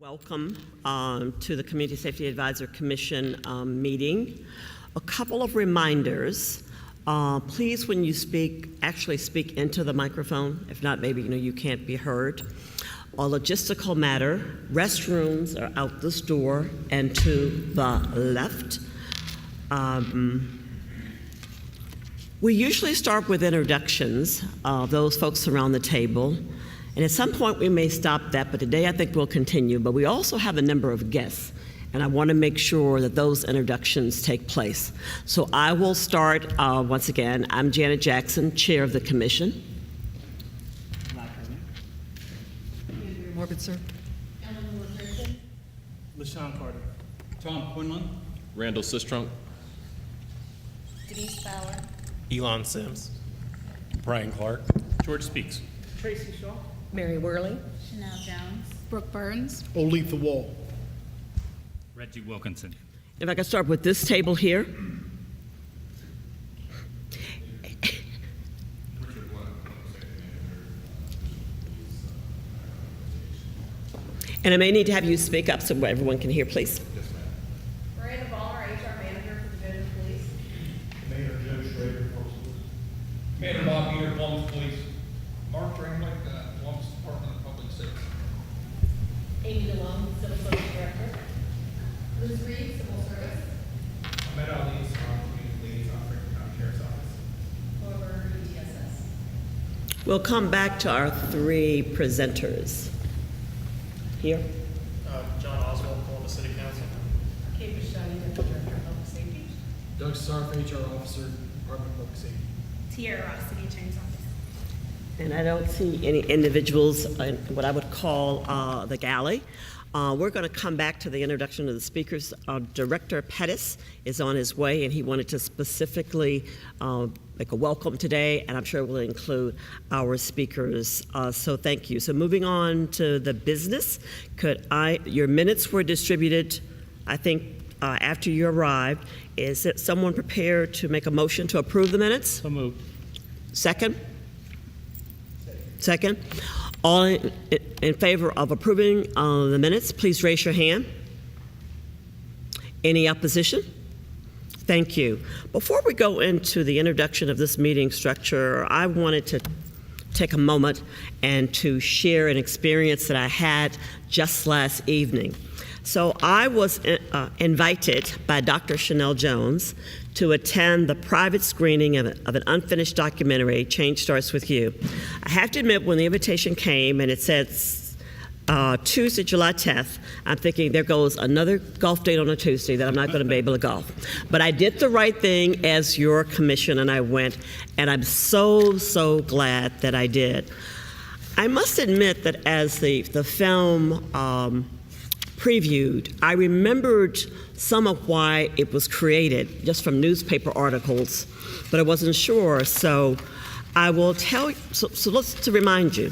Welcome to the Community Safety Advisor Commission meeting. A couple of reminders. Please, when you speak, actually speak into the microphone. If not, maybe you can't be heard. A logistical matter, restrooms are out this door and to the left. We usually start with introductions of those folks around the table. And at some point we may stop that, but today I think we'll continue. But we also have a number of guests, and I want to make sure that those introductions take place. So I will start once again. I'm Janet Jackson, Chair of the Commission. Morbid, sir. LaShawn Carter. Tom Quinlan. Randall Sistrunk. Denise Bauer. Elon Sims. Brian Clark. George Speaks. Tracy Shaw. Mary Worley. Chanel Jones. Brooke Burns. Oletha Wall. Reggie Wilkinson. If I could start with this table here. And I may need to have you speak up so everyone can hear, please. Miranda Ballmer, HR Manager for the Division of Police. Mayor Joe Schrader, Parks Police. Mayor Bob Peter, Columbus Police. Mark Gramlich, Columbus Department of Public Safety. Amy DeLong, Civil Service Director. Liz Reeb, Civil Service. Ahmed Ali, Community Liaison, Franklin County Sheriff's Office. Laura Berger, DSS. We'll come back to our three presenters. Here. John Oswald, Columbus City Council. Kate Bishani, Director of Public Safety. Doug Sarf, HR Officer, Department of Public Safety. Tierra Ross, City Attorney's Office. And I don't see any individuals in what I would call the galley. We're going to come back to the introduction of the speakers. Director Pettis is on his way, and he wanted to specifically make a welcome today, and I'm sure we'll include our speakers. So thank you. So moving on to the business, your minutes were distributed, I think, after you arrived. Is it someone prepared to make a motion to approve the minutes? So moved. Second? Second. All in favor of approving the minutes, please raise your hand. Any opposition? Thank you. Before we go into the introduction of this meeting structure, I wanted to take a moment and to share an experience that I had just last evening. So I was invited by Dr. Chanel Jones to attend the private screening of an unfinished documentary, Change Starts With You. I have to admit, when the invitation came and it said Tuesday, July 10th, I'm thinking there goes another golf date on a Tuesday that I'm not going to be able to golf. But I did the right thing as your commission, and I went, and I'm so glad that I did. I must admit that as the film previewed, I remembered some of why it was created, just from newspaper articles, but I wasn't sure. So I will tell you, so let's to remind you,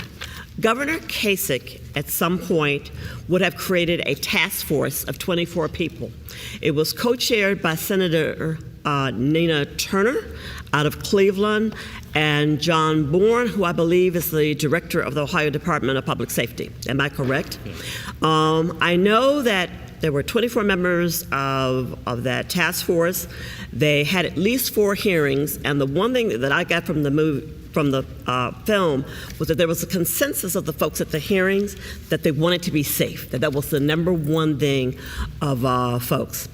Governor Kasich at some point would have created a task force of 24 people. It was co-chaired by Senator Naina Turner out of Cleveland and John Bourne, who I believe is the director of the Ohio Department of Public Safety. Am I correct? I know that there were 24 members of that task force. They had at least 4 hearings, and the one thing that I got from the film was that there was a consensus of the folks at the hearings that they wanted to be safe, that was the number one thing of folks.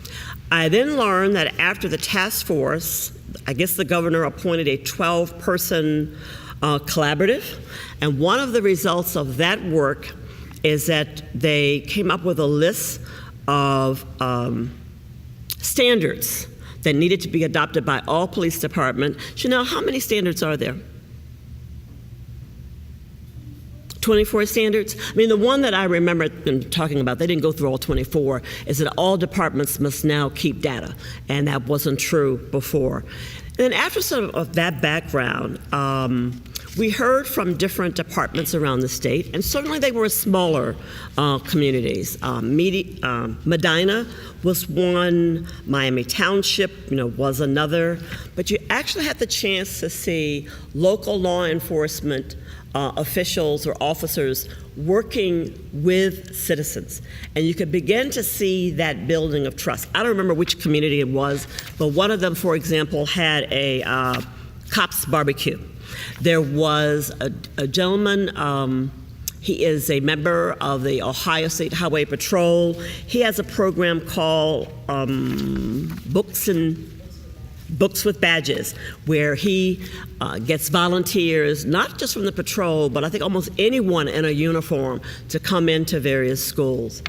I then learned that after the task force, I guess the governor appointed a 12-person collaborative, and one of the results of that work is that they came up with a list of standards that needed to be adopted by all police departments. Chanel, how many standards are there? 24 standards? I mean, the one that I remember them talking about, they didn't go through all 24, is that all departments must now keep data, and that wasn't true before. And then after some of that background, we heard from different departments around the state, and certainly they were smaller communities. Medina was one, Miami Township, was another, but you actually had the chance to see local law enforcement officials or officers working with citizens. And you could begin to see that building of trust. I don't remember which community it was, but one of them, for example, had a cops barbecue. There was a gentleman, he is a member of the Ohio State Highway Patrol. He has a program called Books with Badges, where he gets volunteers, not just from the patrol, but I think almost anyone in a uniform, to come into various schools.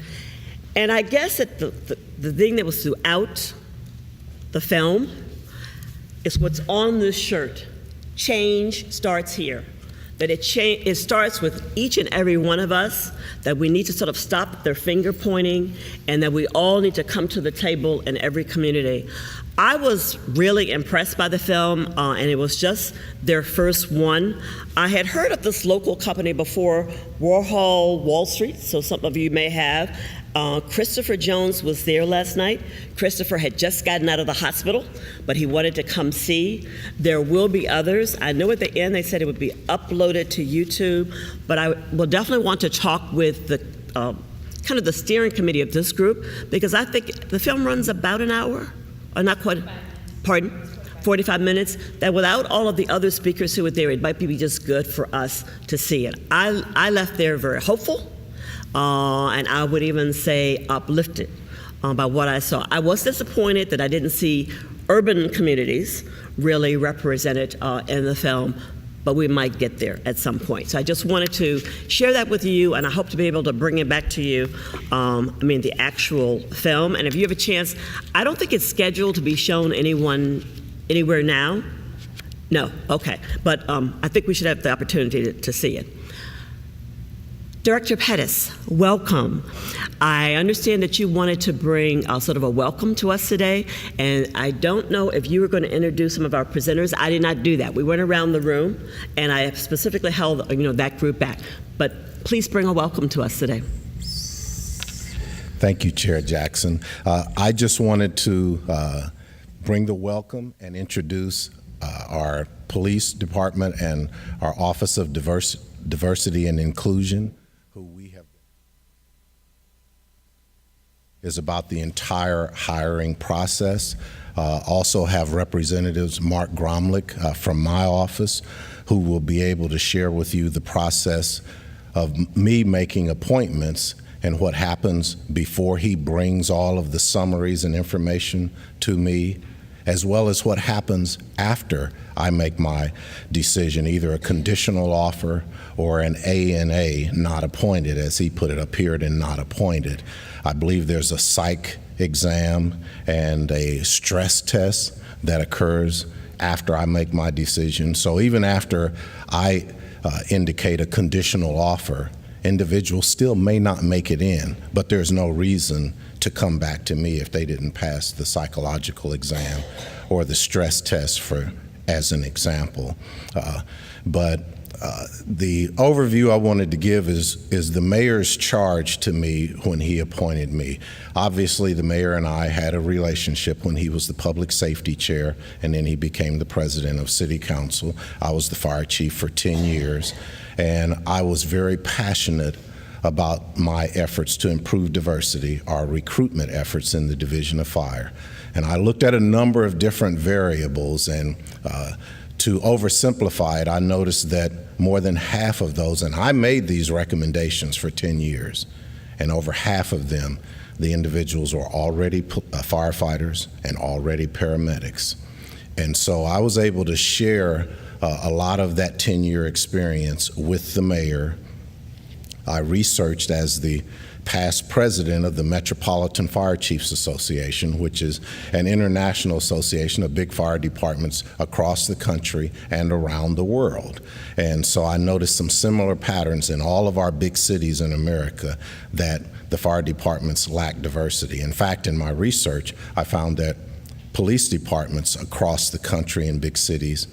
And I guess that the thing that was throughout the film is what's on this shirt. Change starts here. That it starts with each and every one of us, that we need to sort of stop their finger pointing, and that we all need to come to the table in every community. I was really impressed by the film, and it was just their first one. I had heard of this local company before, Warhol Wall Street, so some of you may have. Christopher Jones was there last night. Christopher had just gotten out of the hospital, but he wanted to come see. There will be others. I know at the end they said it would be uploaded to YouTube, but I will definitely want to talk with the kind of the steering committee of this group, because I think the film runs about an hour, or not quite, pardon? 45 minutes, that without all of the other speakers who were there, it might be just good for us to see it. I left there very hopeful, and I would even say uplifted by what I saw. I was disappointed that I didn't see urban communities really represented in the film, but we might get there at some point. So I just wanted to share that with you, and I hope to be able to bring it back to you, the actual film. And if you have a chance, I don't think it's scheduled to be shown anywhere now. No, okay. But I think we should have the opportunity to see it. Director Pettis, welcome. I understand that you wanted to bring sort of a welcome to us today, and I don't know if you were going to introduce some of our presenters. I did not do that. We went around the room, and I specifically held that group back. But please bring a welcome to us today. Thank you, Chair Jackson. I just wanted to bring the welcome and introduce our police department and our Office of Diversity and Inclusion, who we have is about the entire hiring process. Also have representatives Mark Gramlich from my office, who will be able to share with you the process of me making appointments and what happens before he brings all of the summaries and information to me, as well as what happens after I make my decision, either a conditional offer or an ANA, not appointed, as he put it, appeared and not appointed. I believe there's a psych exam and a stress test that occurs after I make my decision. So even after I indicate a conditional offer, individuals still may not make it in, but there's no reason to come back to me if they didn't pass the psychological exam or the stress test, as an example. The overview I wanted to give is the mayor's charge to me when he appointed me. Obviously, the mayor and I had a relationship when he was the public safety chair, and then he became the president of city council. I was the fire chief for 10 years, and I was very passionate about my efforts to improve diversity, our recruitment efforts in the Division of Fire. And I looked at a number of different variables, and to oversimplify it, I noticed that more than half of those, and I made these recommendations for 10 years, and over half of them, the individuals were already firefighters and already paramedics. And so I was able to share a lot of that 10-year experience with the mayor. I researched as the past president of the Metropolitan Fire Chiefs Association, which is an international association of big fire departments across the country and around the world. And so I noticed some similar patterns in all of our big cities in America, that the fire departments lack diversity. In fact, in my research, I found that police departments across the country in big cities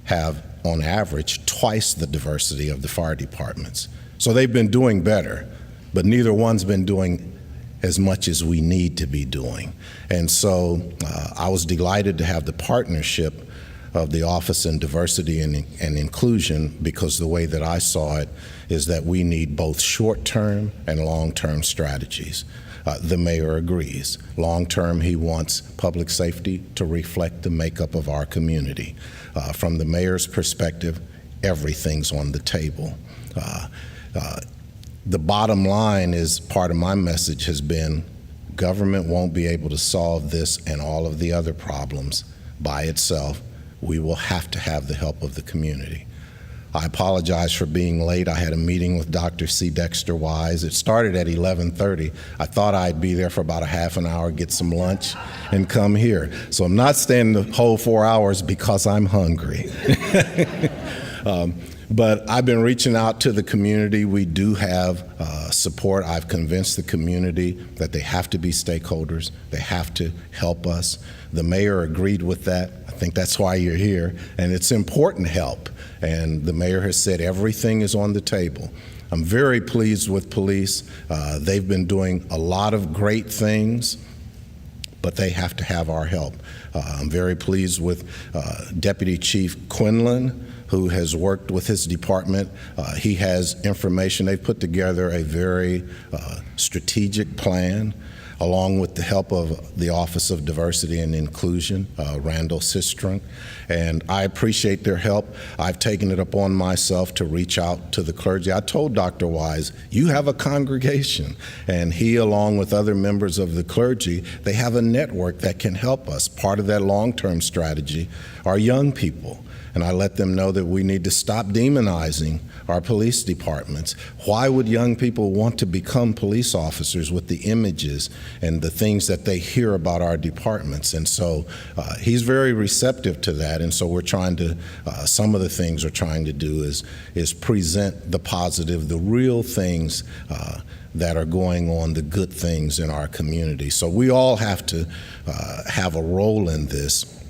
have, on average, twice the diversity of the fire departments. So they've been doing better, but neither one's been doing as much as we need to be doing. And so I was delighted to have the partnership of the Office in Diversity and Inclusion, because the way that I saw it is that we need both short-term and long-term strategies. The mayor agrees. Long-term, he wants public safety to reflect the makeup of our community. From the mayor's perspective, everything's on the table. The bottom line is, part of my message has been, government won't be able to solve this and all of the other problems by itself. We will have to have the help of the community. I apologize for being late. I had a meeting with Dr. C. Dexter Wise. It started at 11:30. I thought I'd be there for about a half an hour, get some lunch, and come here. So I'm not staying the whole 4 hours because I'm hungry. But I've been reaching out to the community. We do have support. I've convinced the community that they have to be stakeholders. They have to help us. The mayor agreed with that. I think that's why you're here. And it's important help. And the mayor has said everything is on the table. I'm very pleased with police. They've been doing a lot of great things, but they have to have our help. I'm very pleased with Deputy Chief Quinlan, who has worked with his department. He has information. They've put together a very strategic plan, along with the help of the Office of Diversity and Inclusion, Randall Sistrunk, and I appreciate their help. I've taken it upon myself to reach out to the clergy. I told Dr. Wise, you have a congregation, and he, along with other members of the clergy, they have a network that can help us. Part of that long-term strategy are young people. And I let them know that we need to stop demonizing our police departments. Why would young people want to become police officers with the images and the things that they hear about our departments? And so he's very receptive to that. And so we're trying to, some of the things we're trying to do is present the positive, the real things that are going on, the good things in our community. So we all have to have a role in this.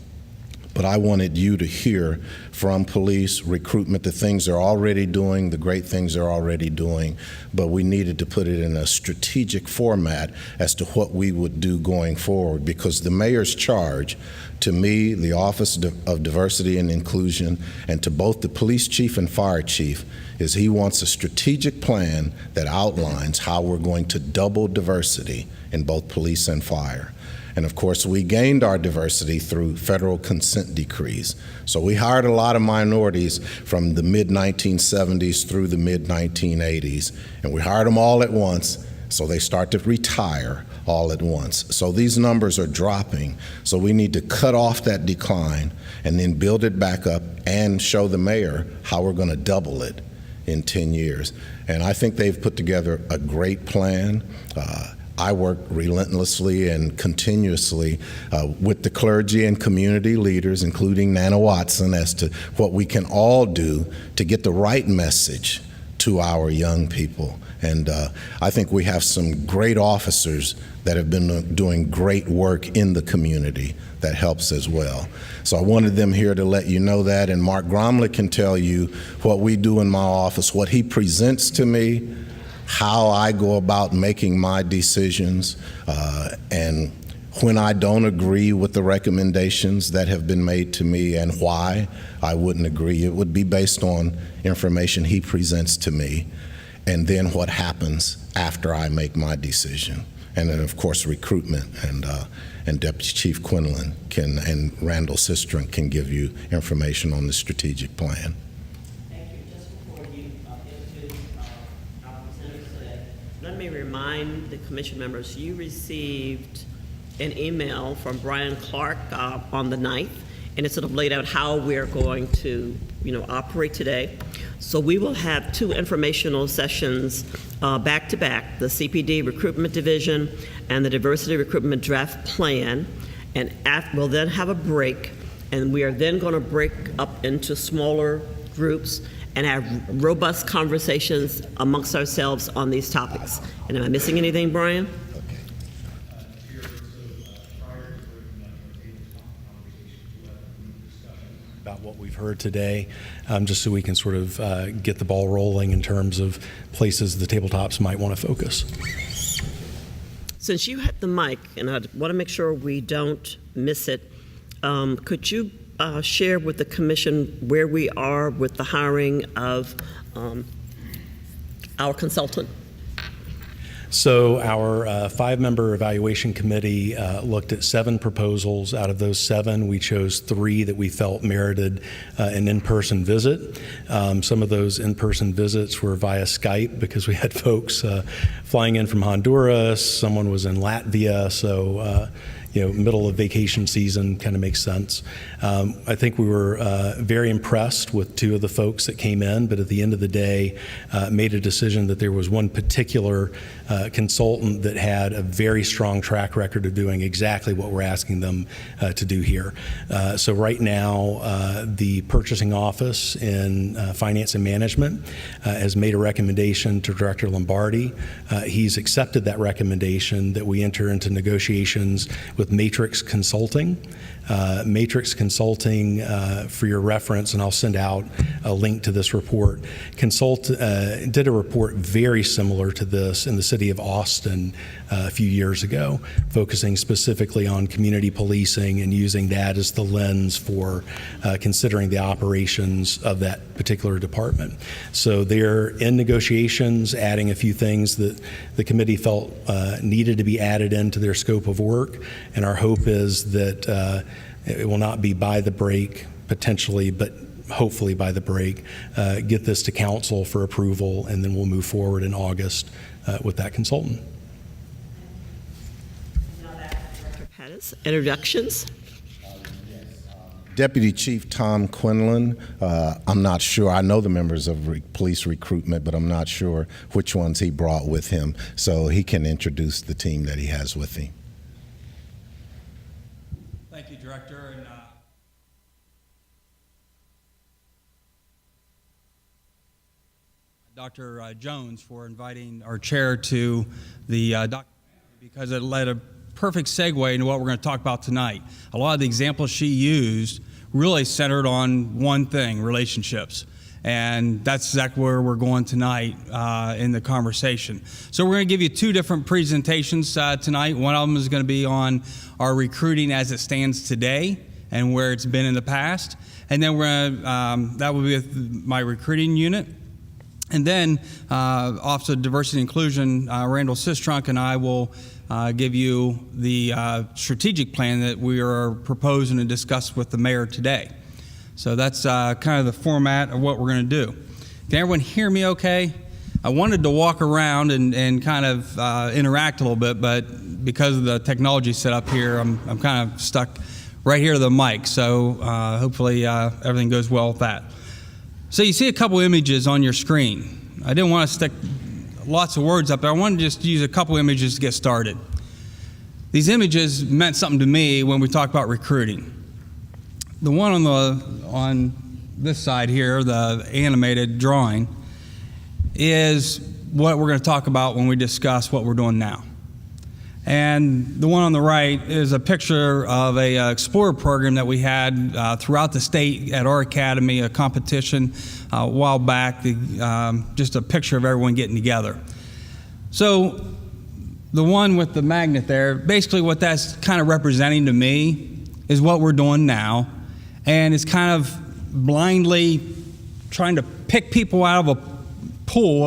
But I wanted you to hear from police, recruitment, the things they're already doing, the great things they're already doing, but we needed to put it in a strategic format as to what we would do going forward, because the mayor's charge to me, the Office of Diversity and Inclusion, and to both the police chief and fire chief, is he wants a strategic plan that outlines how we're going to double diversity in both police and fire. And of course, we gained our diversity through federal consent decrees. So we hired a lot of minorities from the mid-1970s through the mid-1980s, and we hired them all at once, so they start to retire all at once. So these numbers are dropping, so we need to cut off that decline and then build it back up and show the mayor how we're going to double it in 10 years. And I think they've put together a great plan. I work relentlessly and continuously with the clergy and community leaders, including Naina Watson, as to what we can all do to get the right message to our young people. And I think we have some great officers that have been doing great work in the community that helps as well. So I wanted them here to let you know that, and Mark Gramlich can tell you what we do in my office, what he presents to me, how I go about making my decisions, and when I don't agree with the recommendations that have been made to me and why I wouldn't agree. It would be based on information he presents to me, and then what happens after I make my decision. And then, of course, recruitment and Deputy Chief Quinlan and Randall Sistrunk can give you information on the strategic plan. Let me remind the commission members, you received an email from Brian Clark on the 9th, and it sort of laid out how we're going to, operate today. So we will have 2 informational sessions back to back, the CPD Recruitment Division and the Diversity Recruitment Draft Plan, and we'll then have a break, and we are then going to break up into smaller groups and have robust conversations amongst ourselves on these topics. And am I missing anything, Brian? About what we've heard today, just so we can sort of get the ball rolling in terms of places the tabletops might want to focus. Since you had the mic, and I want to make sure we don't miss it, could you share with the commission where we are with the hiring of our consultant? So our 5-member evaluation committee looked at 7 proposals. Out of those 7, we chose 3 that we felt merited an in-person visit. Some of those in-person visits were via Skype because we had folks flying in from Honduras. Someone was in Latvia, so middle of vacation season kind of makes sense. I think we were very impressed with 2 of the folks that came in, but at the end of the day, made a decision that there was one particular consultant that had a very strong track record of doing exactly what we're asking them to do here. So right now, the purchasing office in finance and management has made a recommendation to Director Lombardi. He's accepted that recommendation that we enter into negotiations with Matrix Consulting. Matrix Consulting, for your reference, and I'll send out a link to this report, did a report very similar to this in the city of Austin a few years ago, focusing specifically on community policing and using that as the lens for considering the operations of that particular department. So they're in negotiations, adding a few things that the committee felt needed to be added into their scope of work, and our hope is that it will not be by the break, potentially, but hopefully by the break, get this to council for approval, and then we'll move forward in August with that consultant. Director Pettis, introductions. Deputy Chief Tom Quinlan, I'm not sure. I know the members of police recruitment, but I'm not sure which ones he brought with him, so he can introduce the team that he has with him. Thank you, Director. And Dr. Jones for inviting our chair to the documentary, because it led a perfect segue into what we're going to talk about tonight. A lot of the examples she used really centered on one thing: relationships. And that's exactly where we're going tonight in the conversation. So we're going to give you 2 different presentations tonight. One of them is going to be on our recruiting as it stands today and where it's been in the past. And then we're going to, that will be with my recruiting unit. And then Office of Diversity and Inclusion, Randall Sistrunk, and I will give you the strategic plan that we are proposing to discuss with the mayor today. So that's kind of the format of what we're going to do. Can everyone hear me okay? I wanted to walk around and kind of interact a little bit, but because of the technology set up here, I'm kind of stuck right here to the mic. So hopefully everything goes well with that. So you see a couple images on your screen. I didn't want to stick lots of words up there. I wanted to just use a couple images to get started. These images meant something to me when we talk about recruiting. The one on this side here, the animated drawing, is what we're going to talk about when we discuss what we're doing now. And the one on the right is a picture of a Explorer program that we had throughout the state at our academy, a competition a while back, just a picture of everyone getting together. So the one with the magnet there, basically what that's kind of representing to me is what we're doing now. And it's kind of blindly trying to pick people out of a pool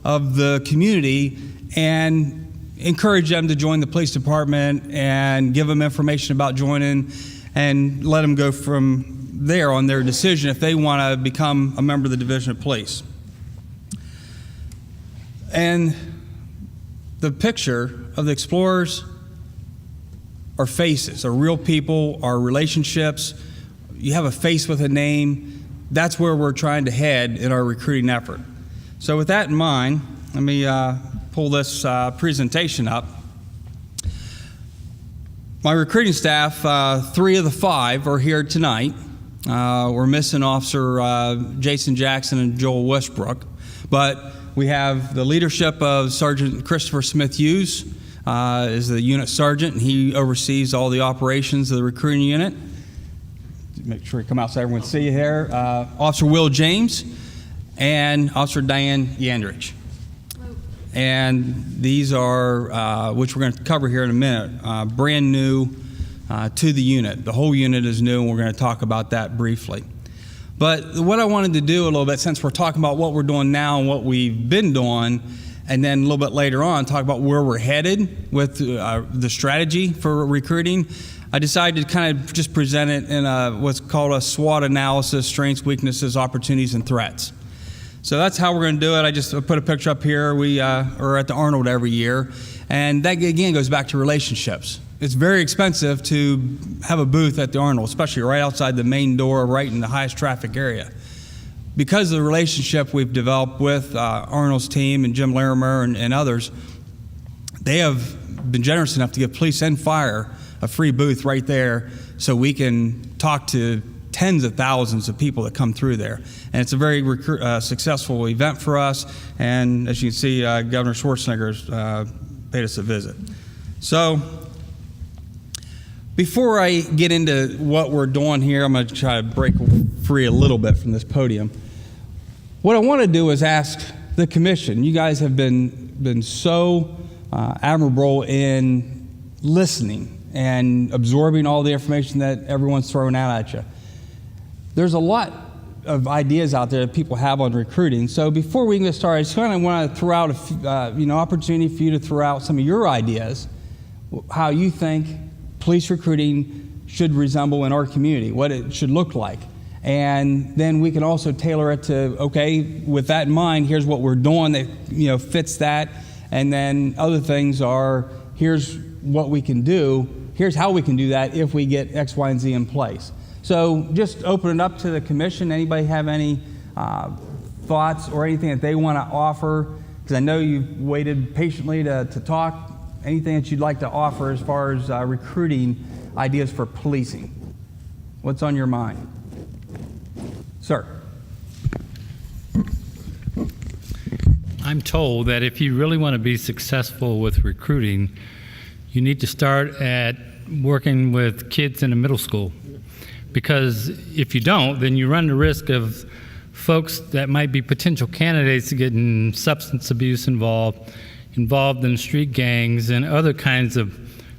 of the community and encourage them to join the police department and give them information about joining and let them go from there on their decision if they want to become a member of the Division of Police. And the picture of the Explorers are faces, are real people, are relationships. You have a face with a name. That's where we're trying to head in our recruiting effort. So with that in mind, let me pull this presentation up. My recruiting staff, 3 of the 5 are here tonight. We're missing Officer Jason Jackson and Joel Westbrook, but we have the leadership of Sergeant Christopher Smith Hughes is the unit sergeant, and he oversees all the operations of the recruiting unit. Make sure you come out so everyone can see you here. Officer Will James and Officer Diane Yandrich. And these are, which we're going to cover here in a minute, brand new to the unit. The whole unit is new, and we're going to talk about that briefly. But what I wanted to do a little bit, since we're talking about what we're doing now and what we've been doing, and then a little bit later on talk about where we're headed with the strategy for recruiting, I decided to kind of just present it in what's called a SWOT analysis: strengths, weaknesses, opportunities, and threats. So that's how we're going to do it. I just put a picture up here. We are at the Arnold every year, and that again goes back to relationships. It's very expensive to have a booth at the Arnold, especially right outside the main door, right in the highest traffic area. Because of the relationship we've developed with Arnold's team and Jim Larimer and others, they have been generous enough to give police and fire a free booth right there so we can talk to tens of thousands of people that come through there. And it's a very successful event for us. And as you can see, Governor Schwarzenegger paid us a visit. So before I get into what we're doing here, I'm going to try to break free a little bit from this podium. What I want to do is ask the commission. You guys have been so admirable in listening and absorbing all the information that everyone's throwing out at you. There's a lot of ideas out there that people have on recruiting. So before we get started, I just kind of want to throw out a opportunity for you to throw out some of your ideas, how you think police recruiting should resemble in our community, what it should look like. And then we can also tailor it to, okay, with that in mind, here's what we're doing that fits that. And then other things are, here's what we can do, here's how we can do that if we get X, Y, and Z in place. So just open it up to the commission. Anybody have any thoughts or anything that they want to offer? Because I know you've waited patiently to talk. Anything that you'd like to offer as far as recruiting ideas for policing? What's on your mind? Sir. I'm told that if you really want to be successful with recruiting, you need to start at working with kids in the middle school. Because if you don't, then you run the risk of folks that might be potential candidates getting substance abuse involved in street gangs and other kinds of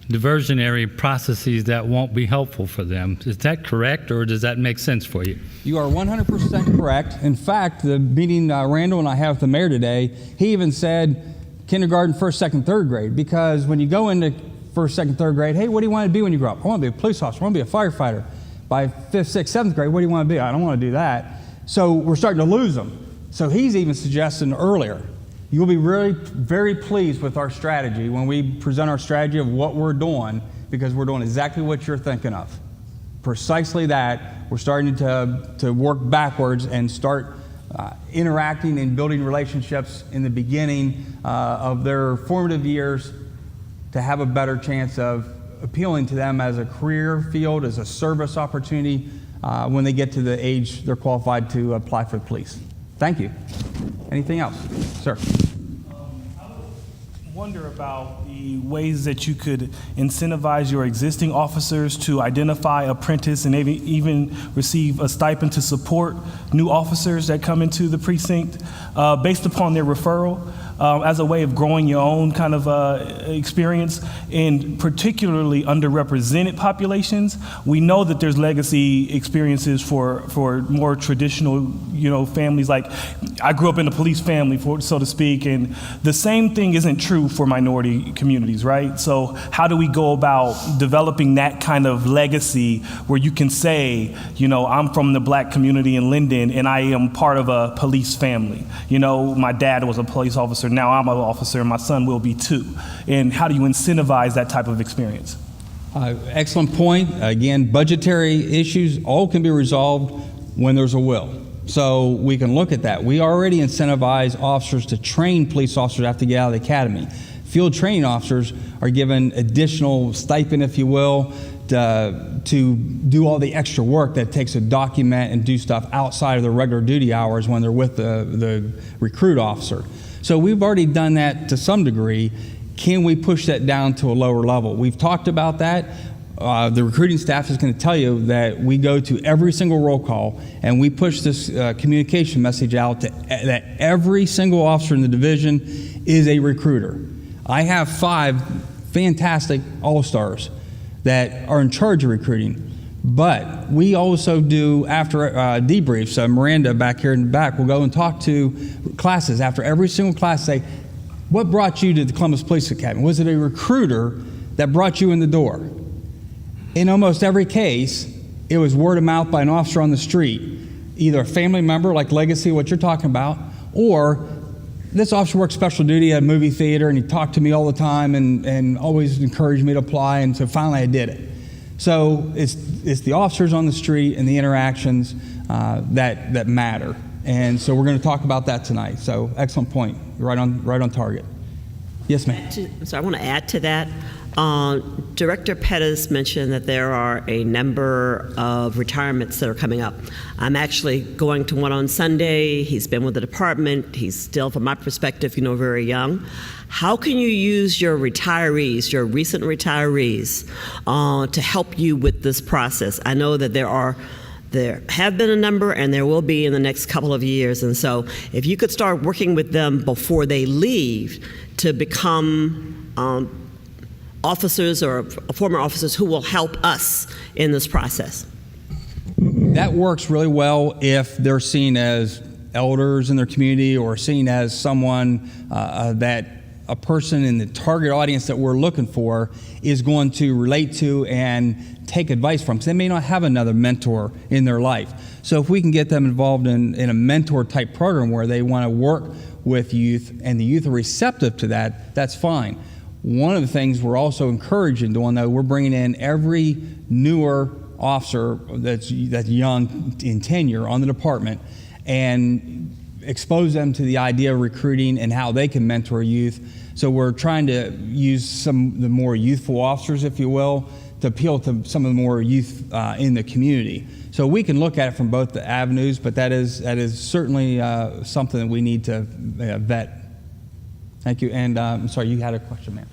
diversionary processes that won't be helpful for them. Is that correct, or does that make sense for you? You are 100% correct. In fact, the meeting Randall and I had with the mayor today, he even said kindergarten, first, second, third grade, because when you go into first, second, third grade, hey, what do you want to be when you grow up? I want to be a police officer. I want to be a firefighter. By fifth, sixth, seventh grade, what do you want to be? I don't want to do that. So we're starting to lose them. So he's even suggesting earlier, you'll be really very pleased with our strategy when we present our strategy of what we're doing, because we're doing exactly what you're thinking of. Precisely that. We're starting to work backwards and start interacting and building relationships in the beginning of their formative years to have a better chance of appealing to them as a career field, as a service opportunity when they get to the age they're qualified to apply for the police. Thank you. Anything else? Sir. I would wonder about the ways that you could incentivize your existing officers to identify, apprentice, and maybe even receive a stipend to support new officers that come into the precinct based upon their referral. As a way of growing your own kind of experience in particularly underrepresented populations. We know that there's legacy experiences for more traditional, families. Like I grew up in a police family, so to speak, and the same thing isn't true for minority communities, right? So how do we go about developing that kind of legacy where you can say, I'm from the black community in Linden and I am part of a police family. My dad was a police officer. Now I'm an officer and my son will be too. And how do you incentivize that type of experience? Excellent point. Again, budgetary issues all can be resolved when there's a will. So we can look at that. We already incentivize officers to train police officers after they get out of the academy. Field training officers are given additional stipend, if you will, to do all the extra work that it takes to document and do stuff outside of their regular duty hours when they're with the recruit officer. So we've already done that to some degree. Can we push that down to a lower level? We've talked about that. The recruiting staff is going to tell you that we go to every single roll call and we push this communication message out that every single officer in the division is a recruiter. I have 5 fantastic all-stars that are in charge of recruiting. But we also do, after debriefs, Miranda back here in the back will go and talk to classes after every single class, say, what brought you to the Columbus Police Academy? Was it a recruiter that brought you in the door? In almost every case, it was word of mouth by an officer on the street, either a family member like Legacy, what you're talking about, or this officer worked special duty at a movie theater and he talked to me all the time and always encouraged me to apply, and so finally I did it. So it's the officers on the street and the interactions that matter. And so we're going to talk about that tonight. So excellent point. You're right on target. Yes, ma'am. So I want to add to that. Director Pettis mentioned that there are a number of retirements that are coming up. I'm actually going to one on Sunday. He's been with the department. He's still, from my perspective, very young. How can you use your retirees, your recent retirees, to help you with this process? I know that there have been a number and there will be in the next couple of years. And so if you could start working with them before they leave to become officers or former officers who will help us in this process. That works really well if they're seen as elders in their community or seen as someone that a person in the target audience that we're looking for is going to relate to and take advice from, because they may not have another mentor in their life. So if we can get them involved in a mentor type program where they want to work with youth and the youth are receptive to that, that's fine. One of the things we're also encouraging doing, though, we're bringing in every newer officer that's young in tenure on the department and expose them to the idea of recruiting and how they can mentor youth. So we're trying to use some of the more youthful officers, if you will, to appeal to some of the more youth in the community. So we can look at it from both the avenues, but that is certainly something that we need to vet. Thank you. And I'm sorry, you had a question, ma'am.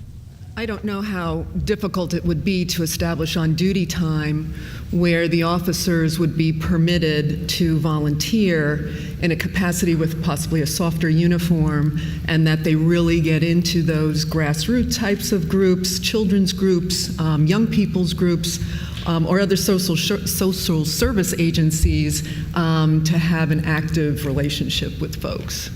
I don't know how difficult it would be to establish on-duty time where the officers would be permitted to volunteer in a capacity with possibly a softer uniform, and that they really get into those grassroots types of groups, children's groups, young people's groups, or other social service agencies to have an active relationship with folks.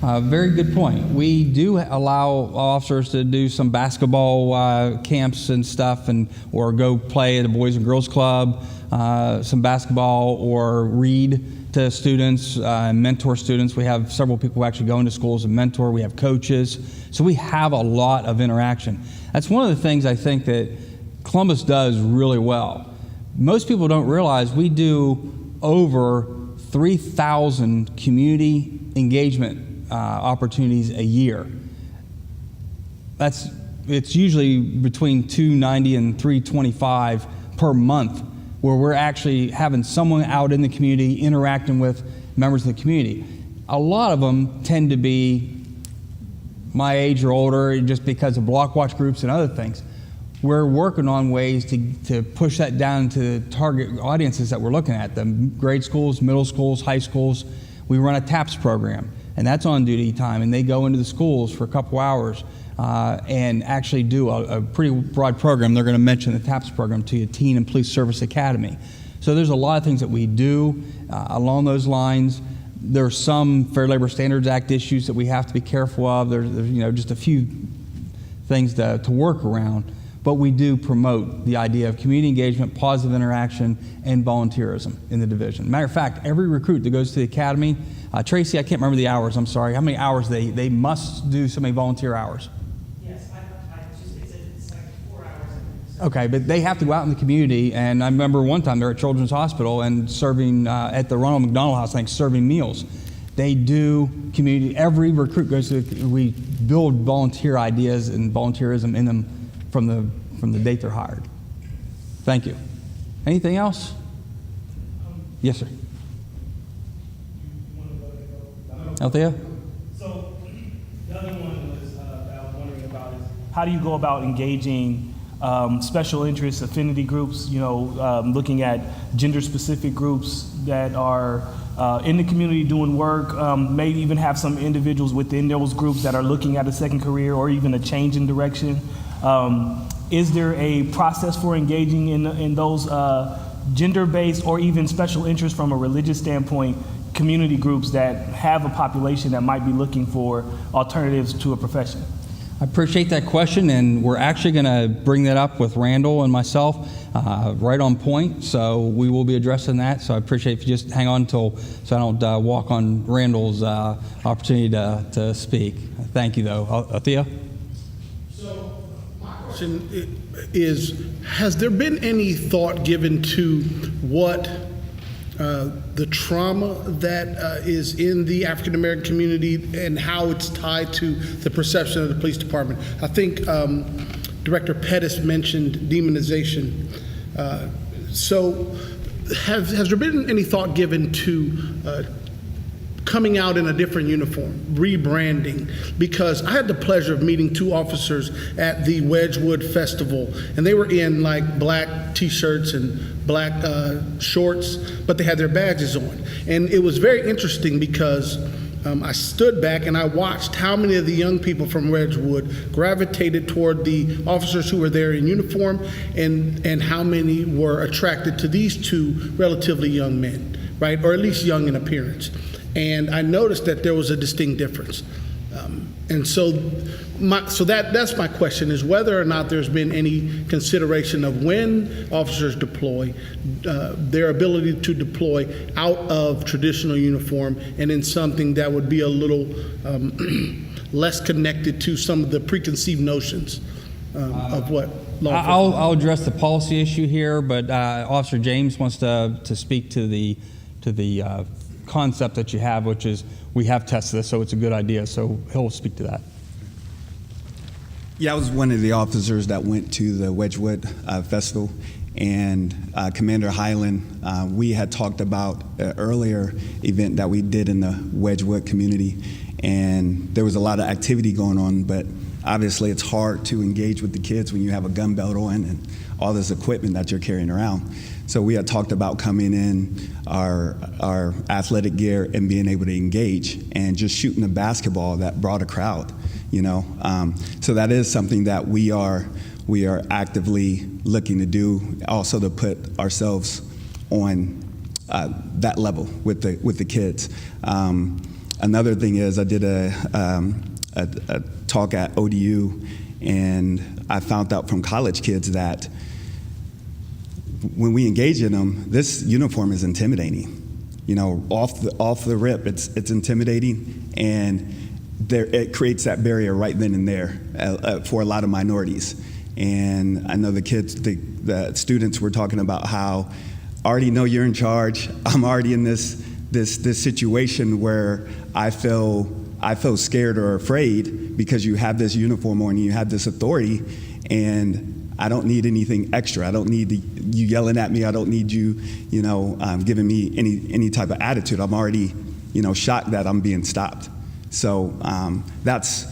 Very good point. We do allow officers to do some basketball camps and stuff, or go play at a Boys and Girls Club, some basketball, or read to students, mentor students. We have several people who actually go into schools and mentor. We have coaches. So we have a lot of interaction. That's one of the things I think that Columbus does really well. Most people don't realize we do over 3,000 community engagement opportunities a year. It's usually between 290 and 325 per month, where we're actually having someone out in the community interacting with members of the community. A lot of them tend to be my age or older, just because of block watch groups and other things. We're working on ways to push that down to the target audiences that we're looking at, the grade schools, middle schools, high schools. We run a TAPS program, and that's on duty time, and they go into the schools for a couple hours and actually do a pretty broad program. They're going to mention the TAPS program to you, Teen and Police Service Academy. So there's a lot of things that we do along those lines. There's some Fair Labor Standards Act issues that we have to be careful of. There's just a few things to work around. But we do promote the idea of community engagement, positive interaction, and volunteerism in the division. Matter of fact, every recruit that goes to the academy, Tracy, I can't remember the hours, I'm sorry, how many hours they must do so many volunteer hours? Yes, it's like 4 hours. Okay, but they have to go out in the community, and I remember one time they're at Children's Hospital and serving, at the Ronald McDonald House, I think, serving meals. They do community, every recruit goes to, we build volunteer ideas and volunteerism in them from the date they're hired. Thank you. Anything else? Yes, sir. Althea? So the other one was I was wondering about is how do you go about engaging special interest affinity groups? Looking at gender-specific groups that are in the community doing work. Maybe even have some individuals within those groups that are looking at a second career or even a change in direction. Is there a process for engaging in those gender-based or even special interest from a religious standpoint community groups that have a population that might be looking for alternatives to a profession? I appreciate that question, and we're actually going to bring that up with Randall and myself right on point, so we will be addressing that. So I appreciate if you just hang on so I don't walk on Randall's opportunity to speak. Thank you, though. Thea? So my question is, has there been any thought given to what the trauma that is in the African American community and how it's tied to the perception of the police department? I think Director Pettis mentioned demonization. So has there been any thought given to coming out in a different uniform, rebranding? Because I had the pleasure of meeting two officers at the Wedgwood Festival, and they were in like black t-shirts and black shorts, but they had their badges on. And it was very interesting because I stood back and I watched how many of the young people from Wedgwood gravitated toward the officers who were there in uniform, and how many were attracted to these two relatively young men, right? Or at least young in appearance. And I noticed that there was a distinct difference. And so that's my question, is whether or not there's been any consideration of when officers deploy, their ability to deploy out of traditional uniform and in something that would be a little less connected to some of the preconceived notions of what law enforcement. I'll address the policy issue here, but Officer James wants to speak to the concept that you have, which is we have tested this, so it's a good idea. So he'll speak to that. Yeah, I was one of the officers that went to the Wedgwood Festival, and Commander Highland, we had talked about an earlier event that we did in the Wedgwood community, and there was a lot of activity going on, but obviously it's hard to engage with the kids when you have a gun belt on and all this equipment that you're carrying around. So we had talked about coming in our athletic gear and being able to engage and just shooting a basketball that brought a crowd, you know. So that is something that we are actively looking to do, also to put ourselves on that level with the kids. Another thing is I did a talk at ODU, and I found out from college kids that when we engage in them, this uniform is intimidating. You know, off the rip, it's intimidating, and it creates that barrier right then and there for a lot of minorities. And I know the kids, the students were talking about how I already know you're in charge. I'm already in this situation where I feel scared or afraid because you have this uniform on, you have this authority, and I don't need anything extra. I don't need you yelling at me. I don't need you, giving me any type of attitude. I'm already, shocked that I'm being stopped. So that's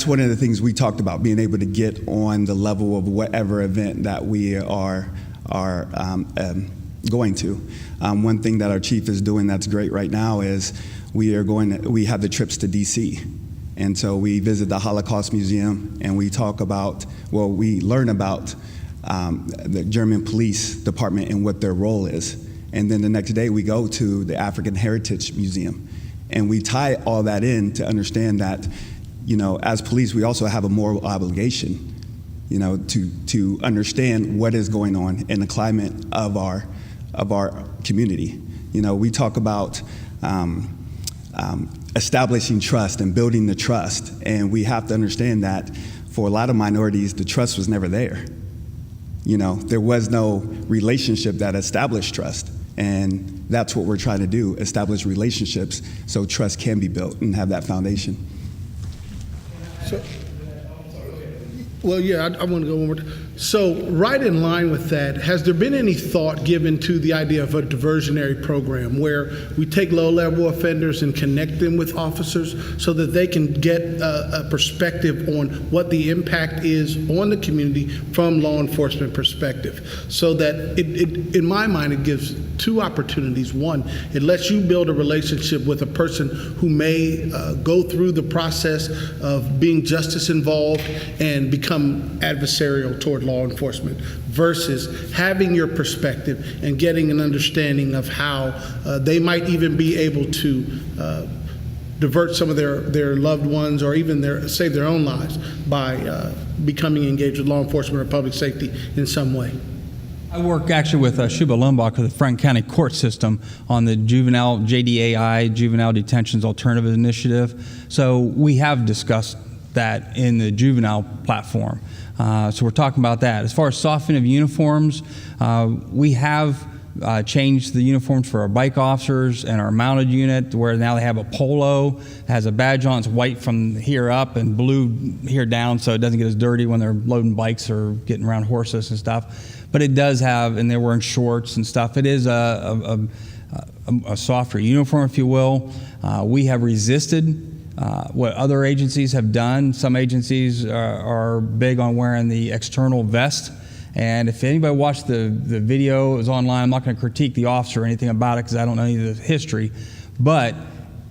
one of the things we talked about, being able to get on the level of whatever event that we are going to. One thing that our chief is doing that's great right now is we have the trips to DC. And so we visit the Holocaust Museum, and we we learn about the German police department and what their role is. And then the next day we go to the African Heritage Museum, and we tie all that in to understand that, as police, we also have a moral obligation, to understand what is going on in the climate of our community. We talk about establishing trust and building the trust. And we have to understand that for a lot of minorities, the trust was never there. There was no relationship that established trust. And that's what we're trying to do, establish relationships so trust can be built and have that foundation. I want to go one more time. So right in line with that, has there been any thought given to the idea of a diversionary program where we take low-level offenders and connect them with officers so that they can get a perspective on what the impact is on the community from law enforcement perspective? So that in my mind, it gives two opportunities. One, it lets you build a relationship with a person who may go through the process of being justice involved and become become adversarial toward law enforcement versus having your perspective and getting an understanding of how they might even be able to divert some of their loved ones or even save their own lives by becoming engaged with law enforcement or public safety in some way. I work actually with Shuba Lumbach of the Franklin County Court System on the juvenile JDAI, Juvenile Detentions Alternative Initiative. So we have discussed that in the juvenile platform. So we're talking about that. As far as softening of uniforms, we have changed the uniforms for our bike officers and our mounted unit, where now they have a polo, has a badge on, it's white from here up and blue here down, so it doesn't get as dirty when they're loading bikes or getting around horses and stuff. But it does have, and they're wearing shorts and stuff. It is a softer uniform, if you will. We have resisted what other agencies have done. Some agencies are big on wearing the external vest. And if anybody watched the video, it was online. I'm not going to critique the officer or anything about it because I don't know any of the history. But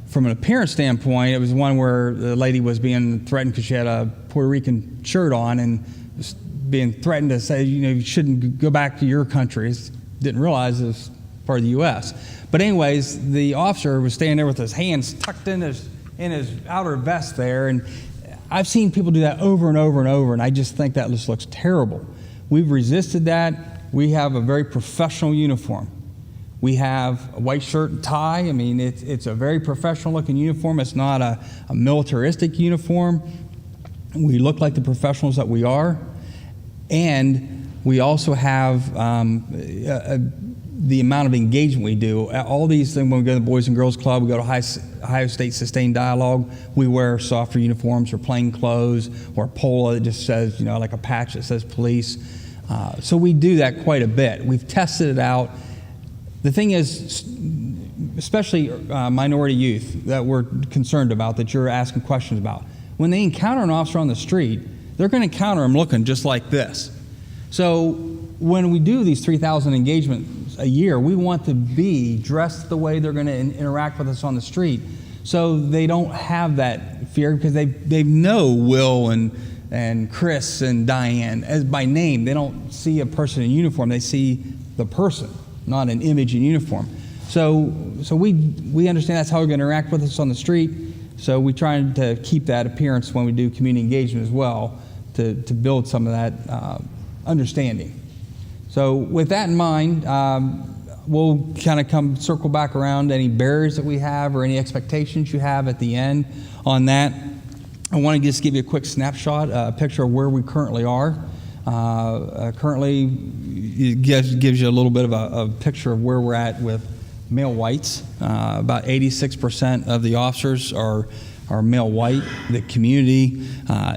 from an appearance standpoint, it was one where the lady was being threatened because she had a Puerto Rican shirt on and was being threatened to say, you shouldn't go back to your country. Didn't realize it was part of the U.S. But anyways, the officer was standing there with his hands tucked in his outer vest there. And I've seen people do that over and over and over, and I just think that just looks terrible. We've resisted that. We have a very professional uniform. We have a white shirt and tie. I mean, it's a very professional looking uniform. It's not a militaristic uniform. We look like the professionals that we are. And we also have the amount of engagement we do. All these things, when we go to the Boys and Girls Club, we go to Ohio State Sustained Dialogue, we wear softer uniforms or plain clothes or a polo that just says, like a patch that says police. So we do that quite a bit. We've tested it out. The thing is, especially minority youth that we're concerned about, that you're asking questions about, when they encounter an officer on the street, they're going to encounter him looking just like this. So when we do these 3,000 engagements a year, we want to be dressed the way they're going to interact with us on the street, so they don't have that fear, because they know Will and Chris and Diane as by name. They don't see a person in uniform. They see the person, not an image in uniform. So we understand that's how they're going to interact with us on the street. So we try to keep that appearance when we do community engagement as well, to build some of that understanding. So with that in mind, we'll kind of circle back around any barriers that we have or any expectations you have at the end on that. I want to just give you a quick snapshot, a picture of where we currently are. Currently, it gives you a little bit of a picture of where we're at with male whites. About 86% of the officers are male white. The community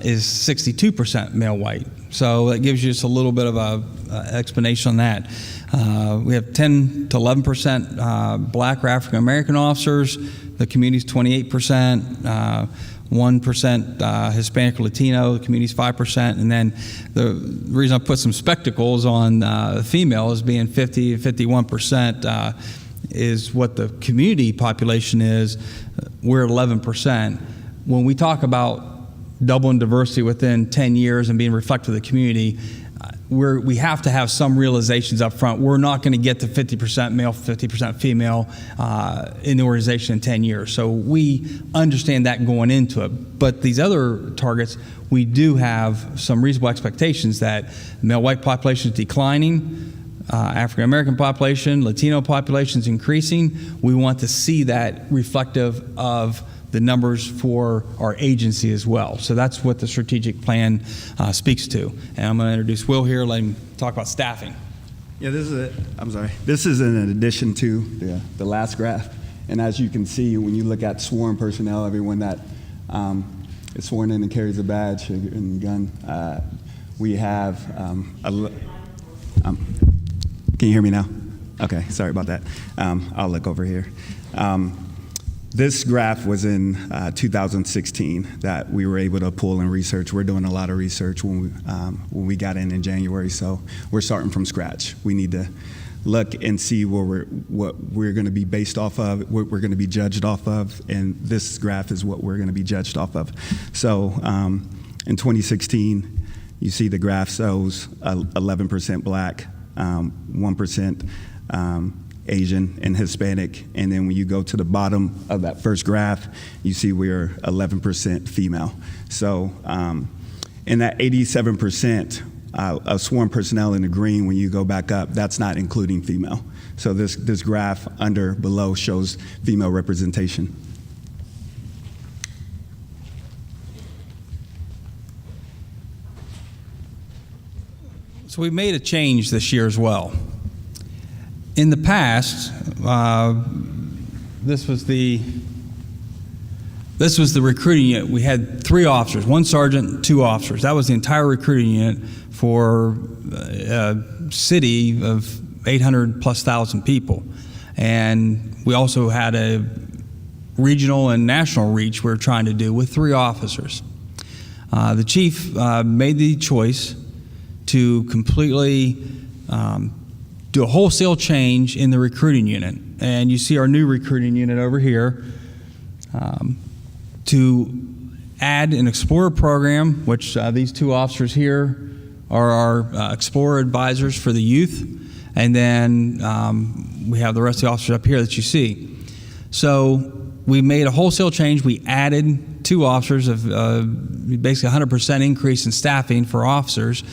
is 62% male white. So that gives you just a little bit of a explanation on that. We have 10 to 11% black or African American officers. The community's 28%. 1% Hispanic or Latino, the community's 5%, and then the reason I put some spectacles on female is being 51% is what the community population is. We're 11%. When we talk about doubling diversity within 10 years and being reflective of the community, we have to have some realizations up front. We're not going to get to 50% male, 50% female in the organization in 10 years. So we understand that going into it. But these other targets, we do have some reasonable expectations that the male white population is declining, African American population, Latino population is increasing. We want to see that reflective of the numbers for our agency as well. So that's what the strategic plan speaks to. And I'm going to introduce Will here, let him talk about staffing. Yeah, this is in addition to the last graph. And as you can see, when you look at sworn personnel, everyone that is sworn in and carries a badge and gun, we have can you hear me now? Okay, sorry about that. I'll look over here. This graph was in 2016 that we were able to pull and research. We're doing a lot of research when we got in January, so we're starting from scratch. We need to look and see what we're going to be based off of, what we're going to be judged off of, and this graph is what we're going to be judged off of. So in 2016, You see the graph shows 11% black, 1% Asian and Hispanic, and then when you go to the bottom of that first graph, you see we're 11% female. So in that 87% of sworn personnel in the green, when you go back up, that's not including female. So this graph below shows female representation. So we made a change this year as well. In the past, this was the recruiting unit. We had 3 officers, 1 sergeant, 2 officers. That was the entire recruiting unit for a city of 800 plus thousand people. And we also had a regional and national reach we were trying to do with 3 officers. The chief made the choice to completely do a wholesale change in the recruiting unit. And you see our new recruiting unit over here to add an Explorer program, which these 2 officers here are our Explorer advisors for the youth. And then we have the rest of the officers up here that you see. So we made a wholesale change. We added 2 officers, of basically 100% increase in staffing for officers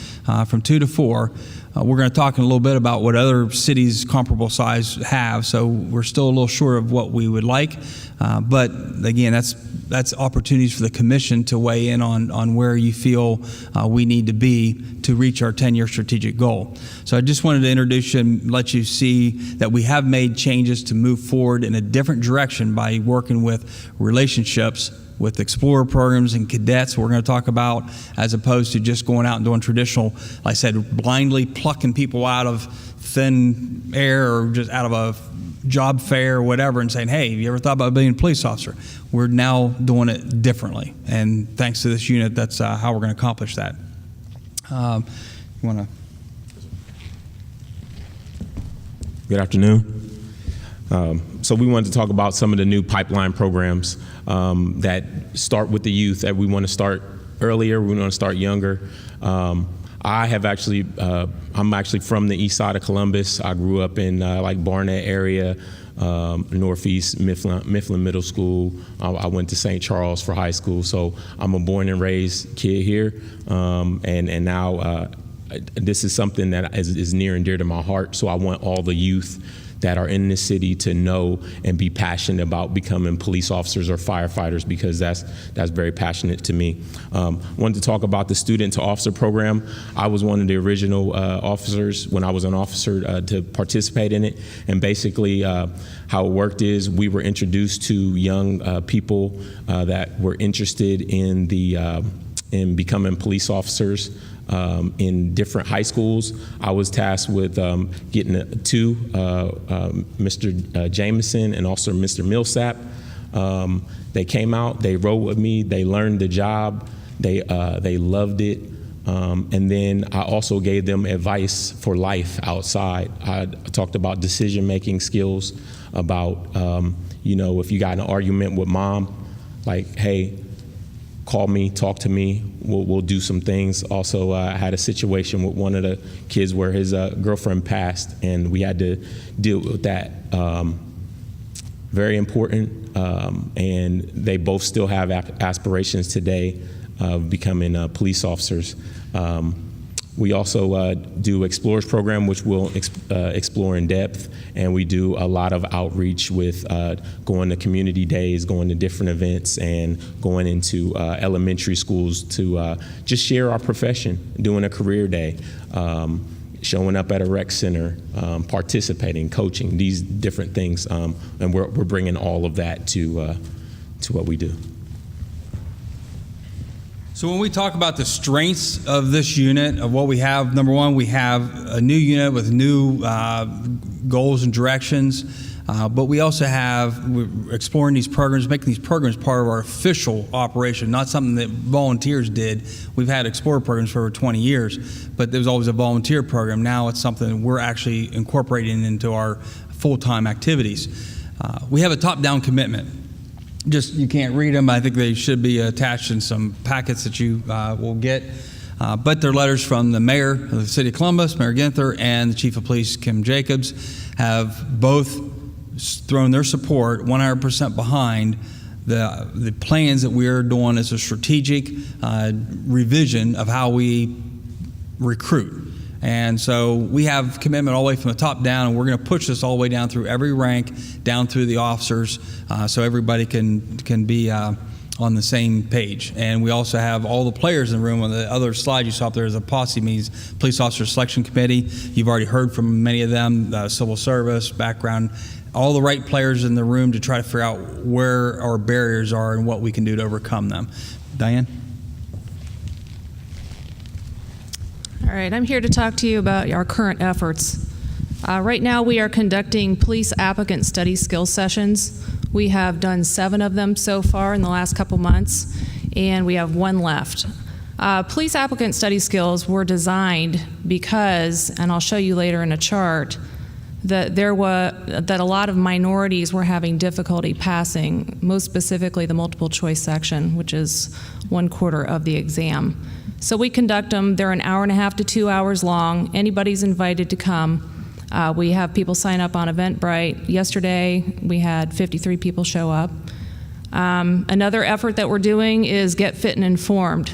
from 2 to 4. We're going to talk in a little bit about what other cities comparable size have, so we're still a little short of what we would like. But again, that's opportunities for the commission to weigh in on where you feel we need to be to reach our 10-year strategic goal. So I just wanted to introduce you and let you see that we have made changes to move forward in a different direction by working with relationships with Explorer programs and cadets we're going to talk about, as opposed to just going out and doing traditional, like I said, blindly plucking people out of thin air or just out of a job fair or whatever and saying, hey, have you ever thought about being a police officer? We're now doing it differently. And thanks to this unit, that's how we're going to accomplish that. You want to? Good afternoon. So we wanted to talk about some of the new pipeline programs that start with the youth, that we want to start earlier, we want to start younger. I have actually, I'm actually from the east side of Columbus. I grew up in like Barnett area, Northeast Mifflin Middle School. I went to St. Charles for high school, so I'm a born and raised kid here. And now this is something that is near and dear to my heart, so I want all the youth that are in this city to know and be passionate about becoming police officers or firefighters, because that's very passionate to me. Wanted to talk about the student to officer program. I was one of the original officers when I was an officer to participate in it. And basically how it worked is we were introduced to young people that were interested in in becoming police officers. In different high schools. I was tasked with getting 2, Mr. Jameson and also Mr. Millsap. They came out, they rode with me, they learned the job, they loved it. And then I also gave them advice for life outside. I talked about decision-making skills, about, if you got in an argument with mom, like, hey, call me, talk to me, we'll do some things. Also, I had a situation with one of the kids where his girlfriend passed, and we had to deal with that. Very important, and they both still have aspirations today of becoming police officers. We also do Explorers program, which we'll explore in depth, and we do a lot of outreach with going to community days, going to different events, and going into elementary schools to just share our profession, doing a career day, showing up at a rec center, participating, coaching, these different things, and we're bringing all of that to what we do. So when we talk about the strengths of this unit, of what we have, number one, we have a new unit with new goals and directions, but we also we're exploring these programs, making these programs part of our official operation, not something that volunteers did. We've had Explorer programs for over 20 years, but there was always a volunteer program. Now it's something that we're actually incorporating into our full-time activities. We have a top-down commitment. You can't read them. I think they should be attached in some packets that you will get. But they're letters from the mayor of the city of Columbus, Mayor Ginther, and the chief of police, Kim Jacobs, have both thrown their support 100% behind the plans that we are doing as a strategic revision of how we recruit. And so we have commitment all the way from the top down, and we're going to push this all the way down through every rank, down through the officers, so everybody can be on the same page. And we also have all the players in the room. On the other slide you saw up there is a posse, means police officer selection committee. You've already heard from many of them, civil service, background, all the right players in the room to try to figure out where our barriers are and what we can do to overcome them. Diane? All right, I'm here to talk to you about our current efforts. Right now we are conducting police applicant study skills sessions. We have done 7 of them so far in the last couple months, and we have 1 left. Police applicant study skills were designed because, and I'll show you later in a chart, that a lot of minorities were having difficulty passing, most specifically the multiple choice section, which is 1/4 of the exam. So we conduct them. They're an hour and a half to 2 hours long. Anybody's invited to come. We have people sign up on Eventbrite. Yesterday, we had 53 people show up. Another effort that we're doing is Get Fit and Informed.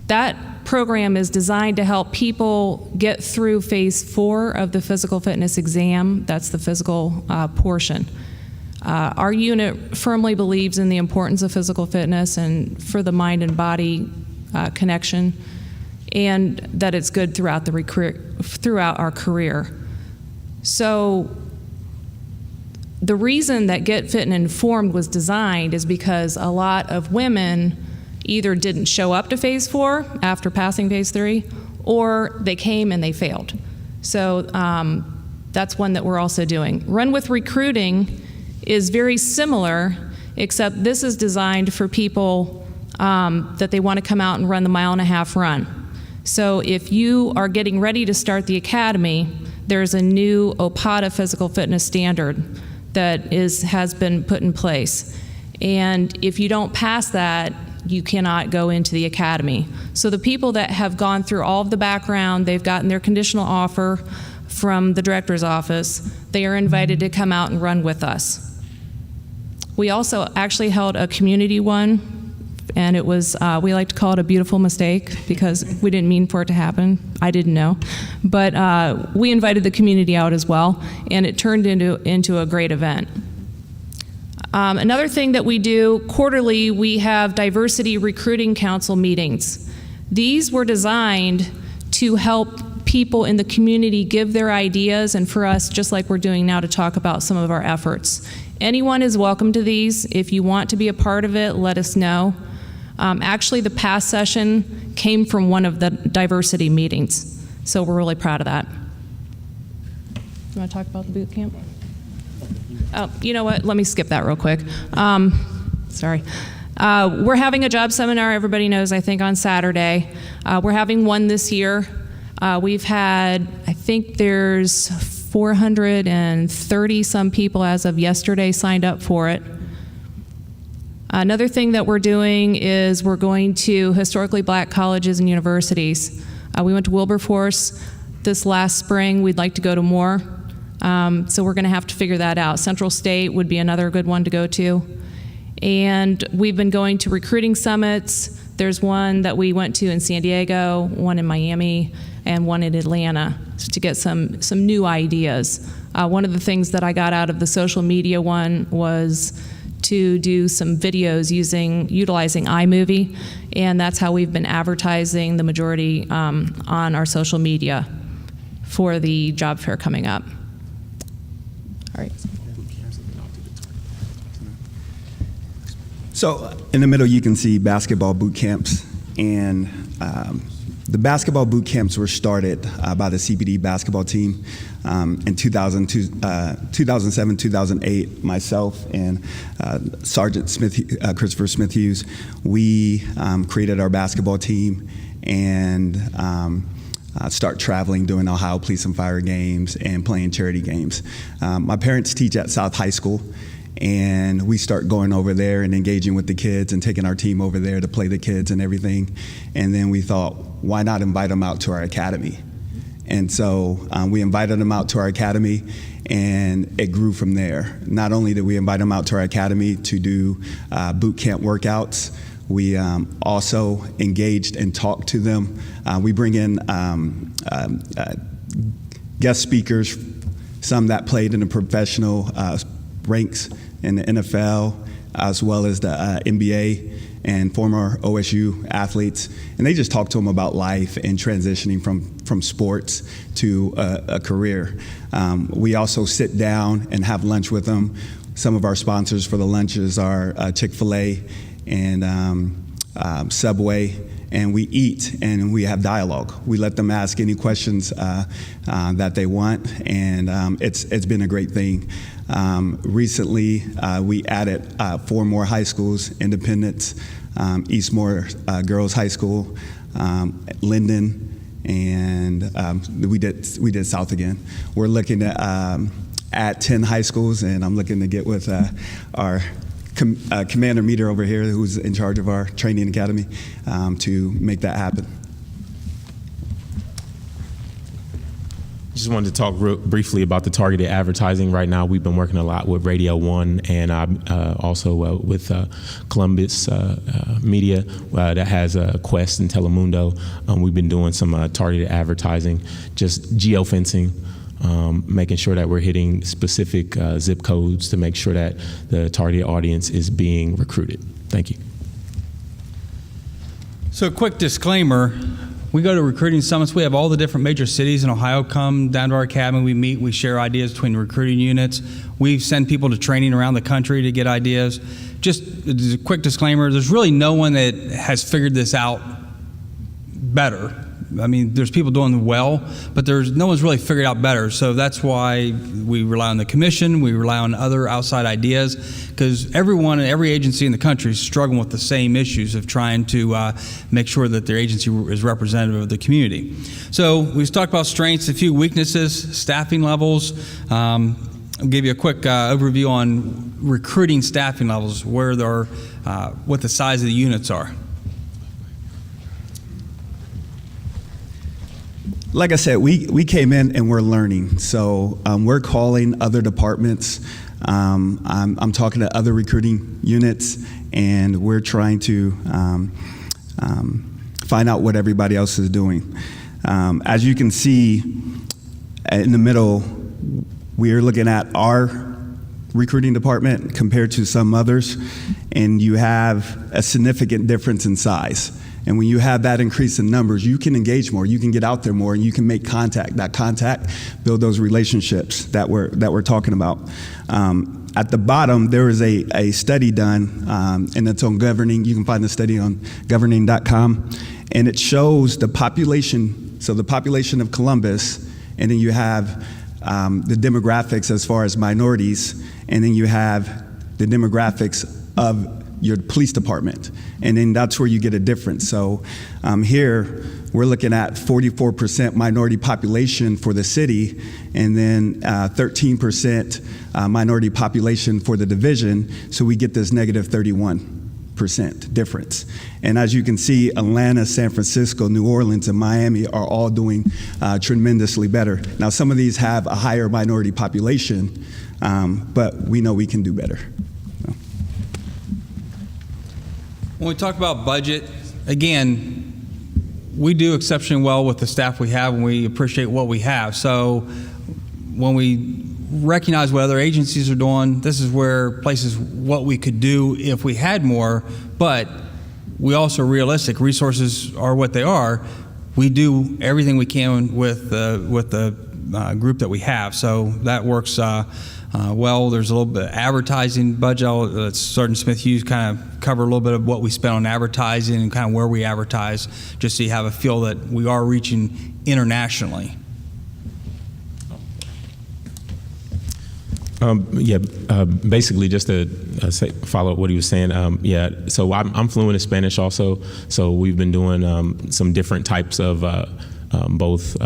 That program is designed to help people get through phase 4 of the physical fitness exam. That's the physical portion. Our unit firmly believes in the importance of physical fitness and for the mind and body connection, and that it's good throughout our career. So the reason that Get Fit and Informed was designed is because a lot of women either didn't show up to phase 4 after passing phase 3, or they came and they failed. So that's one that we're also doing. Run with Recruiting is very similar, except this is designed for people that they want to come out and run the 1.5 mile run. So if you are getting ready to start the academy, there's a new OPATA physical fitness standard that has been put in place. And if you don't pass that, you cannot go into the academy. So the people that have gone through all of the background, they've gotten their conditional offer from the director's office, they are invited to come out and run with us. We also actually held a community one, and it was, we like to call it a beautiful mistake because we didn't mean for it to happen. I didn't know. But we invited the community out as well, and it turned into a great event. Another thing that we do, quarterly, we have diversity recruiting council meetings. These were designed to help people in the community give their ideas, and for us, just like we're doing now, to talk about some of our efforts. Anyone is welcome to these. If you want to be a part of it, let us know. Actually, the past session came from one of the diversity meetings, so we're really proud of that. You want to talk about the boot camp? Oh, you know what? Let me skip that real quick. Sorry. We're having a job seminar, everybody knows, I think, on Saturday. We're having one this year. We've had, I think there's 430 some people as of yesterday signed up for it. Another thing that we're doing is we're going to historically black colleges and universities. We went to Wilberforce this last spring. We'd like to go to more. So we're going to have to figure that out. Central State would be another good one to go to. And we've been going to recruiting summits. There's one that we went to in San Diego, one in Miami, and one in Atlanta to get some new ideas. One of the things that I got out of the social media one was to do some videos utilizing iMovie, and that's how we've been advertising the majority on our social media for the job fair coming up. All right. So in the middle, you can see basketball boot camps, and the basketball boot camps were started by the CPD basketball team in 2007, 2008. Myself and Sergeant Christopher Smith Hughes, we created our basketball team and start traveling, doing Ohio Police and Fire games and playing charity games. My parents teach at South High School, and we start going over there and engaging with the kids and taking our team over there to play the kids and everything. And then we thought, why not invite them out to our academy? And so we invited them out to our academy, and it grew from there. Not only did we invite them out to our academy to do boot camp workouts, we also engaged and talked to them. We bring in guest speakers, some that played in the professional ranks in the NFL, as well as the NBA and former OSU athletes. And they just talk to them about life and transitioning from sports to a career. We also sit down and have lunch with them. Some of our sponsors for the lunches are Chick-fil-A and Subway, and we eat and we have dialogue. We let them ask any questions that they want, and it's been a great thing. Recently, we added 4 more high schools, Independence, Eastmore Girls High School, Linden, and we did South again. We're looking at 10 high schools, and I'm looking to get with our Commander Meter over here, who's in charge of our training academy, to make that happen. Just wanted to talk briefly about the targeted advertising. Right now, we've been working a lot with Radio 1 and also with Columbus Media that has Quest and Telemundo. We've been doing some targeted advertising, just geofencing, making sure that we're hitting specific zip codes to make sure that the target audience is being recruited. Thank you. So a quick disclaimer, we go to recruiting summits. We have all the different major cities in Ohio come down to our academy. We meet, we share ideas between recruiting units. We send people to training around the country to get ideas. Just a quick disclaimer, there's really no one that has figured this out better. I mean, there's people doing well, but no one's really figured out better. So that's why we rely on the commission, we rely on other outside ideas, because everyone and every agency in the country is struggling with the same issues of trying to make sure that their agency is representative of the community. So we've talked about strengths, a few weaknesses, staffing levels. I'll give you a quick overview on recruiting staffing levels, where they're, what the size of the units are. Like I said, we came in and we're learning. So we're calling other departments. I'm talking to other recruiting units, and we're trying to find out what everybody else is doing. As you can see in the middle, we're looking at our recruiting department compared to some others, and you have a significant difference in size. And when you have that increase in numbers, you can engage more, you can get out there more, and you can make contact. That contact, build those relationships that we're talking about. At the bottom, there is a study done, and it's on governing. You can find the study on governing.com, and it shows the population. So the population of Columbus, and then you have the demographics as far as minorities, and then you have the demographics of your police department, and then that's where you get a difference. So here we're looking at 44% minority population for the city, and then 13% minority population for the division, so we get this negative 31% difference. And as you can see, Atlanta, San Francisco, New Orleans, and Miami are all doing tremendously better. Now, some of these have a higher minority population, but we know we can do better. When we talk about budget, again, we do exceptionally well with the staff we have, and we appreciate what we have. So when we recognize what other agencies are doing, this is where places what we could do if we had more, but we also are realistic. Resources are what they are. We do everything we can with the group that we have. So that works well. There's a little bit of advertising budget. I'll let Sergeant Smith Hughes kind of cover a little bit of what we spent on advertising and kind of where we advertise, just so you have a feel that we are reaching internationally. Basically, just to follow up what he was saying, so I'm fluent in Spanish also, so we've been doing some different types of both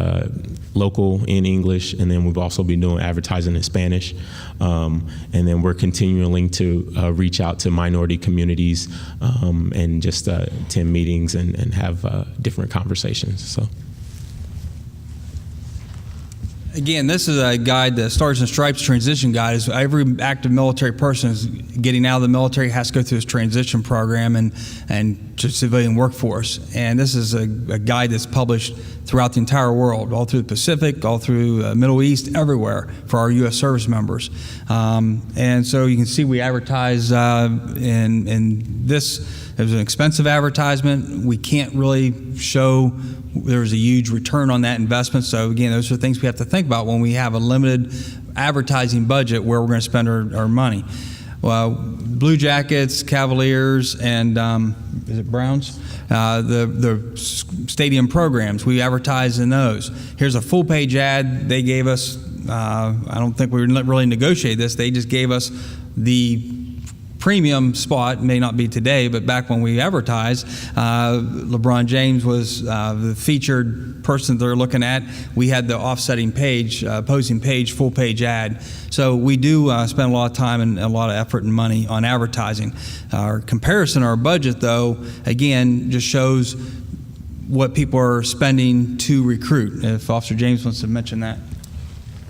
local in English, and then we've also been doing advertising in Spanish. And then we're continuing to reach out to minority communities and just attend meetings and have different conversations. So. Again, this is a guide, the Stars and Stripes transition guide. Is every active military person is getting out of the military has to go through this transition program and to civilian workforce. And this is a guide that's published throughout the entire world, all through the Pacific, all through the Middle East, everywhere for our U.S. service members. And so you can see we advertise in this. It was an expensive advertisement. We can't really show there's a huge return on that investment. So again, those are things we have to think about when we have a limited advertising budget where we're going to spend our money. Well, Blue Jackets, Cavaliers, and is it Browns? The stadium programs, we advertise in those. Here's a full-page ad they gave us. I don't think we really negotiated this. They just gave us the premium spot, may not be today, but back when we advertised, LeBron James was the featured person they're looking at. We had the offsetting page, opposing page, full page ad. So we do spend a lot of time and a lot of effort and money on advertising. Our comparison, our budget, though, again, just shows what people are spending to recruit. If Officer James wants to mention that.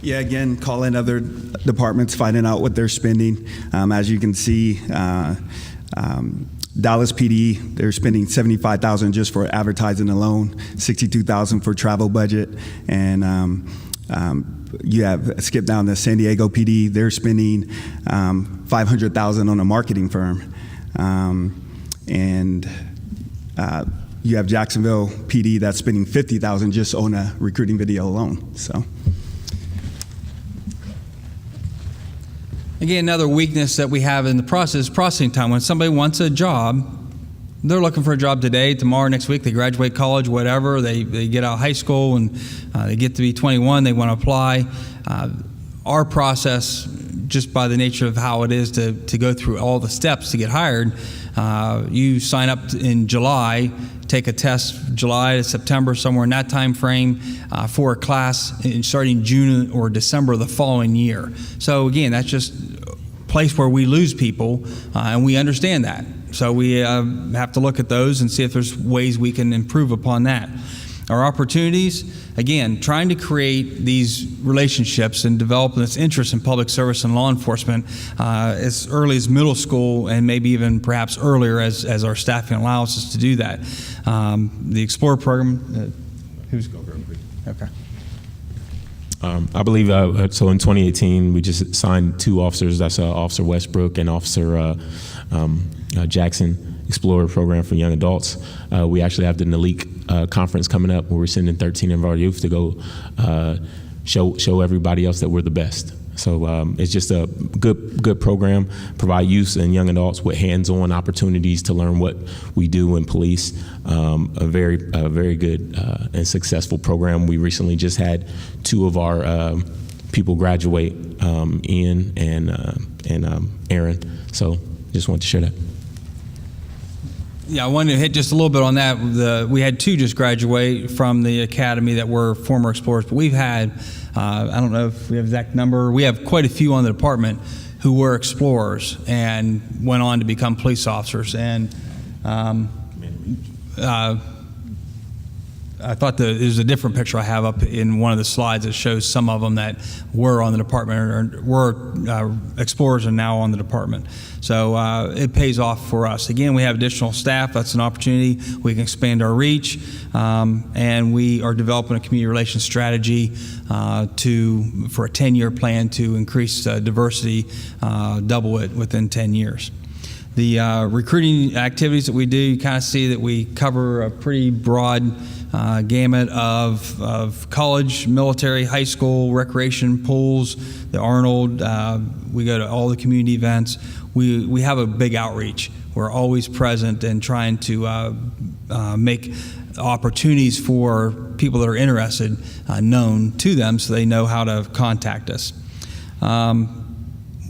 Yeah, again, calling other departments, finding out what they're spending. As you can see, Dallas PD, they're spending $75,000 just for advertising alone, $62,000 for travel budget, and you have skip down to San Diego PD, they're spending $500,000 on a marketing firm, and you have Jacksonville PD that's spending $50,000 just on a recruiting video alone. So. Again, another weakness that we have in the process is processing time. When somebody wants a job, they're looking for a job today, tomorrow, next week. They graduate college, whatever. They get out of high school and they get to be 21. They want to apply. Our process, just by the nature of how it is to go through all the steps to get hired, you sign up in July, take a test July to September, somewhere in that time frame, for a class starting June or December the following year. So again, that's just a place where we lose people, and we understand that. So we have to look at those and see if there's ways we can improve upon that. Our opportunities, again, trying to create these relationships and develop this interest in public service and law enforcement as early as middle school and maybe even perhaps earlier as our staffing allows us to do that. The Explorer program, who's going to go? Okay. I believe, so in 2018, we just signed 2 officers. That's Officer Westbrook and Officer Jackson. Explorer program for young adults. We actually have the NALEAC conference coming up where we're sending 13 of our youth to go show everybody else that we're the best. So it's just a good program, provide youth and young adults with hands-on opportunities to learn what we do in police. A very good and successful program. We recently just had 2 of our people graduate, Ian and Aaron. So just wanted to share that. Yeah, I wanted to hit just a little bit on that. We had 2 just graduate from the academy that were former explorers, but we've had, I don't know if we have the exact number, we have quite a few on the department who were explorers and went on to become police officers. And I thought there's a different picture I have up in one of the slides that shows some of them that were on the department or were explorers and now on the department. So it pays off for us. Again, we have additional staff. That's an opportunity. We can expand our reach, and we are developing a community relations strategy for a 10-year plan to increase diversity, double it within 10 years. The recruiting activities that we do, you kind of see that we cover a pretty broad gamut of college, military, high school, recreation, pools, the Arnold. We go to all the community events. We have a big outreach. We're always present and trying to make opportunities for people that are interested known to them so they know how to contact us.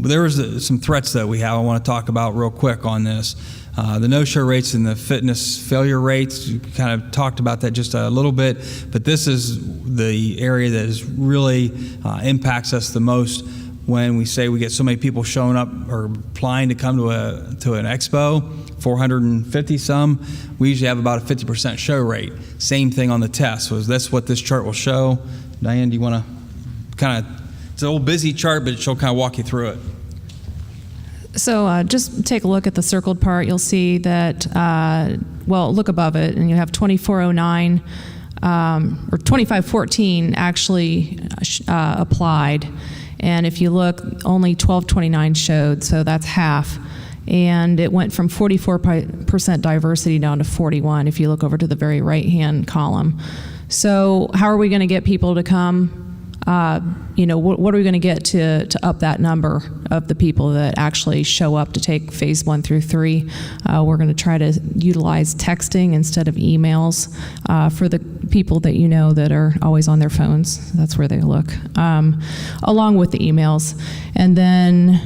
There was some threats that we have I want to talk about real quick on this. The no-show rates and the fitness failure rates, we kind of talked about that just a little bit, but this is the area that is really impacts us the most when we say we get so many people showing up or applying to come to an expo, 450 some. We usually have about a 50% show rate. Same thing on the test. So that's what this chart will show. Diane, do you want to kind of, it's an old busy chart, but she'll kind of walk you through it. So just take a look at the circled part. You'll see that, well, look above it, and you have 2409 or 2514 actually applied. And if you look, only 1229 showed, so that's half. And it went from 44% diversity down to 41 if you look over to the very right-hand column. So how are we going to get people to come? What are we going to get to up that number of the people that actually show up to take phase 1 through 3? We're going to try to utilize texting instead of emails for the people that you know that are always on their phones. That's where they look, along with the emails. And then,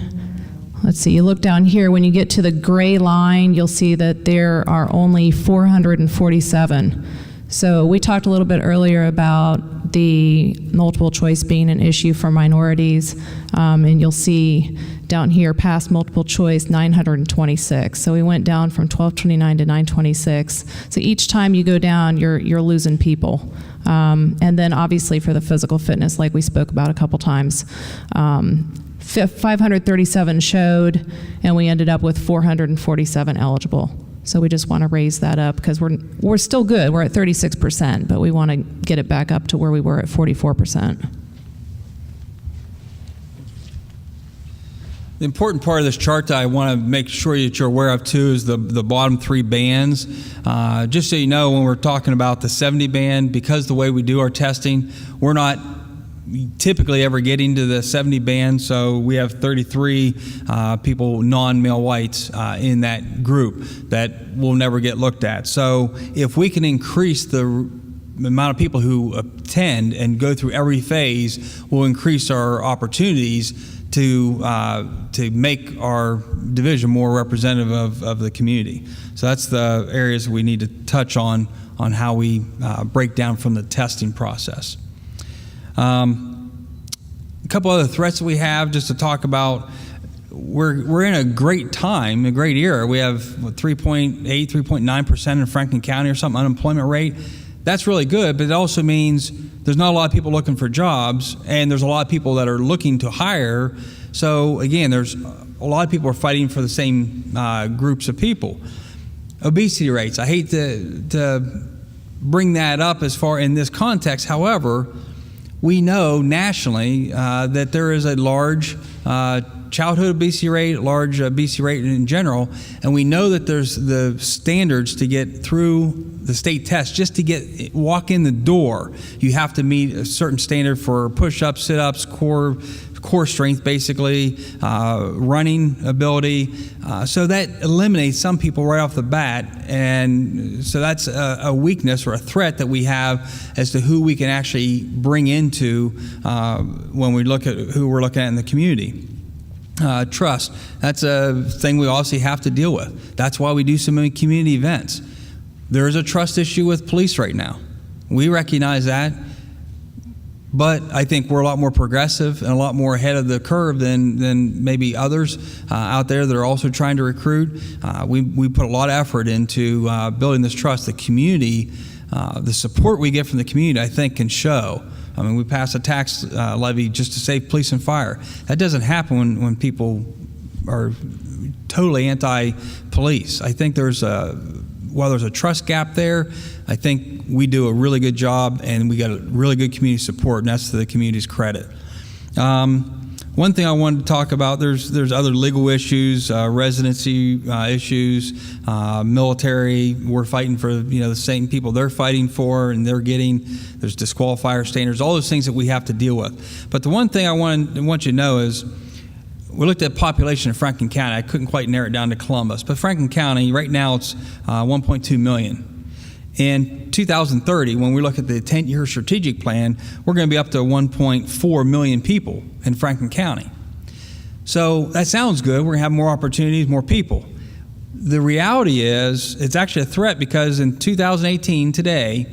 let's see, you look down here, when you get to the gray line, you'll see that there are only 447. So we talked a little bit earlier about the multiple choice being an issue for minorities, and you'll see down here past multiple choice 926. So we went down from 1229 to 926. So each time you go down, you're losing people. And then obviously for the physical fitness, like we spoke about a couple times, 537 showed, and we ended up with 447 eligible. So we just want to raise that up because we're still good. We're at 36%, but we want to get it back up to where we were at 44%. The important part of this chart that I want to make sure that you're aware of too is the bottom 3 bands. Just so you know, when we're talking about the 70 band, because the way we do our testing, we're not typically ever getting to the 70 band, so we have 33 people, non-male whites, in that group that will never get looked at. So if we can increase the amount of people who attend and go through every phase, we'll increase our opportunities to make our division more representative of the community. So that's the areas we need to touch on how we break down from the testing process. A couple other threats that we have just to talk about. We're in a great time, a great era. We have 3.8, 3.9% in Franklin County or something unemployment rate. That's really good, but it also means there's not a lot of people looking for jobs, and there's a lot of people that are looking to hire. So again, there's a lot of people are fighting for the same groups of people. Obesity rates. I hate to bring that up as far in this context. However, we know nationally that there is a large childhood obesity rate, a large obesity rate in general, and we know that there's the standards to get through the state test. Just to walk in the door, you have to meet a certain standard for push-ups, sit-ups, core strength, basically, running ability. So that eliminates some people right off the bat, and so that's a weakness or a threat that we have as to who we can actually bring into when we look at who we're looking at in the community. Trust, that's a thing we also have to deal with. That's why we do so many community events. There is a trust issue with police right now. We recognize that. But I think we're a lot more progressive and a lot more ahead of the curve than maybe others out there that are also trying to recruit. We put a lot of effort into building this trust. The community, the support we get from the community, I think, can show. I mean, we passed a tax levy just to save police and fire. That doesn't happen when people are totally anti-police. I think while there's a trust gap there, I think we do a really good job, and we got a really good community support, and that's to the community's credit. One thing I wanted to talk about, there's other legal issues, residency issues, military. We're fighting for the same people they're fighting for, and they're getting. There's disqualifier standards, all those things that we have to deal with. But the one thing I want you to know is, we looked at population in Franklin County. I couldn't quite narrow it down to Columbus, but Franklin County right now it's 1.2 million. In 2030, when we look at the 10-year strategic plan, we're going to be up to 1.4 million people in Franklin County. So that sounds good. We're going to have more opportunities, more people. The reality is it's actually a threat because in 2018, today,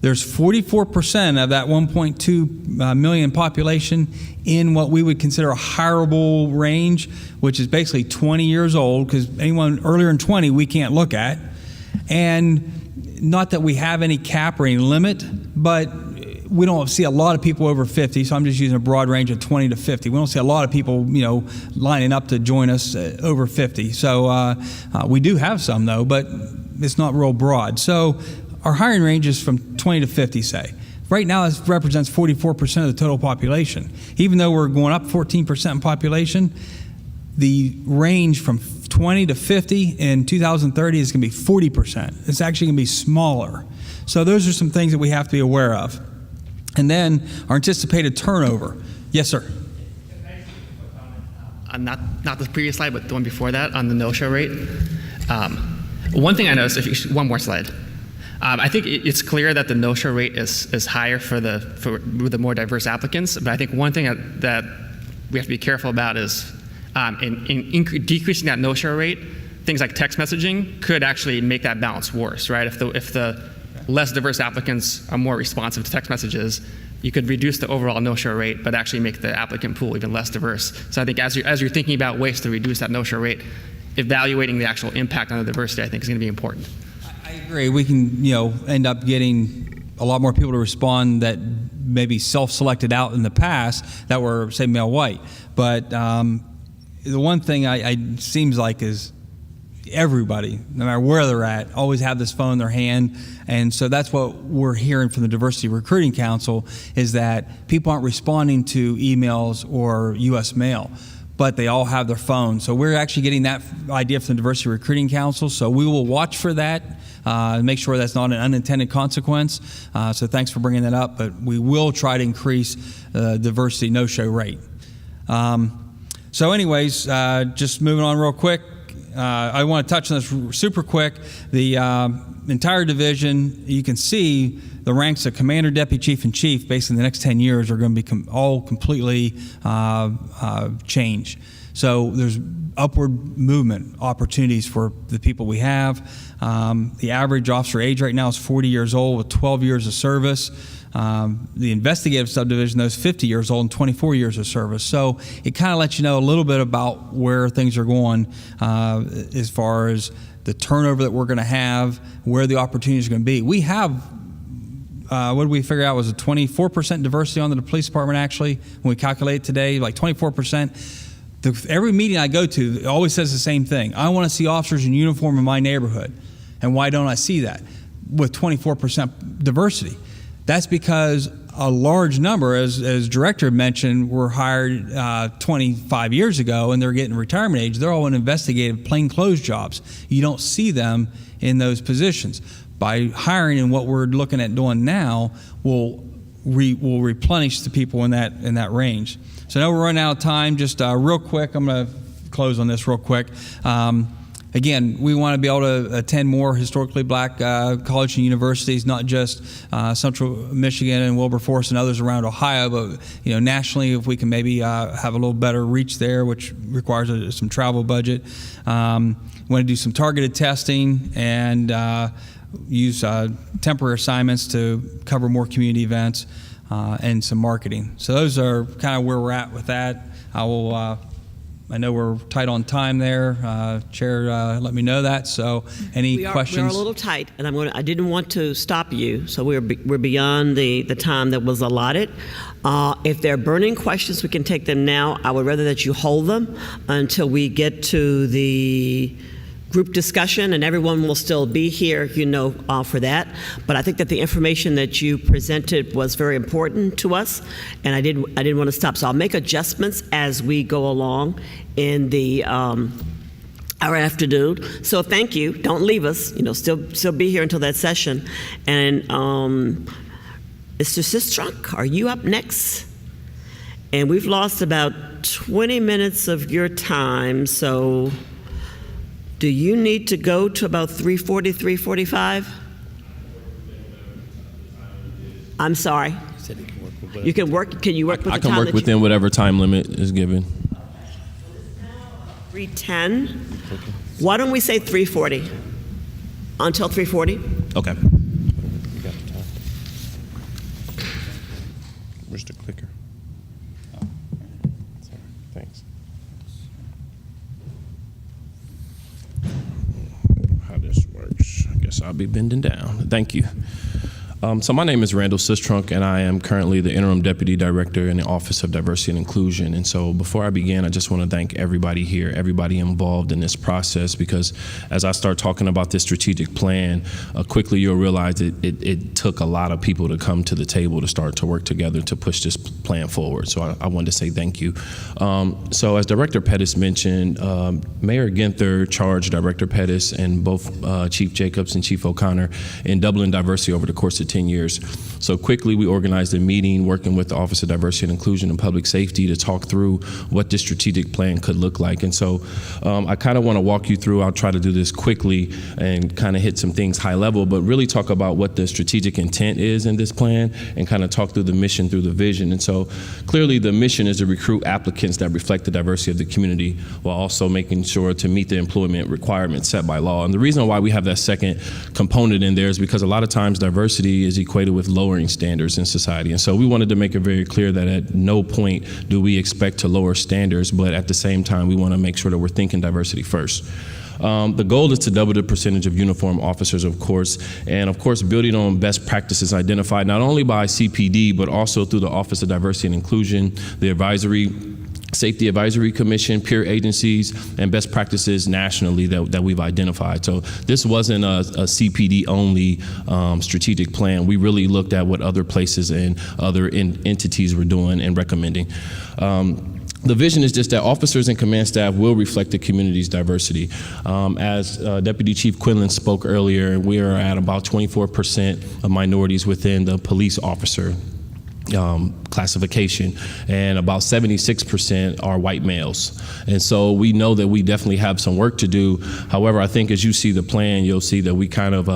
there's 44% of that 1.2 million population in what we would consider a hireable range, which is basically 20 years old, because anyone earlier than 20 we can't look at. And not that we have any cap or any limit, but we don't see a lot of people over 50, so I'm just using a broad range of 20 to 50. We don't see a lot of people, lining up to join us over 50. So we do have some, though, but it's not real broad. So our hiring range is from 20 to 50, say. Right now, this represents 44% of the total population. Even though we're going up 14% in population, the range from 20 to 50 in 2030 is going to be 40%. It's actually going to be smaller. So those are some things that we have to be aware of. And then our anticipated turnover. Yes, sir. Not the previous slide, but the one before that on the no-show rate. One thing I noticed, one more slide. I think it's clear that the no-show rate is higher for the more diverse applicants, but I think one thing that we have to be careful about is in decreasing that no-show rate, things like text messaging could actually make that balance worse, right? If the less diverse applicants are more responsive to text messages, you could reduce the overall no-show rate, but actually make the applicant pool even less diverse. So I think as you're thinking about ways to reduce that no-show rate, evaluating the actual impact on the diversity, I think, is going to be important. I agree. We can, end up getting a lot more people to respond that maybe self-selected out in the past that were, say, male white. But the one thing I seems like is everybody, no matter where they're at, always have this phone in their hand. And so that's what we're hearing from the Diversity Recruiting Council, is that people aren't responding to emails or U.S. mail, but they all have their phones. So we're actually getting that idea from the Diversity Recruiting Council. So we will watch for that, make sure that's not an unintended consequence. So thanks for bringing that up, but we will try to increase the diversity no-show rate. So anyways, just moving on real quick. I want to touch on this super quick. The entire division, you can see the ranks of commander, deputy chief, and chief basically in the next 10 years are going to be all completely changed. So there's upward movement opportunities for the people we have. The average officer age right now is 40 years old with 12 years of service. The investigative subdivision, those 50 years old and 24 years of service. So it kind of lets you know a little bit about where things are going as far as the turnover that we're going to have, where the opportunities are going to be. We have, what did we figure out was a 24% diversity on the police department actually, when we calculate today, like 24%. Every meeting I go to, it always says the same thing. I want to see officers in uniform in my neighborhood. And why don't I see that with 24% diversity? That's because a large number, as Director mentioned, were hired 25 years ago and they're getting retirement age. They're all in investigative plainclothes jobs. You don't see them in those positions. By hiring and what we're looking at doing now, we'll replenish the people in that range. So now we're running out of time. Just real quick, I'm going to close on this real quick. Again, we want to be able to attend more historically black colleges and universities, not just Central Michigan and Wilberforce and others around Ohio, but nationally, if we can maybe have a little better reach there, which requires some travel budget. We want to do some targeted testing and use temporary assignments to cover more community events and some marketing. So those are kind of where we're at with that. I know we're tight on time there. Chair let me know that. So any questions? We are a little tight, and I didn't want to stop you, so we're beyond the time that was allotted. If there are burning questions, we can take them now. I would rather that you hold them until we get to the group discussion, and everyone will still be here, for that. But I think that the information that you presented was very important to us, and I didn't want to stop. So I'll make adjustments as we go along in the our afternoon. So thank you. Don't leave us. Still be here until that session. And Mr. Sistrunk, are you up next? And we've lost about 20 minutes of your time, so do you need to go to about 3:40, 3:45? I'm sorry. Can you work with the time? I can work within whatever time limit is given. 3:10. Why don't we say 3:40? Until 3:40? Okay. Where's the clicker? Sorry. Thanks. How this works. I guess I'll be bending down. Thank you. So my name is Randall Sistrunk, and I am currently the Interim Deputy Director in the Office of Diversity and Inclusion. And so before I begin, I just want to thank everybody here, everybody involved in this process, because as I start talking about this strategic plan, quickly you'll realize it took a lot of people to come to the table to start to work together to push this plan forward. So I wanted to say thank you. So as Director Pettis mentioned, Mayor Ginther charged Director Pettis and both Chief Jacobs and Chief O'Connor in doubling diversity over the course of 10 years. So quickly we organized a meeting working with the Office of Diversity and Inclusion and Public Safety to talk through what this strategic plan could look like. And so I kind of want to walk you through, I'll try to do this quickly and kind of hit some things high level, but really talk about what the strategic intent is in this plan and kind of talk through the mission, through the vision. And so clearly the mission is to recruit applicants that reflect the diversity of the community while also making sure to meet the employment requirements set by law. And the reason why we have that second component in there is because a lot of times diversity is equated with lowering standards in society. And so we wanted to make it very clear that at no point do we expect to lower standards, but at the same time, we want to make sure that we're thinking diversity first. The goal is to double the percentage of uniformed officers, of course, and of course, building on best practices identified not only by CPD, but also through the Office of Diversity and Inclusion, the Safety Advisory Commission, peer agencies, and best practices nationally that we've identified. So this wasn't a CPD only strategic plan. We really looked at what other places and other entities were doing and recommending. The vision is just that officers and command staff will reflect the community's diversity. As Deputy Chief Quinlan spoke earlier, we are at about 24% of minorities within the police officer classification, and about 76% are white males. And so we know that we definitely have some work to do. However, I think as you see the plan, you'll see that we kind of,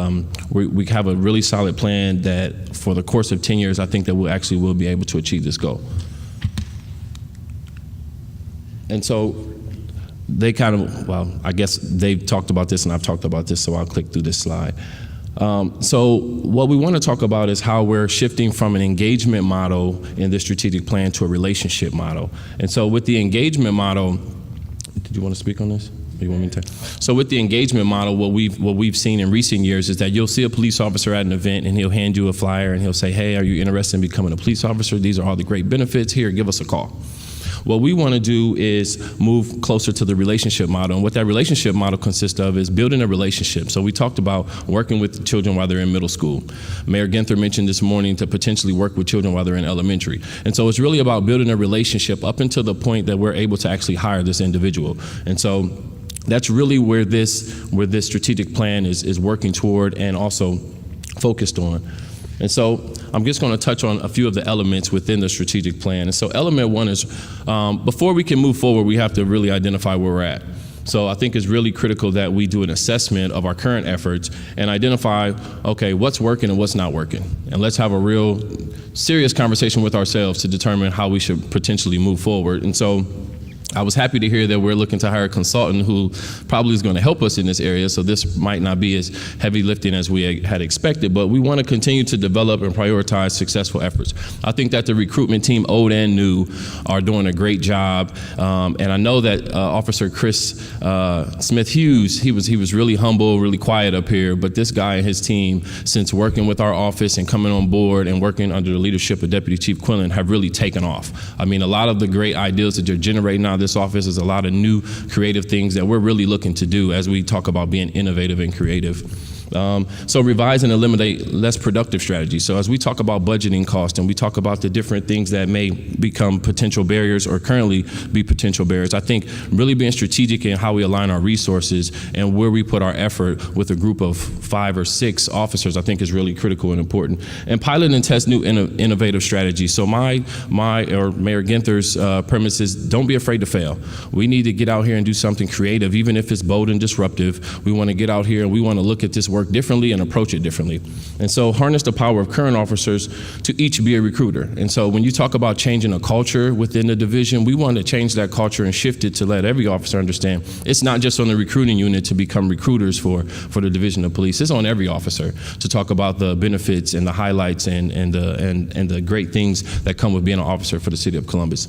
we have a really solid plan that for the course of 10 years, I think that we will be able to achieve this goal. And so they kind of, well, I guess they've talked about this and I've talked about this, so I'll click through this slide. So what we want to talk about is how we're shifting from an engagement model in the strategic plan to a relationship model. And so with the engagement model, did you want to speak on this? Or you want me to? So with the engagement model, what we've seen in recent years is that you'll see a police officer at an event and he'll hand you a flyer and he'll say, hey, are you interested in becoming a police officer? These are all the great benefits. Here, give us a call. What we want to do is move closer to the relationship model. And what that relationship model consists of is building a relationship. So we talked about working with children while they're in middle school. Mayor Ginther mentioned this morning to potentially work with children while they're in elementary. And so it's really about building a relationship up until the point that we're able to actually hire this individual. And so that's really where this strategic plan is working toward and also focused on. And so I'm just going to touch on a few of the elements within the strategic plan. And so element one is, before we can move forward, we have to really identify where we're at. So I think it's really critical that we do an assessment of our current efforts and identify, okay, what's working and what's not working. And let's have a real serious conversation with ourselves to determine how we should potentially move forward. And so I was happy to hear that we're looking to hire a consultant who probably is going to help us in this area, so this might not be as heavy lifting as we had expected, but we want to continue to develop and prioritize successful efforts. I think that the recruitment team, old and new, are doing a great job, and I know that Officer Chris Smith-Hughes, he was really humble, really quiet up here, but this guy and his team, since working with our office and coming on board and working under the leadership of Deputy Chief Quinlan, have really taken off. I mean, a lot of the great ideas that you're generating out of this office is a lot of new creative things that we're really looking to do as we talk about being innovative and creative. So revise and eliminate less productive strategies. So as we talk about budgeting costs and we talk about the different things that may become potential barriers or currently be potential barriers, I think really being strategic in how we align our resources and where we put our effort with a group of 5 or 6 officers, I think is really critical and important. And pilot and test new innovative strategies. So Mayor Ginther's premise is don't be afraid to fail. We need to get out here and do something creative, even if it's bold and disruptive. We want to get out here and we want to look at this work differently and approach it differently. And so harness the power of current officers to each be a recruiter. And so when you talk about changing a culture within the division, we want to change that culture and shift it to let every officer understand it's not just on the recruiting unit to become recruiters for the Division of Police. It's on every officer to talk about the benefits and the highlights and the great things that come with being an officer for the city of Columbus.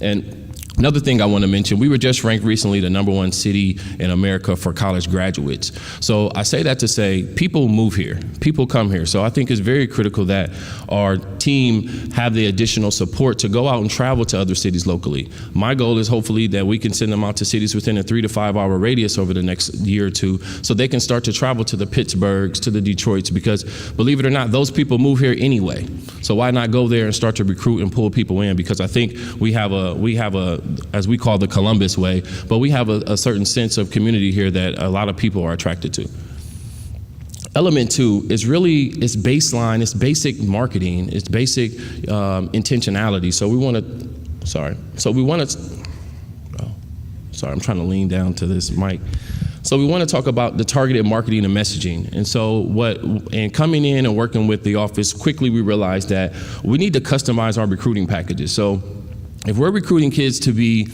And another thing I want to mention, we were just ranked recently the #1 city in America for college graduates. So I say that to say people move here, people come here. So I think it's very critical that our team have the additional support to go out and travel to other cities locally. My goal is hopefully that we can send them out to cities within a 3 to 5 hour radius over the next year or two so they can start to travel to the Pittsburghs, to the Detroits, because believe it or not, those people move here anyway. So why not go there and start to recruit and pull people in? Because I think we have a as we call the Columbus way, but we have a certain sense of community here that a lot of people are attracted to. Element 2 is really, it's baseline, it's basic marketing, it's basic intentionality. So we want to, sorry, I'm trying to lean down to this mic. So we want to talk about the targeted marketing and messaging. And so coming in and working with the office, quickly we realized that we need to customize our recruiting packages. So if we're recruiting kids to be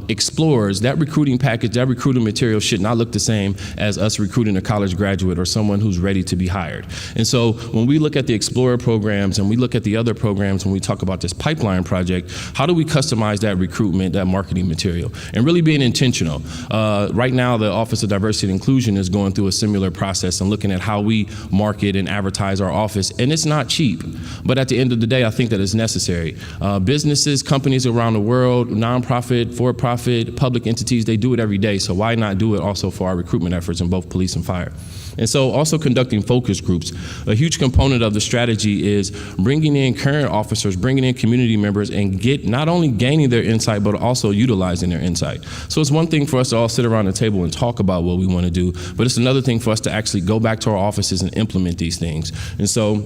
explorers, that recruiting package, that recruiting material should not look the same as us recruiting a college graduate or someone who's ready to be hired. And so when we look at the Explorer programs and we look at the other programs, when we talk about this pipeline project, how do we customize that recruitment, that marketing material, and really being intentional? Right now, the Office of Diversity and Inclusion is going through a similar process and looking at how we market and advertise our office. And it's not cheap, but at the end of the day, I think that it's necessary. Businesses, companies around the world, nonprofit, for-profit, public entities, they do it every day. So why not do it also for our recruitment efforts in both police and fire? And so also conducting focus groups. A huge component of the strategy is bringing in current officers, bringing in community members, and not only gaining their insight, but also utilizing their insight. So it's one thing for us to all sit around the table and talk about what we want to do, but it's another thing for us to actually go back to our offices and implement these things. And so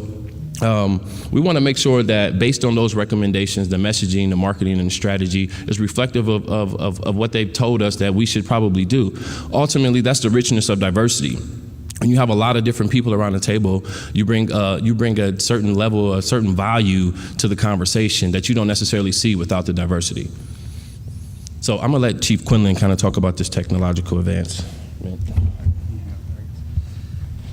we want to make sure that based on those recommendations, the messaging, the marketing, and the strategy is reflective of what they've told us that we should probably do. Ultimately, that's the richness of diversity. When you have a lot of different people around the table, you bring a certain level, a certain value to the conversation that you don't necessarily see without the diversity. So I'm going to let Chief Quinlan kind of talk about this technological advance.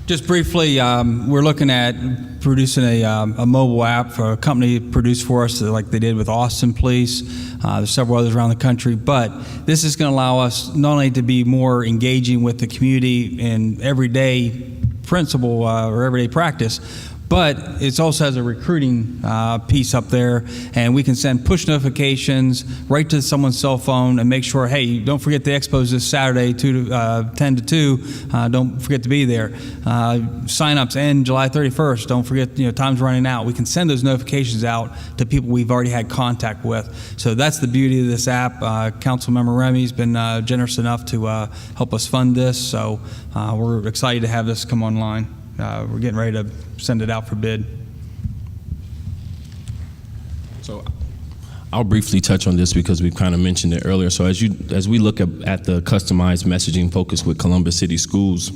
Just briefly, we're looking at producing a mobile app for a company produced for us, like they did with Austin Police. There's several others around the country, but this is going to allow us not only to be more engaging with the community in everyday principle or everyday practice, but it also has a recruiting piece up there, and we can send push notifications right to someone's cell phone and make sure, hey, don't forget the expos this Saturday, 10 to 2. Don't forget to be there. Sign-ups end July 31st. Don't forget, time's running out. We can send those notifications out to people we've already had contact with. So that's the beauty of this app. Councilmember Remy's been generous enough to help us fund this, so we're excited to have this come online. We're getting ready to send it out for bid. So I'll briefly touch on this because we've kind of mentioned it earlier. So as we look at the customized messaging focus with Columbus City Schools,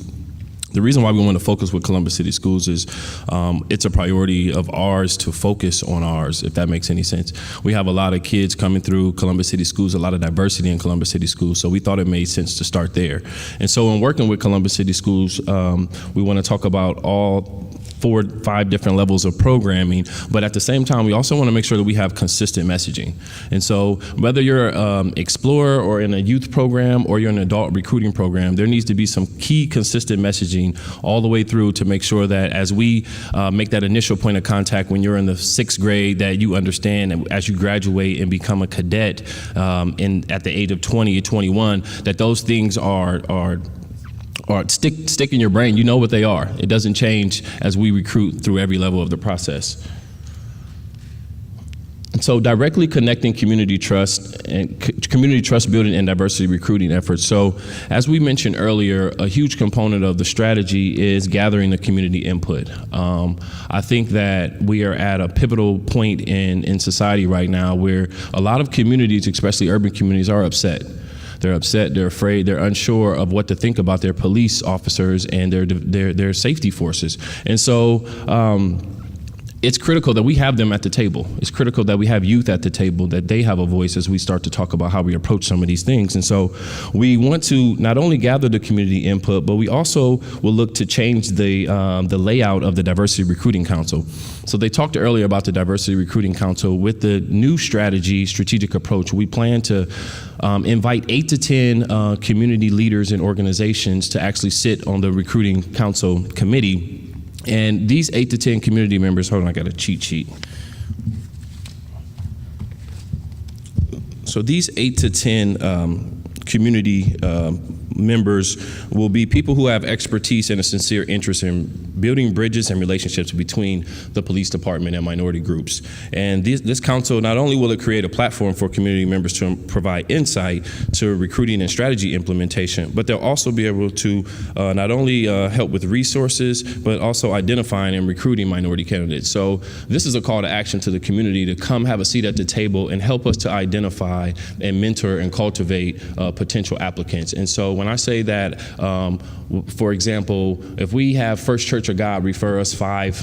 the reason why we want to focus with Columbus City Schools is it's a priority of ours to focus on ours, if that makes any sense. We have a lot of kids coming through Columbus City Schools, a lot of diversity in Columbus City Schools, so we thought it made sense to start there. And so in working with Columbus City Schools, we want to talk about all 4 or 5 different levels of programming, but at the same time, we also want to make sure that we have consistent messaging. And so whether you're Explorer or in a youth program or you're in an adult recruiting program, there needs to be some key consistent messaging all the way through to make sure that as we make that initial point of contact when you're in the 6th grade, that you understand and as you graduate and become a cadet at the age of 20 or 21, that those things are stick in your brain. You know what they are. It doesn't change as we recruit through every level of the process. And so directly connecting community trust building and diversity recruiting efforts. So as we mentioned earlier, a huge component of the strategy is gathering the community input. I think that we are at a pivotal point in society right now where a lot of communities, especially urban communities, are upset. They're upset, they're afraid, they're unsure of what to think about their police officers and their safety forces. And so it's critical that we have them at the table. It's critical that we have youth at the table, that they have a voice as we start to talk about how we approach some of these things. And so we want to not only gather the community input, but we also will look to change the layout of the Diversity Recruiting Council. So they talked earlier about the Diversity Recruiting Council. With the new strategic approach, we plan to invite 8 to 10 community leaders and organizations to actually sit on the Recruiting Council committee. And these 8 to 10 community members, hold on, I got a cheat sheet. So these 8 to 10 community members will be people who have expertise and a sincere interest in building bridges and relationships between the police department and minority groups. And this council, not only will it create a platform for community members to provide insight to recruiting and strategy implementation, but they'll also be able to not only help with resources, but also identifying and recruiting minority candidates. So this is a call to action to the community to come have a seat at the table and help us to identify and mentor and cultivate potential applicants. And so when I say that, for example, if we have First Church of God refer us five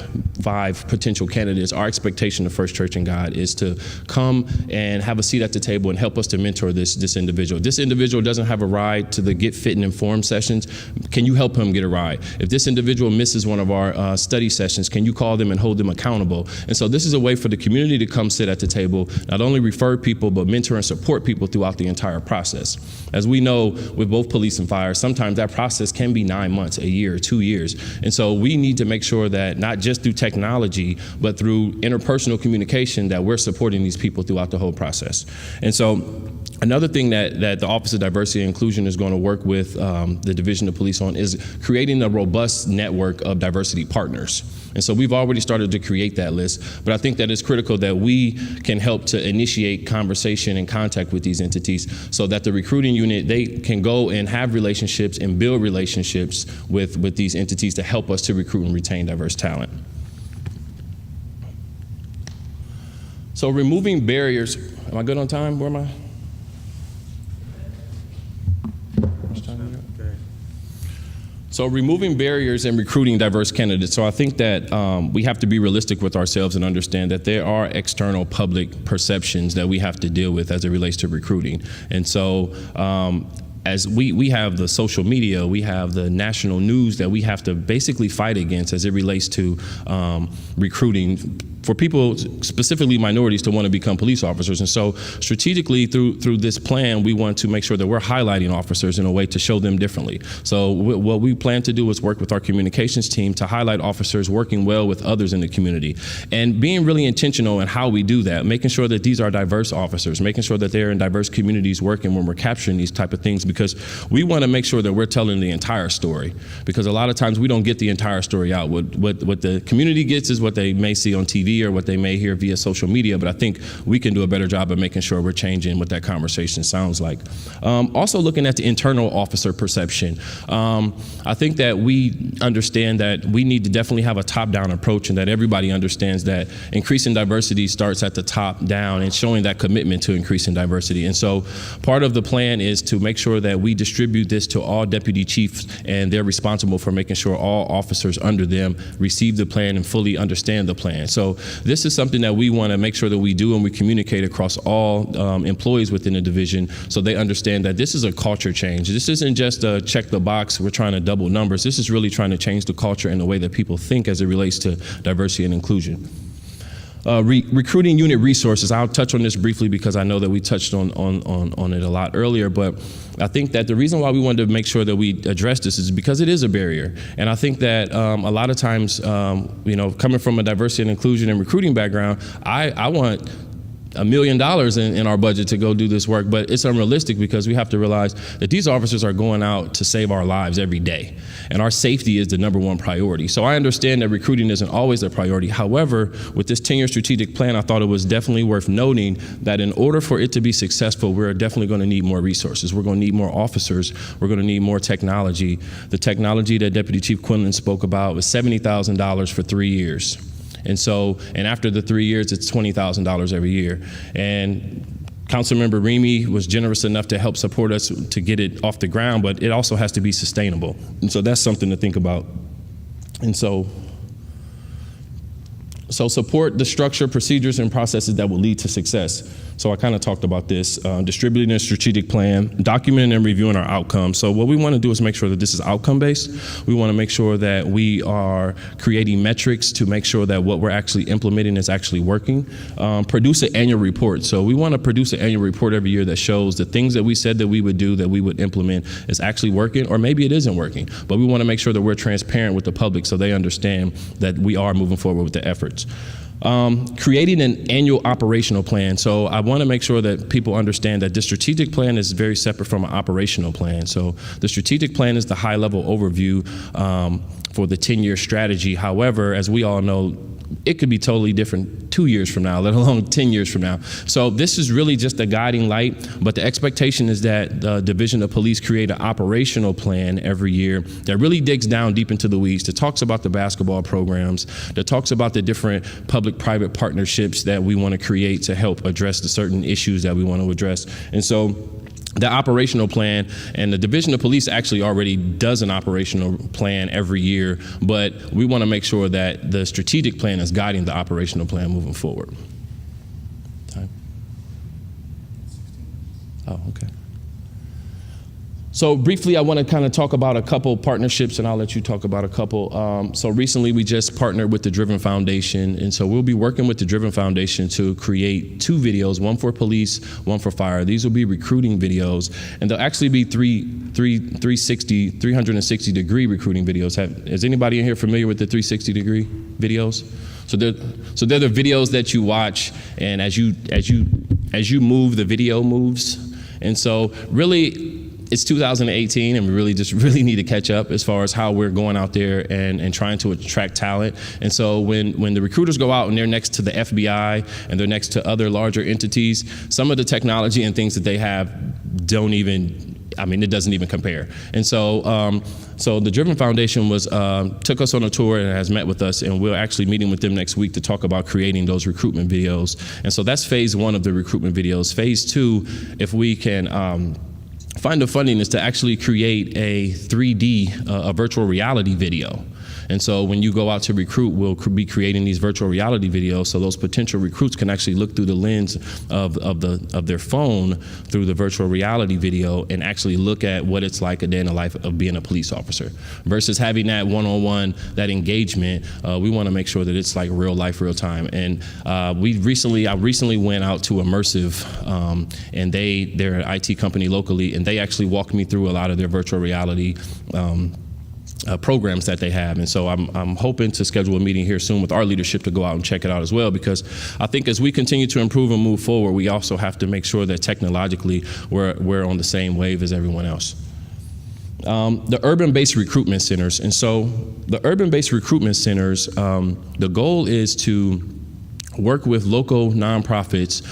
potential candidates, our expectation of First Church and God is to come and have a seat at the table and help us to mentor this individual. If this individual doesn't have a ride to the Get Fit and Informed sessions, can you help him get a ride? If this individual misses one of our study sessions, can you call them and hold them accountable? And so this is a way for the community to come sit at the table, not only refer people, but mentor and support people throughout the entire process. As we know, with both police and fire, sometimes that process can be 9 months, a year, 2 years. And so we need to make sure that not just through technology, but through interpersonal communication, that we're supporting these people throughout the whole process. And so another thing that the Office of Diversity and Inclusion is going to work with the Division of Police on is creating a robust network of diversity partners. And so we've already started to create that list, but I think that it's critical that we can help to initiate conversation and contact with these entities so that the recruiting unit, they can go and have relationships and build relationships with these entities to help us to recruit and retain diverse talent. So removing barriers, am I good on time? Where am I? So removing barriers and recruiting diverse candidates. So I think that we have to be realistic with ourselves and understand that there are external public perceptions that we have to deal with as it relates to recruiting. And so as we have the social media, we have the national news that we have to basically fight against as it relates to recruiting for people, specifically minorities, to want to become police officers. And so strategically through this plan, we want to make sure that we're highlighting officers in a way to show them differently. So what we plan to do is work with our communications team to highlight officers working well with others in the community and being really intentional in how we do that, making sure that these are diverse officers, making sure that they're in diverse communities working when we're capturing these type of things, because we want to make sure that we're telling the entire story, because a lot of times we don't get the entire story out. What the community gets is what they may see on TV or what they may hear via social media, but I think we can do a better job of making sure we're changing what that conversation sounds like. Also looking at the internal officer perception. I think that we understand that we need to definitely have a top-down approach, and that everybody understands that increasing diversity starts at the top down and showing that commitment to increasing diversity. And so part of the plan is to make sure that we distribute this to all deputy chiefs, and they're responsible for making sure all officers under them receive the plan and fully understand the plan. So this is something that we want to make sure that we do, and we communicate across all employees within the division so they understand that this is a culture change. This isn't just a check the box, we're trying to double numbers. This is really trying to change the culture and the way that people think as it relates to diversity and inclusion. Recruiting unit resources. I'll touch on this briefly because I know that we touched on it a lot earlier, but I think that the reason why we wanted to make sure that we address this is because it is a barrier. And I think that a lot of times, coming from a diversity and inclusion and recruiting background, I want $1 million in our budget to go do this work, but it's unrealistic because we have to realize that these officers are going out to save our lives every day, and our safety is the #1 priority. So I understand that recruiting isn't always a priority. However, with this 10-year strategic plan, I thought it was definitely worth noting that in order for it to be successful, we're definitely going to need more resources. We're going to need more officers. We're going to need more technology. The technology that Deputy Chief Quinlan spoke about was $70,000 for 3 years. And after the 3 years, it's $20,000 every year. And Councilmember Remy was generous enough to help support us to get it off the ground, but it also has to be sustainable. And so that's something to think about. And so support the structure, procedures, and processes that will lead to success. So I kind of talked about this, distributing a strategic plan, documenting and reviewing our outcomes. So what we want to do is make sure that this is outcome-based. We want to make sure that we are creating metrics to make sure that what we're actually implementing is actually working. Produce an annual report. So we want to produce an annual report every year that shows the things that we said that we would do, that we would implement, is actually working, or maybe it isn't working. But we want to make sure that we're transparent with the public so they understand that we are moving forward with the efforts. Creating an annual operational plan. So I want to make sure that people understand that the strategic plan is very separate from an operational plan. So the strategic plan is the high-level overview for the 10-year strategy. However, as we all know, it could be totally different 2 years from now, let alone 10 years from now. So this is really just a guiding light, but the expectation is that the Division of Police create an operational plan every year that really digs down deep into the weeds, that talks about the basketball programs, that talks about the different public-private partnerships that we want to create to help address the certain issues that we want to address. And so the operational plan, and the Division of Police actually already does an operational plan every year, but we want to make sure that the strategic plan is guiding the operational plan moving forward. Time? Oh, okay. So briefly, I want to kind of talk about a couple partnerships, and I'll let you talk about a couple. So recently, we just partnered with the Driven Foundation, and so we'll be working with the Driven Foundation to create 2 videos, one for police, one for fire. These will be recruiting videos, and they'll actually be 360-degree recruiting videos. Is anybody in here familiar with the 360-degree videos? So they're the videos that you watch, and as you move, the video moves. And so really, it's 2018, and we really need to catch up as far as how we're going out there and trying to attract talent. And so when the recruiters go out and they're next to the FBI and they're next to other larger entities, some of the technology and things that they have it doesn't even compare. And so the Driven Foundation took us on a tour and has met with us, and we're actually meeting with them next week to talk about creating those recruitment videos. And so that's phase 1 of the recruitment videos. Phase 2, if we can find the funding, is to actually create a 3D, a virtual reality video. And so when you go out to recruit, we'll be creating these virtual reality videos so those potential recruits can actually look through the lens of their phone through the virtual reality video and actually look at what it's like a day in the life of being a police officer. Versus having that one-on-one, that engagement, we want to make sure that it's like real life, real time. And I recently went out to Immersive, and they're an IT company locally, and they actually walked me through a lot of their virtual reality programs that they have. And so I'm hoping to schedule a meeting here soon with our leadership to go out and check it out as well, because I think as we continue to improve and move forward, we also have to make sure that technologically we're on the same wave as everyone else. The urban-based recruitment centers. And so the urban-based recruitment centers, the goal is to work with local nonprofits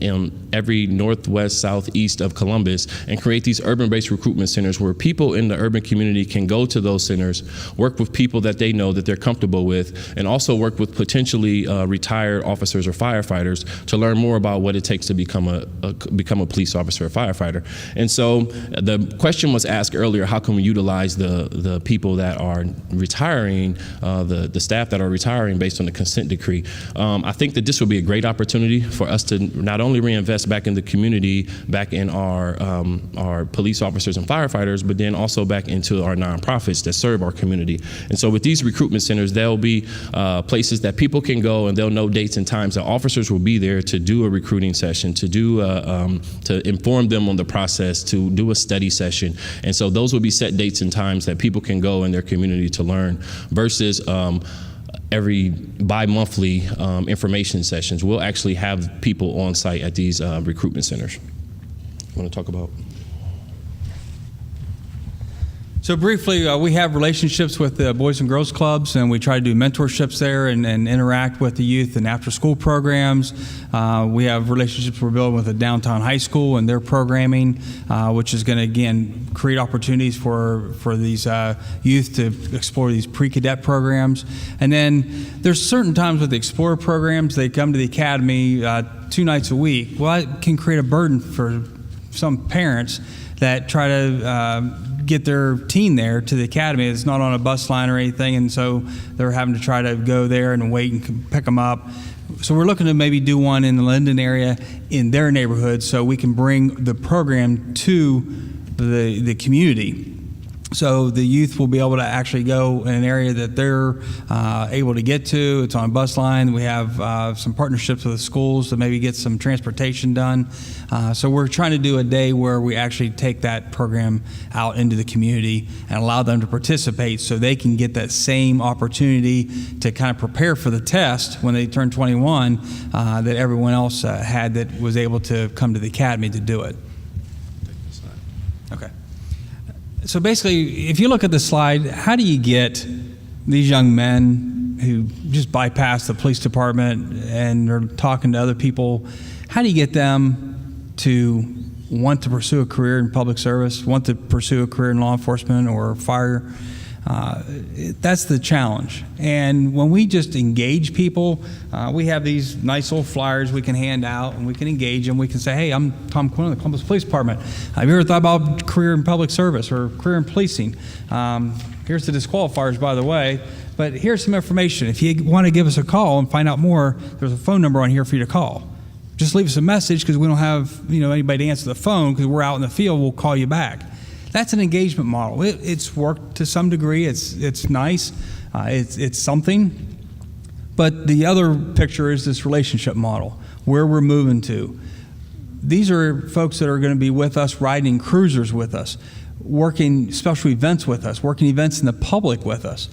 in every northwest, southeast of Columbus and create these urban-based recruitment centers where people in the urban community can go to those centers, work with people that they know that they're comfortable with, and also work with potentially retired officers or firefighters to learn more about what it takes to become a police officer or firefighter. And so the question was asked earlier, how can we utilize the people that are retiring, the staff that are retiring based on the consent decree? I think that this will be a great opportunity for us to not only reinvest back in the community, back in our police officers and firefighters, but then also back into our nonprofits that serve our community. And so with these recruitment centers, there'll be places that people can go, and they'll know dates and times that officers will be there to do a recruiting session, to inform them on the process, to do a study session. And so those will be set dates and times that people can go in their community to learn, versus every bi-monthly information sessions. We'll actually have people on site at these recruitment centers. You want to talk about? So briefly, we have relationships with the Boys and Girls Clubs, and we try to do mentorships there and interact with the youth and after-school programs. We have relationships we're building with the downtown high school and their programming, which is going to, again, create opportunities for these youth to explore these pre-cadet programs. And then there's certain times with the Explorer programs, they come to the academy 2 nights a week. Well, that can create a burden for some parents that try to get their teen there to the academy. It's not on a bus line or anything, and so they're having to try to go there and wait and pick them up. So we're looking to maybe do one in the Linden area in their neighborhood so we can bring the program to the community. So the youth will be able to actually go in an area that they're able to get to. It's on a bus line. We have some partnerships with the schools to maybe get some transportation done. So we're trying to do a day where we actually take that program out into the community and allow them to participate so they can get that same opportunity to kind of prepare for the test when they turn 21 that everyone else had that was able to come to the academy to do it. Okay. So basically, if you look at the slide, how do you get these young men who just bypass the police department and are talking to other people, how do you get them to want to pursue a career in public service, want to pursue a career in law enforcement or fire? That's the challenge. And when we just engage people, we have these nice little flyers we can hand out and we can engage them. We can say, hey, I'm Tom Quinn of the Columbus Police Department. Have you ever thought about career in public service or career in policing? Here's the disqualifiers, by the way. But here's some information. If you want to give us a call and find out more, there's a phone number on here for you to call. Just leave us a message because we don't have anybody to answer the phone because we're out in the field. We'll call you back. That's an engagement model. It's worked to some degree. It's nice. It's something. But the other picture is this relationship model, where we're moving to. These are folks that are going to be with us, riding cruisers with us, working special events with us, working events in the public with us,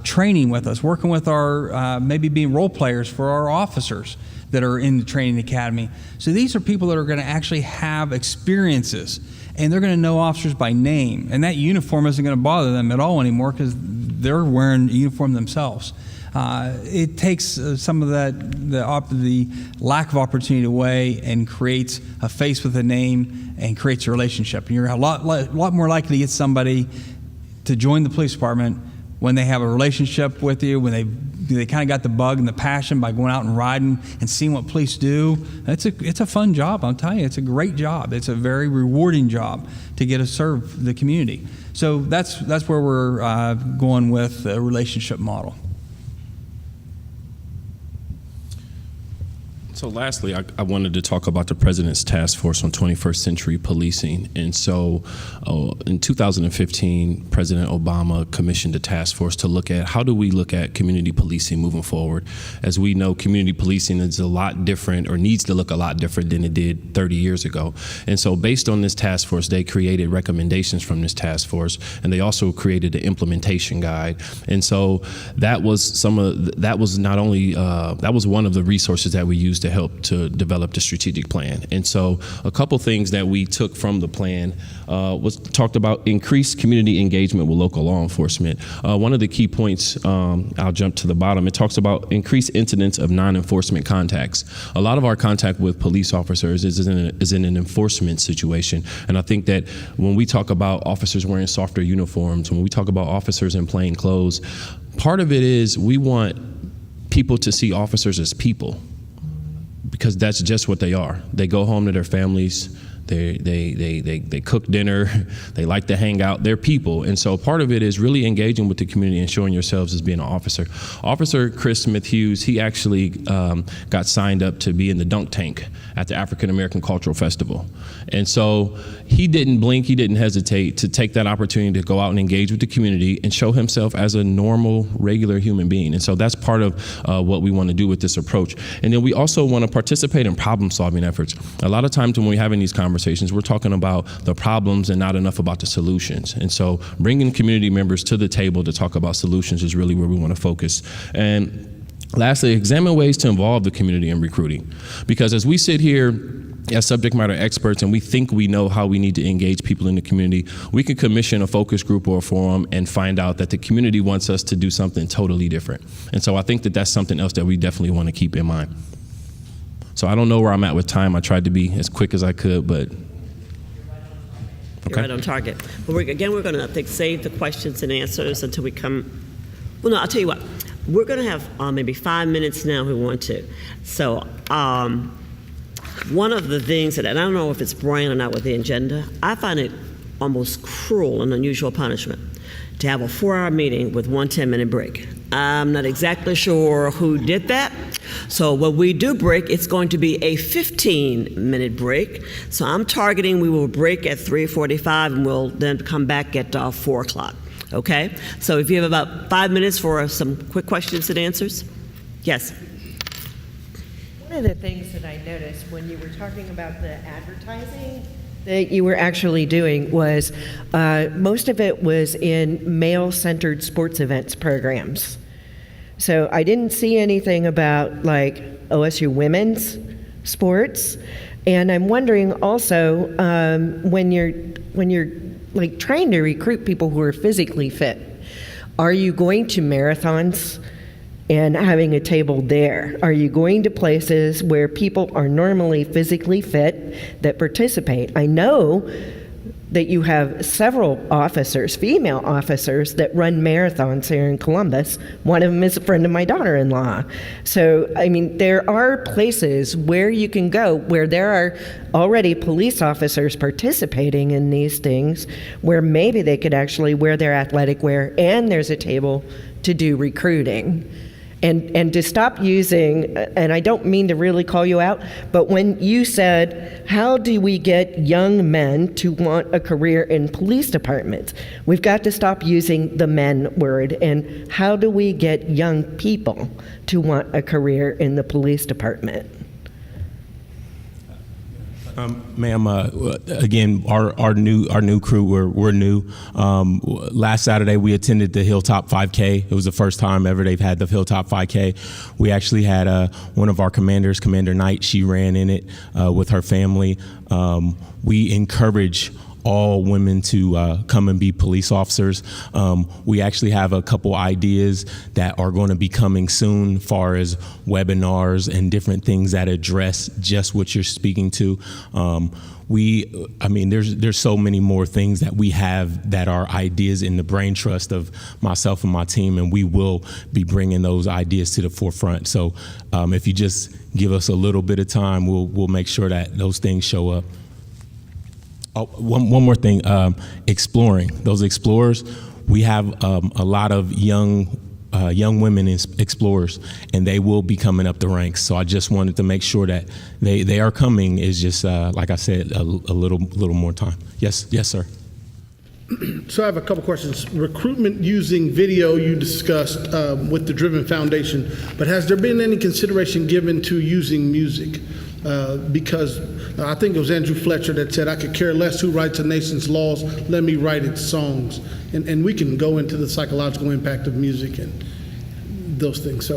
training with us, working with our, maybe being role players for our officers that are in the training academy. So these are people that are going to actually have experiences, and they're going to know officers by name. And that uniform isn't going to bother them at all anymore because they're wearing a uniform themselves. It takes some of the lack of opportunity away and creates a face with a name and creates a relationship. And you're a lot more likely to get somebody to join the police department when they have a relationship with you, when they kind of got the bug and the passion by going out and riding and seeing what police do. It's a fun job, I'll tell you. It's a great job. It's a very rewarding job to get to serve the community. So that's where we're going with the relationship model. So lastly, I wanted to talk about the President's Task Force on 21st Century Policing. And so in 2015, President Obama commissioned a task force to look at how do we look at community policing moving forward. As we know, community policing is a lot different, or needs to look a lot different than it did 30 years ago. And so based on this task force, they created recommendations from this task force, and they also created an implementation guide. And so that was that was one of the resources that we used to help to develop the strategic plan. And so a couple things that we took from the plan was talked about increased community engagement with local law enforcement. One of the key points, I'll jump to the bottom, it talks about increased incidents of non-enforcement contacts. A lot of our contact with police officers is in an enforcement situation. And I think that when we talk about officers wearing softer uniforms, when we talk about officers in plain clothes, part of it is we want people to see officers as people, because that's just what they are. They go home to their families. They cook dinner. They like to hang out. They're people. And so part of it is really engaging with the community and showing yourselves as being an officer. Officer Chris Smith-Hughes, he actually got signed up to be in the dunk tank at the African American Cultural Festival. And so he didn't blink, he didn't hesitate to take that opportunity to go out and engage with the community and show himself as a normal, regular human being. And so that's part of what we want to do with this approach. And then we also want to participate in problem-solving efforts. A lot of times when we're having these conversations, we're talking about the problems and not enough about the solutions. And so bringing community members to the table to talk about solutions is really where we want to focus. And lastly, examine ways to involve the community in recruiting. Because as we sit here as subject matter experts and we think we know how we need to engage people in the community, we can commission a focus group or a forum and find out that the community wants us to do something totally different. And so I think that that's something else that we definitely want to keep in mind. So I don't know where I'm at with time. I tried to be as quick as I could, but okay. You're right on target. But we're going to, I think, save the questions and answers until we come. Well, no, I'll tell you what. We're going to have maybe 5 minutes now if we want to. So one of the things that, and I don't know if it's Brian or not with the agenda, I find it almost cruel and unusual punishment to have a 4-hour meeting with one 10-minute break. I'm not exactly sure who did that. So when we do break, it's going to be a 15-minute break. So I'm targeting we will break at 3:45 and we'll then come back at 4 o'clock. Okay? So if you have about 5 minutes for some quick questions and answers. Yes. One of the things that I noticed when you were talking about the advertising that you were actually doing was most of it was in male-centered sports events programs. So I didn't see anything about like OSU women's sports, and I'm wondering also when you're like trying to recruit people who are physically fit, are you going to marathons and having a table there? Are you going to places where people are normally physically fit that participate? I know that you have several officers, female officers, that run marathons here in Columbus. One of them is a friend of my daughter-in-law. So, I mean, there are places where you can go where there are already police officers participating in these things, where maybe they could actually wear their athletic wear and there's a table to do recruiting. And to stop using, and I don't mean to really call you out, but when you said, how do we get young men to want a career in police departments? We've got to stop using the men word, and how do we get young people to want a career in the police department? Ma'am, again, our new crew, we're new. Last Saturday we attended the Hilltop 5K. It was the first time ever they've had the Hilltop 5K. We actually had one of our commanders, Commander Knight. She ran in it with her family. We encourage all women to come and be police officers. We actually have a couple ideas that are going to be coming soon, as far as webinars and different things that address just what you're speaking to. There's so many more things that we have that are ideas in the brain trust of myself and my team, and we will be bringing those ideas to the forefront. So if you just give us a little bit of time, we'll make sure that those things show up. Oh, one more thing, exploring. Those explorers, we have a lot of young women explorers, and they will be coming up the ranks. So I just wanted to make sure that they are coming. Is just like I said, a little more time. Yes, sir. So I have a couple questions. Recruitment using video you discussed with the Driven Foundation, but has there been any consideration given to using music? Because I think it was Andrew Fletcher that said, I could care less who writes a nation's laws, let me write its songs. And we can go into the psychological impact of music and those things.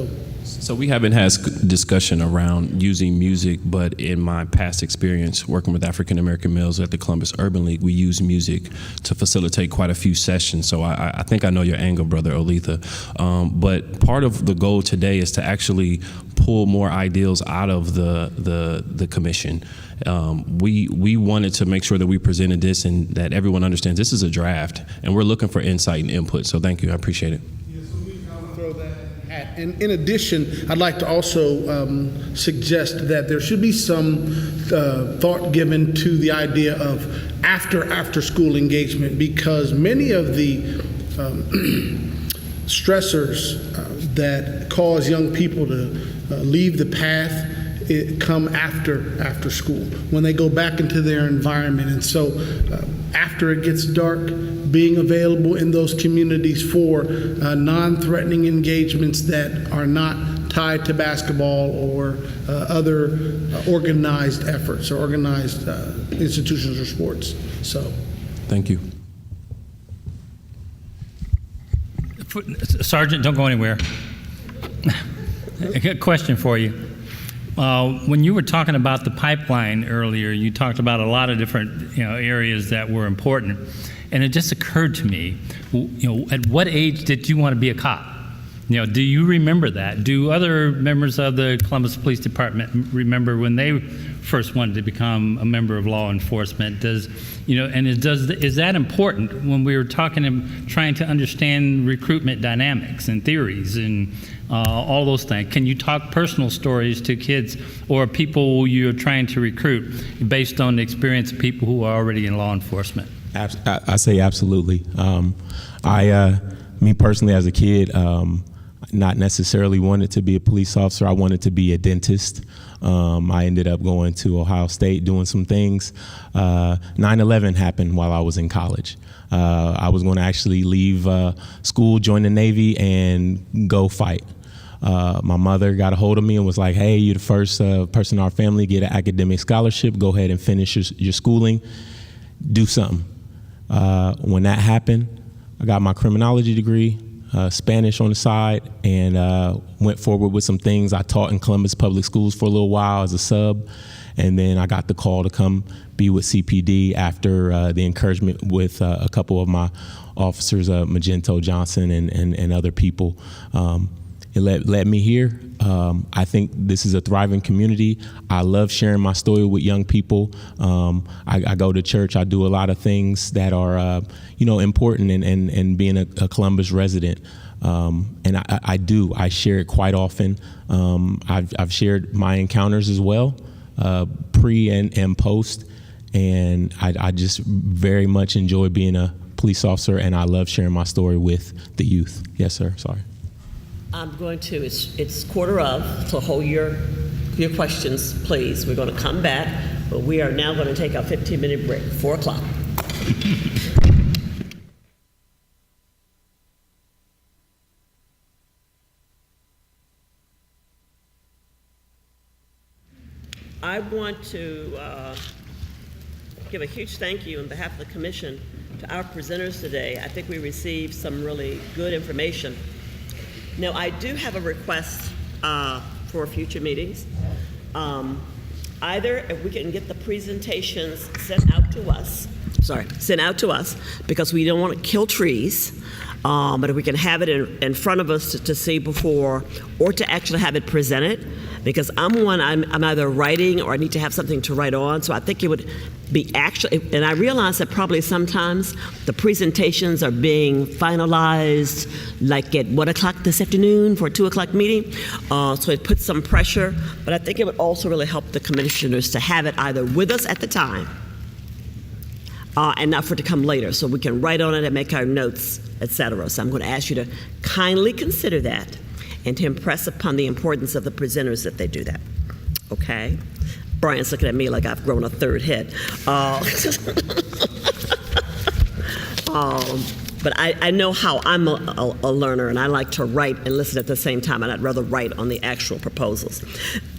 So we haven't had discussion around using music, but in my past experience working with African American males at the Columbus Urban League, we use music to facilitate quite a few sessions. So I think I know your angle, Brother Olitha. But part of the goal today is to actually pull more ideals out of the commission. We wanted to make sure that we presented this and that everyone understands this is a draft, and we're looking for insight and input. So thank you, I appreciate it. And in addition, I'd like to also suggest that there should be some thought given to the idea of after school engagement, because many of the stressors that cause young people to leave the path come after school, when they go back into their environment. And so after it gets dark, being available in those communities for non-threatening engagements that are not tied to basketball or other organized efforts or organized institutions or sports. So, thank you. Sergeant, don't go anywhere. I got a question for you. When you were talking about the pipeline earlier, you talked about a lot of different areas that were important, and it just occurred to me, at what age did you want to be a cop? Do you remember that? Do other members of the Columbus Police Department remember when they first wanted to become a member of law enforcement. Is that important when we were talking and trying to understand recruitment dynamics and theories and all those things? Can you talk personal stories to kids or people you're trying to recruit based on the experience of people who are already in law enforcement? I say absolutely. Me personally, as a kid, not necessarily wanted to be a police officer. I wanted to be a dentist. I ended up going to Ohio State doing some things. 9/11 happened while I was in college. I was going to actually leave school, join the Navy, and go fight. My mother got a hold of me and was like, hey, you're the first person in our family to get an academic scholarship. Go ahead and finish your schooling. Do something. When that happened, I got my criminology degree, Spanish on the side, and went forward with some things. I taught in Columbus Public Schools for a little while as a sub, and then I got the call to come be with CPD after the encouragement with a couple of my officers, Magento Johnson and other people. It led me here. I think this is a thriving community. I love sharing my story with young people. I go to church. I do a lot of things that are, important and being a Columbus resident. And I share it quite often. I've shared my encounters as well, pre and post. And I just very much enjoy being a police officer, and I love sharing my story with the youth. Yes, sir. Sorry. I'm going to, it's quarter of, so hold your questions, please. We're going to come back, but we are now going to take a 15-minute break, 4 o'clock. I want to give a huge thank you on behalf of the Commission to our presenters today. I think we received some really good information. Now, I do have a request for future meetings. Either if we can get the presentations sent out to us, because we don't want to kill trees, but if we can have it in front of us to see before, or to actually have it presented, because I'm either writing or I need to have something to write on, so I think it would be actually, and I realize that probably sometimes the presentations are being finalized like at 1 o'clock this afternoon for a 2 o'clock meeting, so it puts some pressure, but I think it would also really help the commissioners to have it either with us at the time, and not for it to come later, so we can write on it and make our notes, etc. So I'm going to ask you to kindly consider that and to impress upon the importance of the presenters that they do that. Okay? Brian's looking at me like I've grown a third head. But I know how I'm a learner, and I like to write and listen at the same time, and I'd rather write on the actual proposals.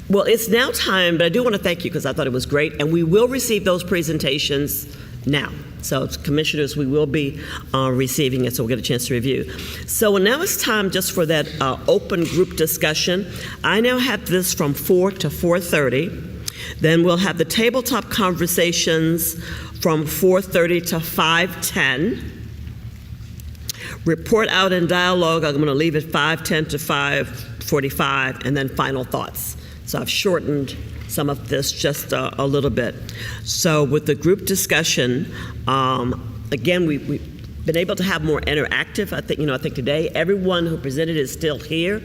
Well, it's now time, but I do want to thank you because I thought it was great, and we will receive those presentations now. So commissioners, we will be receiving it, so we'll get a chance to review. So now it's time just for that open group discussion. I now have this from 4 to 4:30. Then we'll have the tabletop conversations from 4:30 to 5:10. Report out and dialogue, I'm going to leave at 5:10 to 5:45, and then final thoughts. So I've shortened some of this just a little bit. So with the group discussion, again, we've been able to have more interactive. I think today everyone who presented is still here.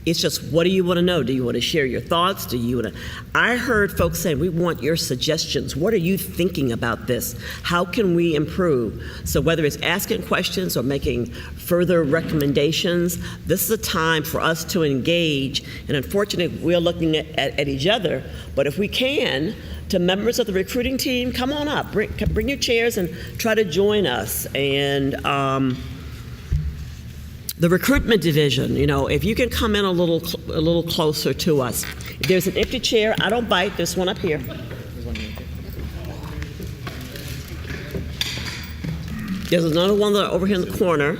It's just, what do you want to know? Do you want to share your thoughts? Do you want to? I heard folks saying, we want your suggestions. What are you thinking about this? How can we improve? So whether it's asking questions or making further recommendations, this is a time for us to engage. And unfortunately, we're looking at each other. But if we can, to members of the recruiting team, come on up. Bring your chairs and try to join us. And the recruitment division, if you can come in a little closer to us. If there's an empty chair, I don't bite. There's one up here. There's another one over here in the corner.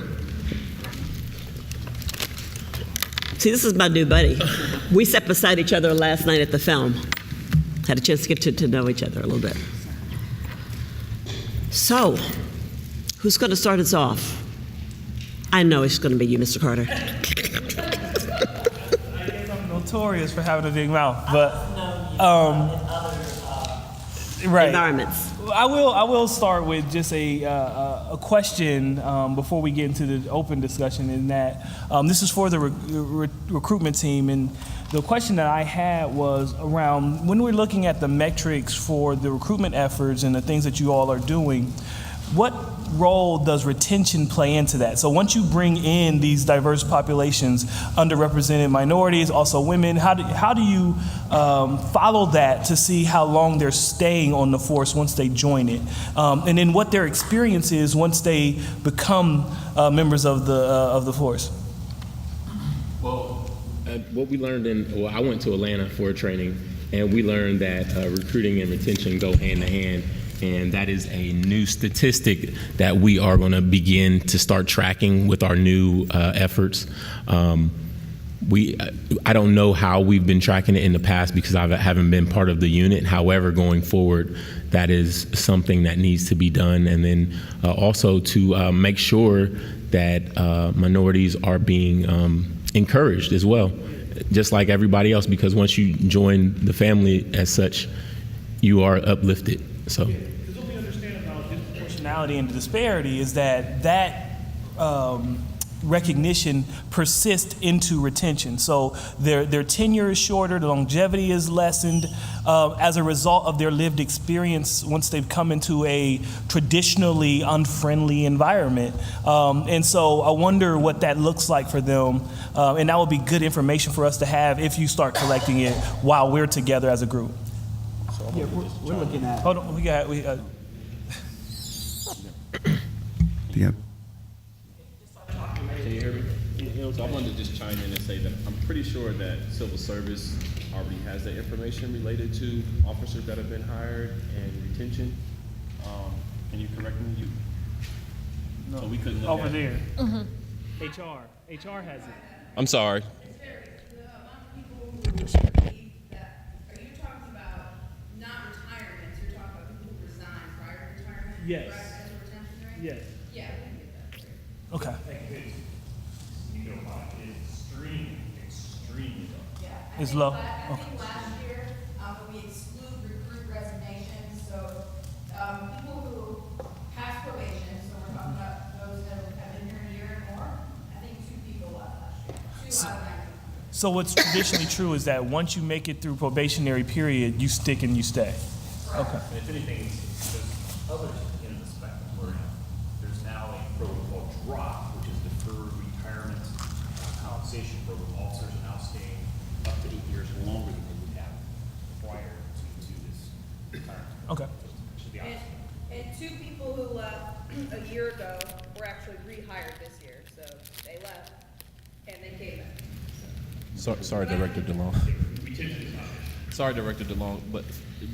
See, this is my new buddy. We sat beside each other last night at the film. Had a chance to get to know each other a little bit. So, who's going to start us off? I know it's going to be you, Mr. Carter. I'm notorious for having a big mouth, but environments. I will start with just a question before we get into the open discussion. In that this is for the recruitment team, and the question that I had was around when we're looking at the metrics for the recruitment efforts and the things that you all are doing. What role does retention play into that? So once you bring in these diverse populations, underrepresented minorities, also women, how do you follow that to see how long they're staying on the force once they join it, and then what their experience is once they become members of the force? Well, what we learned I went to Atlanta for a training, and we learned that recruiting and retention go hand in hand. And that is a new statistic that we are going to begin to start tracking with our new efforts. I don't know how we've been tracking it in the past because I haven't been part of the unit. However, going forward, that is something that needs to be done. And then also to make sure that minorities are being encouraged as well, just like everybody else, because once you join the family as such, you are uplifted. So, because what we understand about disproportionality and the disparity is that recognition persists into retention. So their tenure is shorter, the longevity is lessened as a result of their lived experience once they've come into a traditionally unfriendly environment. And so I wonder what that looks like for them. And that would be good information for us to have if you start collecting it while we're together as a group. Yeah, we're looking at. Hold on, Yep. Can you hear me? So I wanted to just chime in and say that I'm pretty sure that civil service already has that information related to officers that have been hired and retention. Can you correct me? No. So we couldn't look over at there. Mm-hmm. HR has it. I'm sorry. Yes. Yes. Yeah. Okay. Extreme. Yeah. It's low. I think last year, when we exclude recruit resignations, so people who pass probation, so we're talking about those that have been here a year or more, I think 2 people left last year. 2 out of 9. So what's traditionally true is that once you make it through probationary period, you stick and you stay. Okay. And if anything, there's others in the spectrum where there's now a program called DROP, which is Deferred Retirement Compensation Program. Officers are now staying up to 8 years longer than they would have prior to this retirement. Okay. Should be And 2 people who left a year ago were actually rehired this year, so they left and they came back. Sorry, Director DeLong. Sorry, Director DeLong, but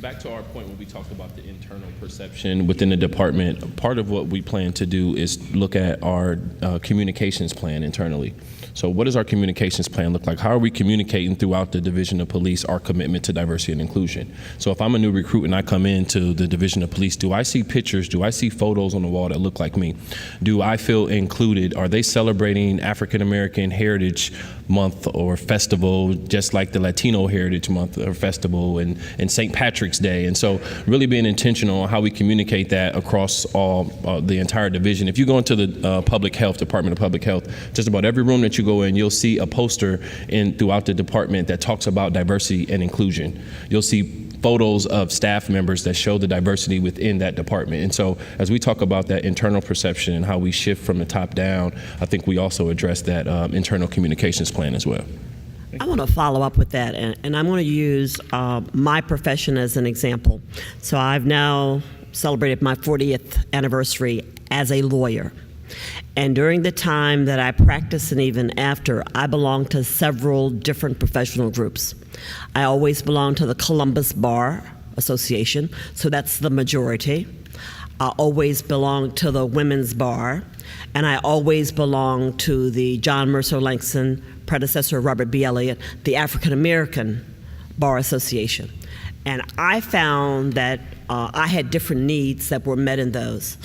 back to our point when we talked about the internal perception within the department, part of what we plan to do is look at our communications plan internally. So what does our communications plan look like? How are we communicating throughout the Division of Police our commitment to diversity and inclusion? So if I'm a new recruit and I come into the Division of Police, do I see pictures? Do I see photos on the wall that look like me? Do I feel included? Are they celebrating African American Heritage Month or festival, just like the Latino Heritage Month or festival and St. Patrick's Day? And so really being intentional on how we communicate that across all the entire division. If you go into the Department of Public Health, just about every room that you go in, you'll see a poster throughout the department that talks about diversity and inclusion. You'll see photos of staff members that show the diversity within that department. And so as we talk about that internal perception and how we shift from the top down, I think we also address that internal communications plan as well. I want to follow up with that, and I'm going to use my profession as an example. So I've now celebrated my 40th anniversary as a lawyer. And during the time that I practiced and even after, I belonged to several different professional groups. I always belonged to the Columbus Bar Association, so that's the majority. I always belonged to the Women's Bar, and I always belonged to the John Mercer Langston, predecessor of Robert B. Elliott, the African American Bar Association. And I found that I had different needs that were met in those.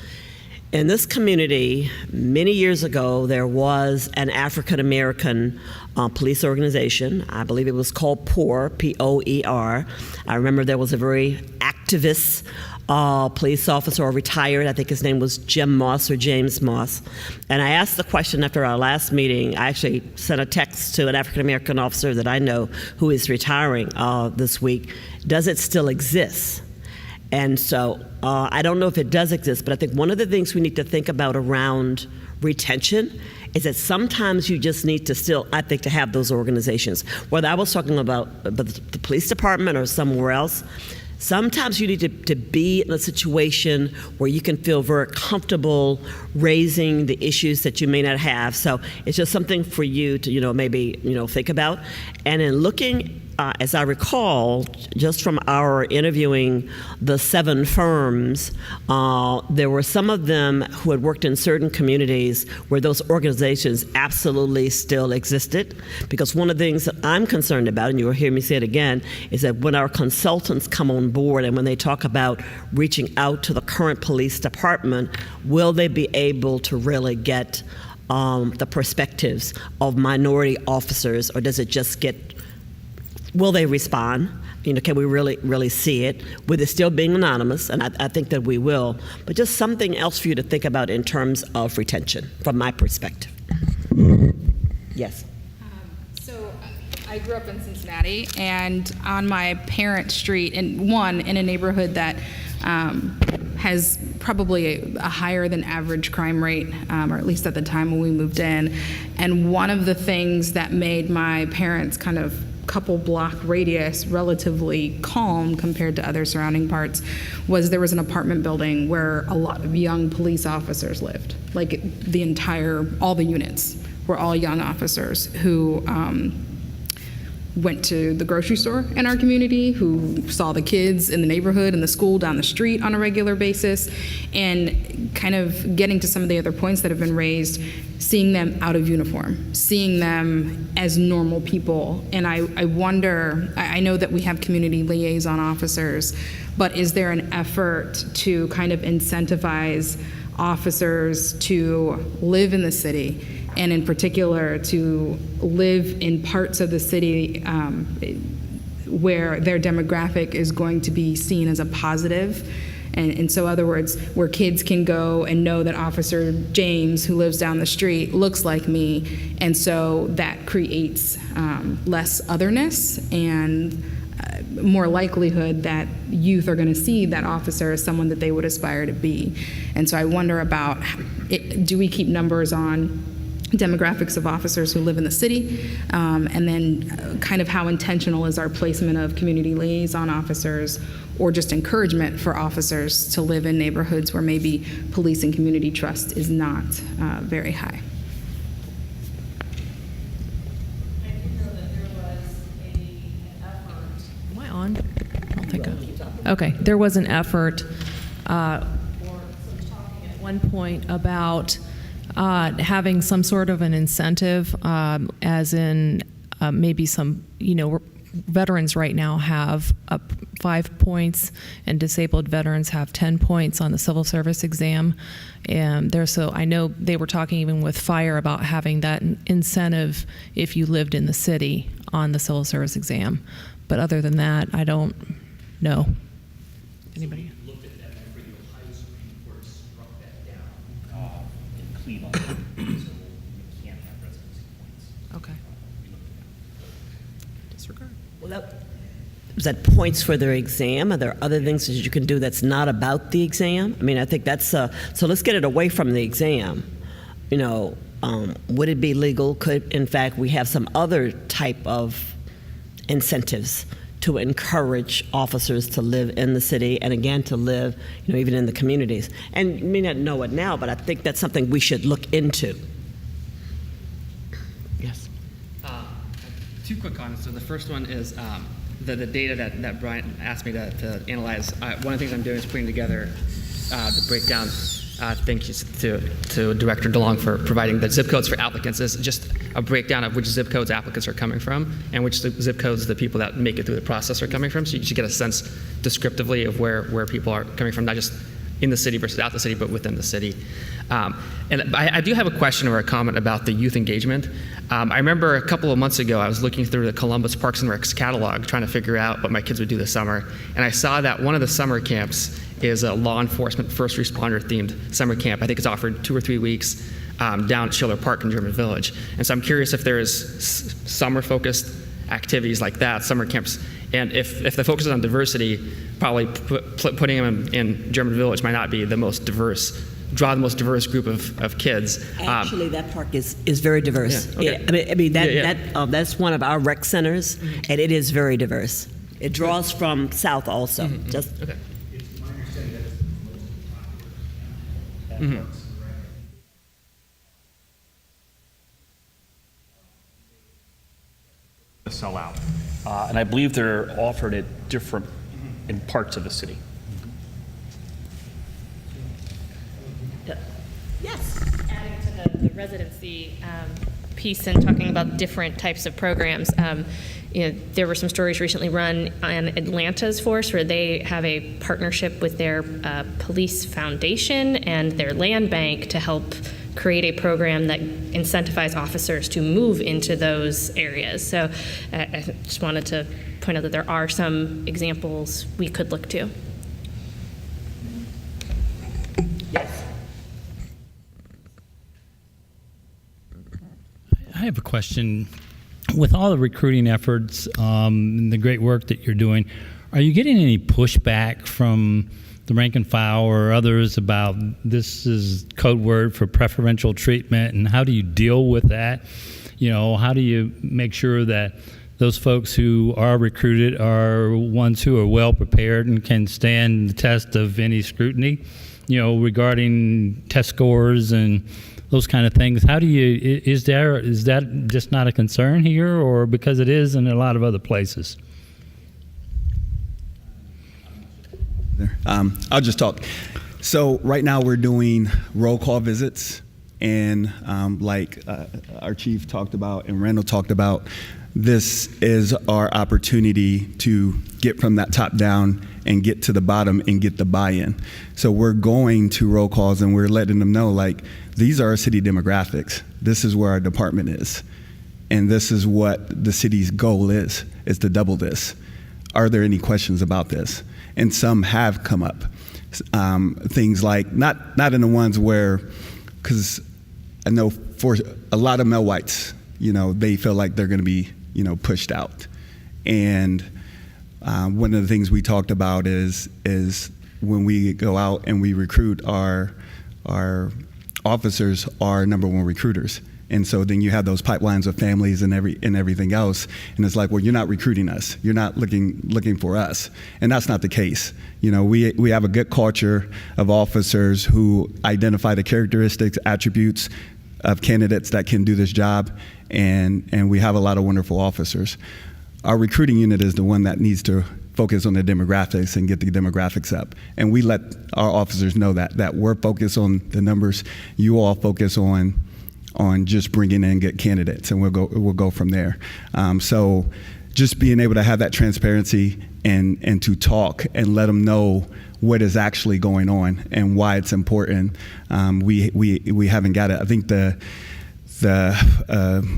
In this community, many years ago, there was an African American police organization. I believe it was called POER, P-O-E-R. I remember there was a very activist police officer, or retired, I think his name was Jim Moss or James Moss. And I asked the question after our last meeting. I actually sent a text to an African American officer that I know who is retiring this week. Does it still exist? And so I don't know if it does exist, but I think one of the things we need to think about around retention is that sometimes you just need to still, I think, to have those organizations. Whether I was talking about the police department or somewhere else, sometimes you need to be in a situation where you can feel very comfortable raising the issues that you may not have. So it's just something for you to, maybe, think about. And in looking, as I recall, just from our interviewing the 7 firms, there were some of them who had worked in certain communities where those organizations absolutely still existed. Because one of the things that I'm concerned about, and you'll hear me say it again, is that when our consultants come on board and when they talk about reaching out to the current police department, will they be able to really get the perspectives of minority officers, or does it just will they respond? Can we really see it? With it still being anonymous, and I think that we will, but just something else for you to think about in terms of retention, from my perspective. Yes. So I grew up in Cincinnati, and on my parents' street, in a neighborhood that has probably a higher than average crime rate, or at least at the time when we moved in. And one of the things that made my parents' kind of couple block radius relatively calm compared to other surrounding parts was there was an apartment building where a lot of young police officers lived. Like all the units were all young officers who went to the grocery store in our community, who saw the kids in the neighborhood and the school down the street on a regular basis, and kind of getting to some of the other points that have been raised, seeing them out of uniform, seeing them as normal people. And I wonder, I know that we have community liaison officers, but is there an effort to kind of incentivize officers to live in the city, and in particular to live in parts of the city where their demographic is going to be seen as a positive? And so, in other words, where kids can go and know that Officer James, who lives down the street, looks like me, and so that creates less otherness and more likelihood that youth are going to see that officer as someone that they would aspire to be. And so I wonder about, do we keep numbers on demographics of officers who live in the city, and then kind of how intentional is our placement of community liaison officers, or just encouragement for officers to live in neighborhoods where maybe police and community trust is not very high. I do know that there was an effort. Am I on? I don't think I. Okay, there was an effort, or some talking at one point about having some sort of an incentive, as in maybe some, veterans right now have 5 points, and disabled veterans have 10 points on the civil service exam. And so I know they were talking even with fire about having that incentive if you lived in the city on the civil service exam. But other than that, I don't know. Anybody? So we looked at that before the Ohio Supreme Court struck that down in Cleveland. So we can't have residency points. Okay. Disregard. Well, is that points for their exam? Are there other things that you can do that's not about the exam? I mean, I think that's, so let's get it away from the exam. Would it be legal? Could, in fact, we have some other type of incentives to encourage officers to live in the city, and again, to live, even in the communities? And you may not know it now, but I think that's something we should look into. Yes. 2 quick comments. So the first one is the data that Brian asked me to analyze. One of the things I'm doing is putting together the breakdown. Thank you to Director DeLong for providing the zip codes for applicants. It's just a breakdown of which zip codes applicants are coming from and which zip codes the people that make it through the process are coming from. So you should get a sense descriptively of where people are coming from, not just in the city versus out the city, but within the city. And I do have a question or a comment about the youth engagement. I remember a couple of months ago, I was looking through the Columbus Parks and Recs catalog, trying to figure out what my kids would do this summer. And I saw that one of the summer camps is a law enforcement first responder themed summer camp. I think it's offered 2 or 3 weeks down at Schiller Park in German Village. And so I'm curious if there is summer focused activities like that, summer camps. And if the focus is on diversity, probably putting them in German Village might not be the most diverse, draw the most diverse group of kids. Actually, that park is very diverse. Yeah, okay. Yeah, I mean that's one of our rec centers, and it is very diverse. It draws from south also. Just okay. It's my understanding that it's the most popular sell out. And I believe they're offered at different in parts of the city. Yes. Adding to the residency piece and talking about different types of programs, there were some stories recently run on Atlanta's force where they have a partnership with their police foundation and their land bank to help create a program that incentivizes officers to move into those areas. So I just wanted to point out that there are some examples we could look to. I have a question. With all the recruiting efforts and the great work that you're doing, are you getting any pushback from the rank and file or others about this is code word for preferential treatment, and how do you deal with that? How do you make sure that those folks who are recruited are ones who are well prepared and can stand the test of any scrutiny, regarding test scores and those kind of things? How do you, is that just not a concern here, or because it is in a lot of other places? I'll just talk. So right now we're doing roll call visits, and like our chief talked about and Randall talked about, this is our opportunity to get from that top down and get to the bottom and get the buy-in. So we're going to roll calls and we're letting them know, like, these are our city demographics. This is where our department is. And this is what the city's goal is to double this. Are there any questions about this? And some have come up. Things like, not in the ones where, because I know for a lot of male whites, they feel like they're going to be, pushed out. And one of the things we talked about is when we go out and we recruit, our officers are #1 recruiters. And so then you have those pipelines of families and everything else, and it's like, well, you're not recruiting us. You're not looking for us, and that's not the case. We have a good culture of officers who identify the characteristics, attributes of candidates that can do this job, and we have a lot of wonderful officers. Our recruiting unit is the one that needs to focus on the demographics and get the demographics up, and we let our officers know that we're focused on the numbers. You all focus on just bringing in good candidates, and we'll go from there. So just being able to have that transparency and to talk and let them know what is actually going on and why it's important. We haven't got it. I think the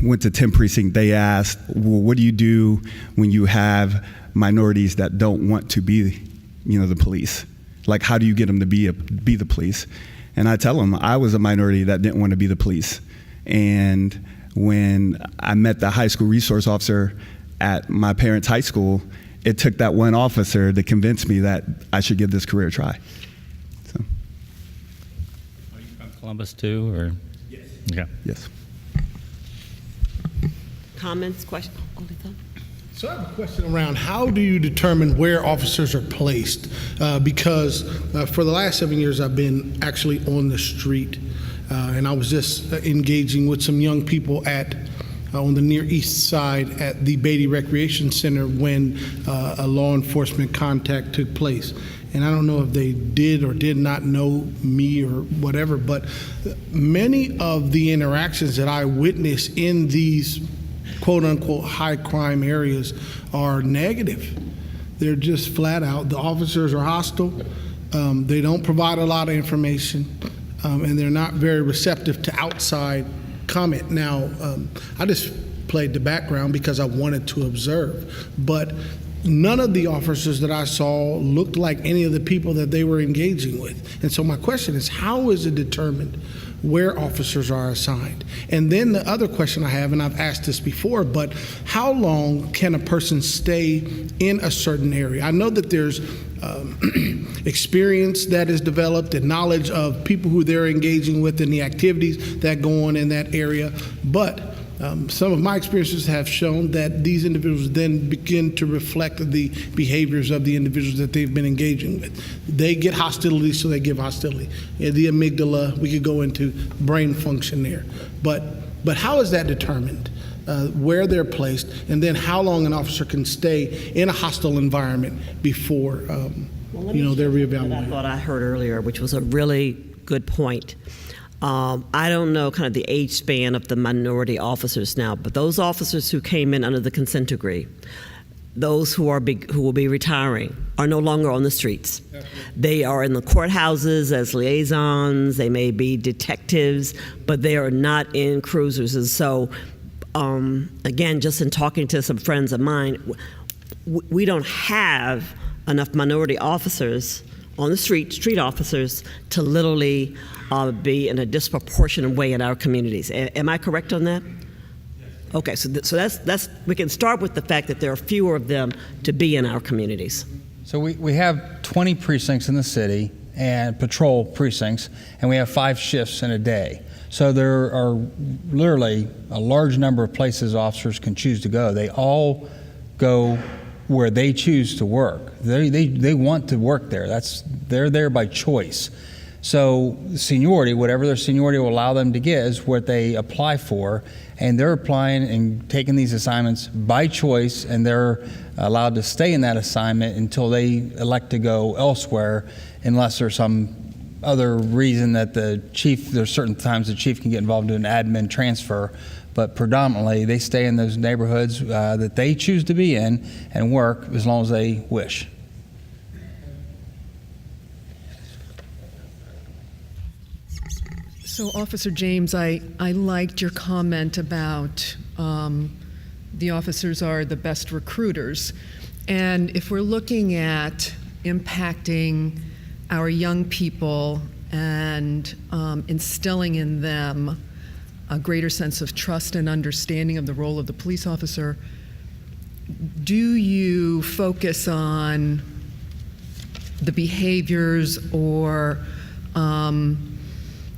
went to 10 precinct. They asked, well, what do you do when you have minorities that don't want to be, the police? Like, how do you get them to be the police? And I tell them I was a minority that didn't want to be the police. And when I met the high school resource officer at my parents' high school, it took that one officer to convince me that I should give this career a try. So. Are you from Columbus too, or? Yes. Okay. Yes. Comments, questions? So I have a question around how do you determine where officers are placed? Because for the last 7 years, I've been actually on the street. And I was just engaging with some young people on the Near East Side at the Beatty Recreation Center when a law enforcement contact took place. And I don't know if they did or did not know me or whatever, but many of the interactions that I witnessed in these quote unquote high crime areas are negative. They're just flat out. The officers are hostile. They don't provide a lot of information, and they're not very receptive to outside comment. Now, I just played the background because I wanted to observe, but none of the officers that I saw looked like any of the people that they were engaging with. And so my question is, how is it determined where officers are assigned? And then the other question I have, and I've asked this before, but how long can a person stay in a certain area? I know that there's experience that is developed and knowledge of people who they're engaging with and the activities that go on in that area, but some of my experiences have shown that these individuals then begin to reflect the behaviors of the individuals that they've been engaging with. They get hostility, so they give hostility. The amygdala, we could go into brain function there. But how is that determined? Where they're placed, and then how long an officer can stay in a hostile environment before they're reevaluated. I thought I heard earlier, which was a really good point. I don't know kind of the age span of the minority officers now, but those officers who came in under the consent decree, those who will be retiring, are no longer on the streets. They are in the courthouses as liaisons. They may be detectives, but they are not in cruisers. And so, again, just in talking to some friends of mine, we don't have enough minority officers on the street officers, to literally be in a disproportionate way in our communities. Am I correct on that? Okay, so that's we can start with the fact that there are fewer of them to be in our communities. So we have 20 precincts in the city and patrol precincts, and we have 5 shifts in a day. So there are literally a large number of places officers can choose to go. They all go where they choose to work. They want to work there. They're there by choice. So seniority, whatever their seniority will allow them to get, is what they apply for, and they're applying and taking these assignments by choice, and they're allowed to stay in that assignment until they elect to go elsewhere, unless there's some other reason that there's certain times the chief can get involved in an admin transfer. But predominantly, they stay in those neighborhoods that they choose to be in and work as long as they wish. So, Officer James, I liked your comment about the officers are the best recruiters. And if we're looking at impacting our young people and instilling in them a greater sense of trust and understanding of the role of the police officer, do you focus on the behaviors or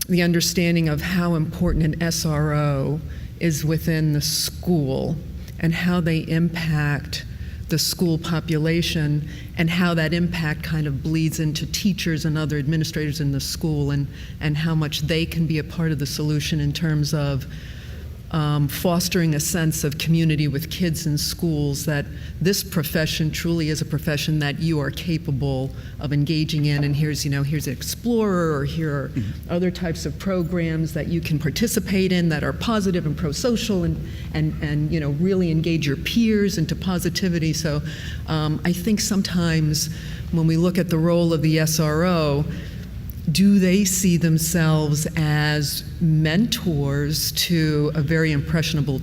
the understanding of how important an SRO is within the school and how they impact the school population and how that impact kind of bleeds into teachers and other administrators in the school and how much they can be a part of the solution in terms of fostering a sense of community with kids in schools, that this profession truly is a profession that you are capable of engaging in, and here's an Explorer, or here are other types of programs that you can participate in that are positive and pro-social and really engage your peers into positivity. So I think sometimes when we look at the role of the SRO, do they see themselves as mentors to a very impressionable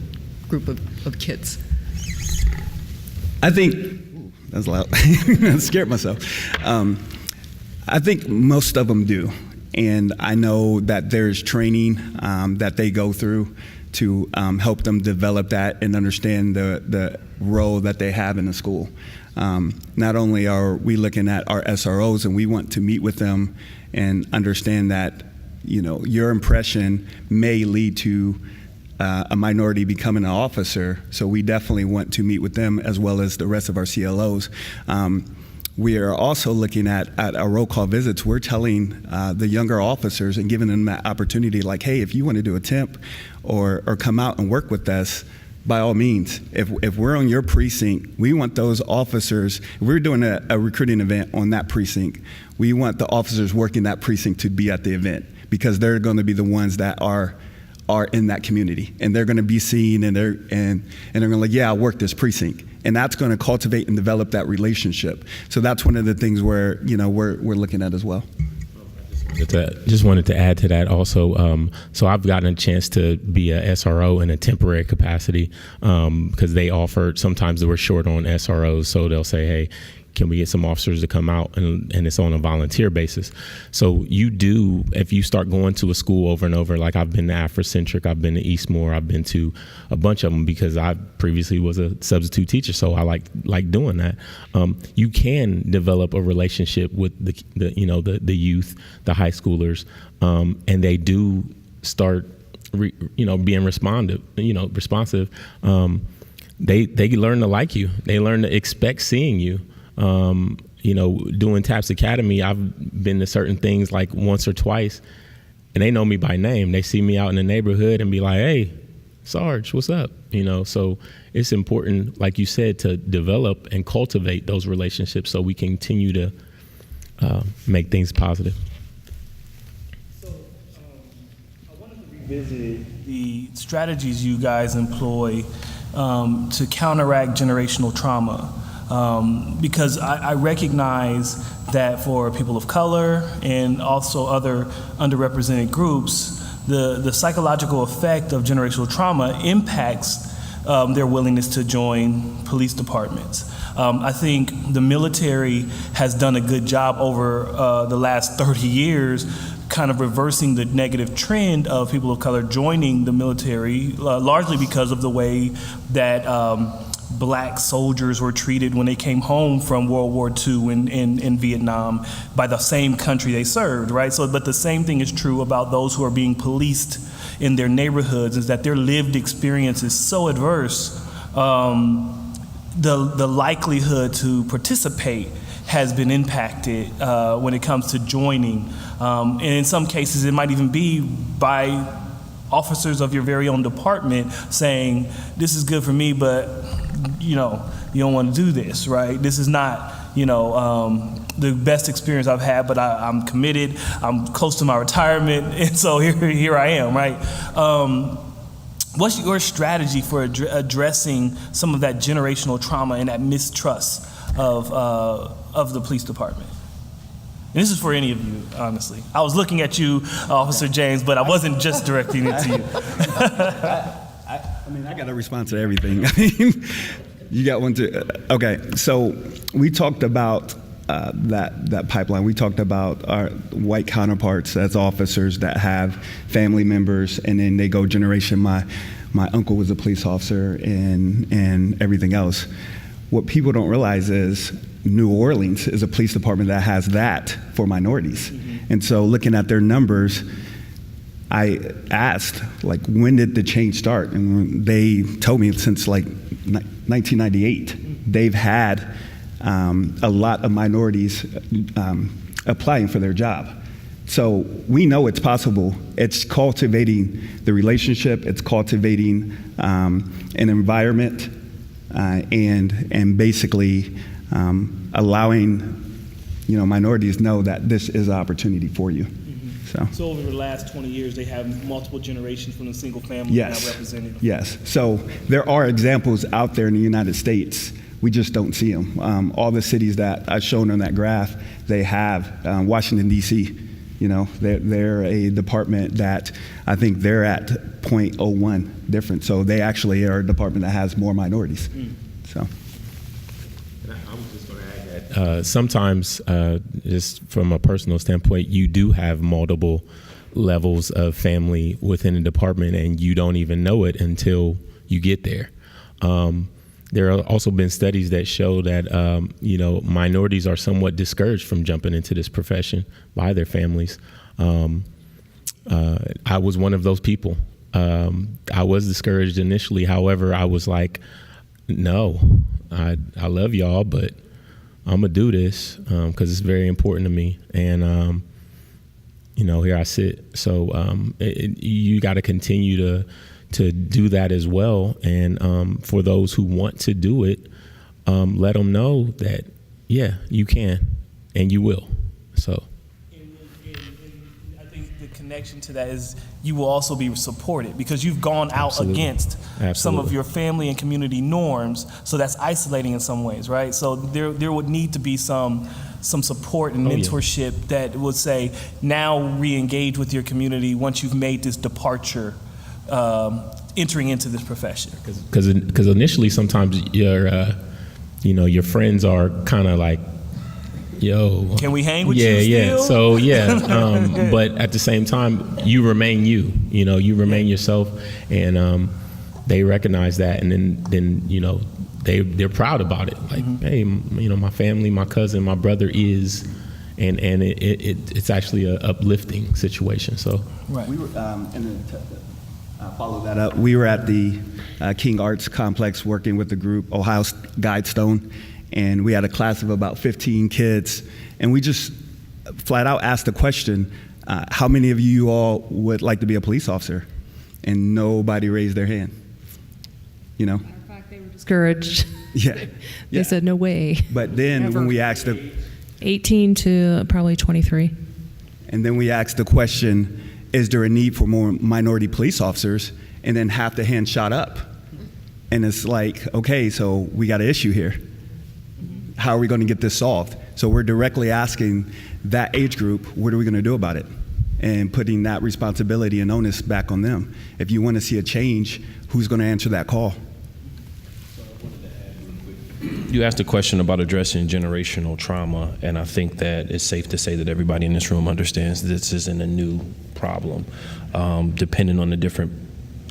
group of kids? I think, that's loud, I scared myself. I think most of them do. And I know that there's training that they go through to help them develop that and understand the role that they have in the school. Not only are we looking at our SROs and we want to meet with them and understand that, your impression may lead to a minority becoming an officer, so we definitely want to meet with them as well as the rest of our CLOs. We are also looking at our roll call visits. We're telling the younger officers and giving them that opportunity, like, hey, if you want to do a temp or come out and work with us, by all means. If we're on your precinct, we want those officers, if we're doing a recruiting event on that precinct, we want the officers working that precinct to be at the event, because they're going to be the ones that are are in that community, and they're going to be seen, and they're going to like, yeah, I work this precinct, and that's going to cultivate and develop that relationship. So that's one of the things where we're looking at as well. Just wanted to add to that also. So I've gotten a chance to be a SRO in a temporary capacity because they offered, sometimes they were short on SROs, so they'll say, hey, can we get some officers to come out, and it's on a volunteer basis. So you do, if you start going to a school over and over, like I've been to Afrocentric, I've been to Eastmore, I've been to a bunch of them because I previously was a substitute teacher, so I like doing that. You can develop a relationship with the youth, the high schoolers, and they do start being responsive. They learn to like you. They learn to expect seeing you. Doing TAPS Academy, I've been to certain things like once or twice, and they know me by name. They see me out in the neighborhood and be like, hey, Sarge, what's up? So it's important, like you said, to develop and cultivate those relationships so we continue to make things positive. So I wanted to revisit the strategies you guys employ to counteract generational trauma. Because I recognize that for people of color and also other underrepresented groups, the psychological effect of generational trauma impacts their willingness to join police departments. I think the military has done a good job over the last 30 years kind of reversing the negative trend of people of color joining the military, largely because of the way that Black soldiers were treated when they came home from World War II in Vietnam by the same country they served, right? So, but the same thing is true about those who are being policed in their neighborhoods, is that their lived experience is so adverse, the likelihood to participate has been impacted when it comes to joining. And in some cases, it might even be by officers of your very own department saying, this is good for me, but you don't want to do this, right? This is not, the best experience I've had, but I'm committed, I'm close to my retirement, and so here I am, right? What's your strategy for addressing some of that generational trauma and that mistrust of the police department? And this is for any of you, honestly. I was looking at you, Officer James, but I wasn't just directing it to you. I got to respond to everything. You got one too. Okay, so we talked about that pipeline. We talked about our white counterparts as officers that have family members, and then they go generation. My uncle was a police officer, and everything else. What people don't realize is New Orleans is a police department that has that for minorities. Mm-hmm. And so looking at their numbers, I asked, when did the change start? And they told me since 1998, they've had a lot of minorities applying for their job. So we know it's possible. It's cultivating the relationship, it's cultivating an environment, and basically allowing minorities know that this is an opportunity for you. So over the last 20 years, they have multiple generations from the single family now represented. Yes. So there are examples out there in the United States. We just don't see them. All the cities that I've shown on that graph, they have. Washington, D.C., they're a department that I think they're at 0.01 different. So they actually are a department that has more minorities. So. I was just going to add that sometimes, just from a personal standpoint, you do have multiple levels of family within a department, and you don't even know it until you get there. There have also been studies that show that minorities are somewhat discouraged from jumping into this profession by their families. I was one of those people. I was discouraged initially. However, I was like, no, I love y'all, but I'm gonna do this because it's very important to me. And here I sit. So you got to continue to do that as well. And for those who want to do it, let them know that, yeah, you can and you will. So. And I think the connection to that is you will also be supported because you've gone out Absolutely. against some Absolutely. of your family and community norms. So that's isolating in some ways, right? So there would need to be some support and Oh, yeah. mentorship that would say, now re-engage with your community once you've made this departure, entering into this profession. Because initially sometimes your friends are kind of like, yo, Can we hang with yeah, you yeah. still? So yeah, but at the same time, you remain you. You remain yourself, and they recognize that, and then they're proud about it. Like, hey, my family, my cousin, my brother is, and it's actually a uplifting situation. So Right. We were, follow that up. We were at the King Arts Complex working with the group Ohio Guidestone, and we had a class of about 15 kids, and we just flat out asked the question, how many of you all would like to be a police officer? And nobody raised their hand. Matter of fact, they were discouraged. Yeah. They said, no way. But then when we asked 18 to probably 23. And then we asked the question, is there a need for more minority police officers? And then half the hand shot up. And it's like, okay, so we got an issue here. How are we going to get this solved? So we're directly asking that age group, what are we going to do about it? And putting that responsibility and onus back on them. If you want to see a change, who's going to answer that call? You asked a question about addressing generational trauma, and I think that it's safe to say that everybody in this room understands this isn't a new problem. Depending on the different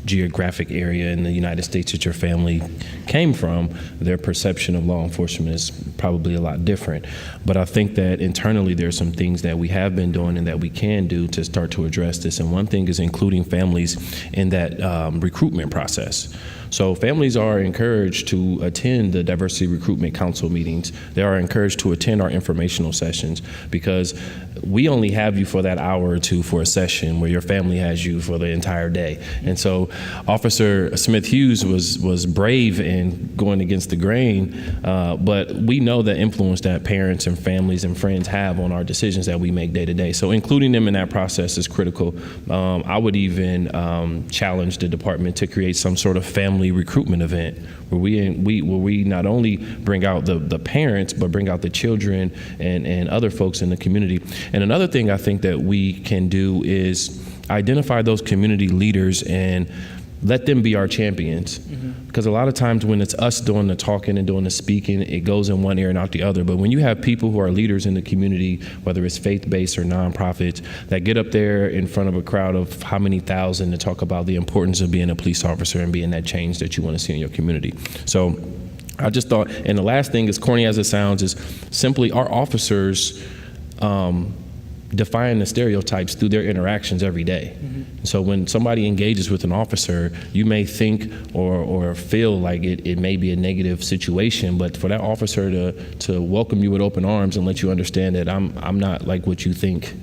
geographic area in the United States that your family came from, their perception of law enforcement is probably a lot different. But I think that internally there are some things that we have been doing and that we can do to start to address this. And one thing is including families in that recruitment process. So families are encouraged to attend the Diversity Recruitment Council meetings. They are encouraged to attend our informational sessions because we only have you for that hour or two for a session where your family has you for the entire day. And so Officer Smith-Hughes was brave in going against the grain, but we know the influence that parents and families and friends have on our decisions that we make day to day. So including them in that process is critical. I would even challenge the department to create some sort of family recruitment event where we not only bring out the parents but bring out the children and other folks in the community. And another thing I think that we can do is identify those community leaders and let them be our champions. Because a lot of times when it's us doing the talking and doing the speaking, it goes in one ear and out the other. But when you have people who are leaders in the community, whether it's faith-based or nonprofits, that get up there in front of a crowd of how many thousand to talk about the importance of being a police officer and being that change that you want to see in your community. So I just thought, and the last thing, as corny as it sounds, is simply our officers define the stereotypes through their interactions every day. So when somebody engages with an officer, you may think or feel like it may be a negative situation, but for that officer to welcome you with open arms and let you understand that I'm not like what you think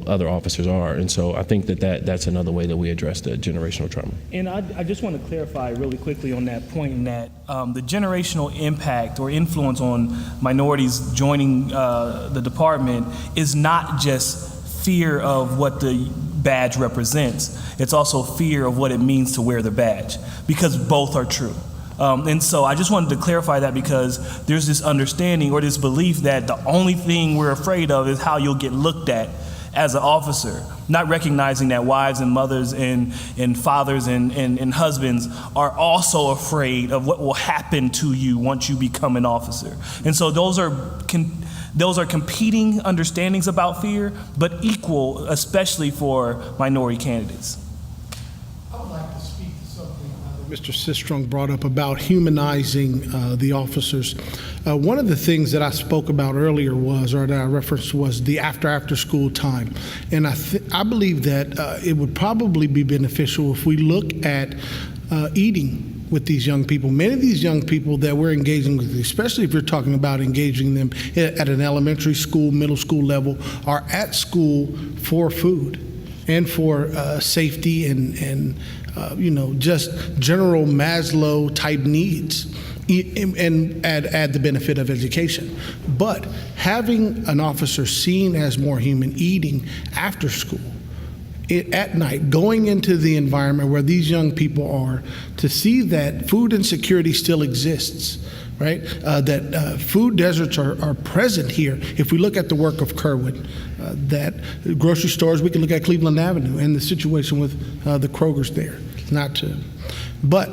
other officers are. And so I think that's another way that we address the generational trauma. And I just want to clarify really quickly on that point in that the generational impact or influence on minorities joining the department is not just fear of what the badge represents. It's also fear of what it means to wear the badge, because both are true. And so I just wanted to clarify that because there's this understanding or this belief that the only thing we're afraid of is how you'll get looked at as an officer, not recognizing that wives and mothers and fathers and husbands are also afraid of what will happen to you once you become an officer. And so those are competing understandings about fear, but equal, especially for minority candidates. I would like to speak to something that Mr. Sistrunk brought up about humanizing the officers. One of the things that I spoke about earlier that I referenced was the after school time. And I believe that it would probably be beneficial if we look at eating with these young people. Many of these young people that we're engaging with, especially if you're talking about engaging them at an elementary school, middle school level, are at school for food and for safety and just general Maslow type needs, and add the benefit of education. But having an officer seen as more human eating after school at night, going into the environment where these young people are, to see that food insecurity still exists, right? That food deserts are present here. If we look at the work of Kerwin, that grocery stores, we can look at Cleveland Avenue and the situation with the Kroger's there. But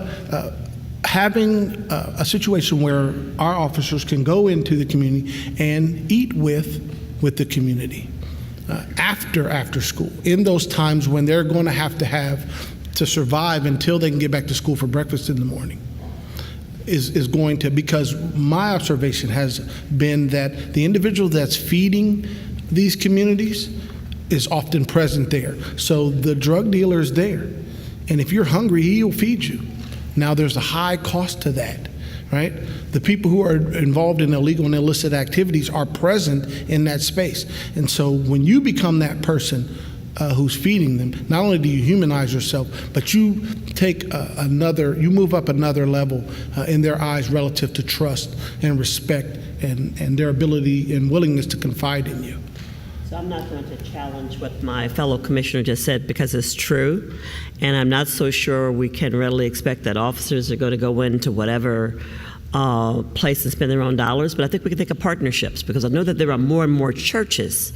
having a situation where our officers can go into the community and eat with the community after school, in those times when they're going to have to survive until they can get back to school for breakfast in the morning, is going to, because my observation has been that the individual that's feeding these communities is often present there. So the drug dealer is there, and if you're hungry, he'll feed you. Now there's a high cost to that, right? The people who are involved in illegal and illicit activities are present in that space. And so when you become that person who's feeding them, not only do you humanize yourself, but you take you move up another level in their eyes relative to trust and respect and their ability and willingness to confide in you. So I'm not going to challenge what my fellow commissioner just said because it's true, and I'm not so sure we can readily expect that officers are going to go into whatever place and spend their own dollars, but I think we can think of partnerships, because I know that there are more and more churches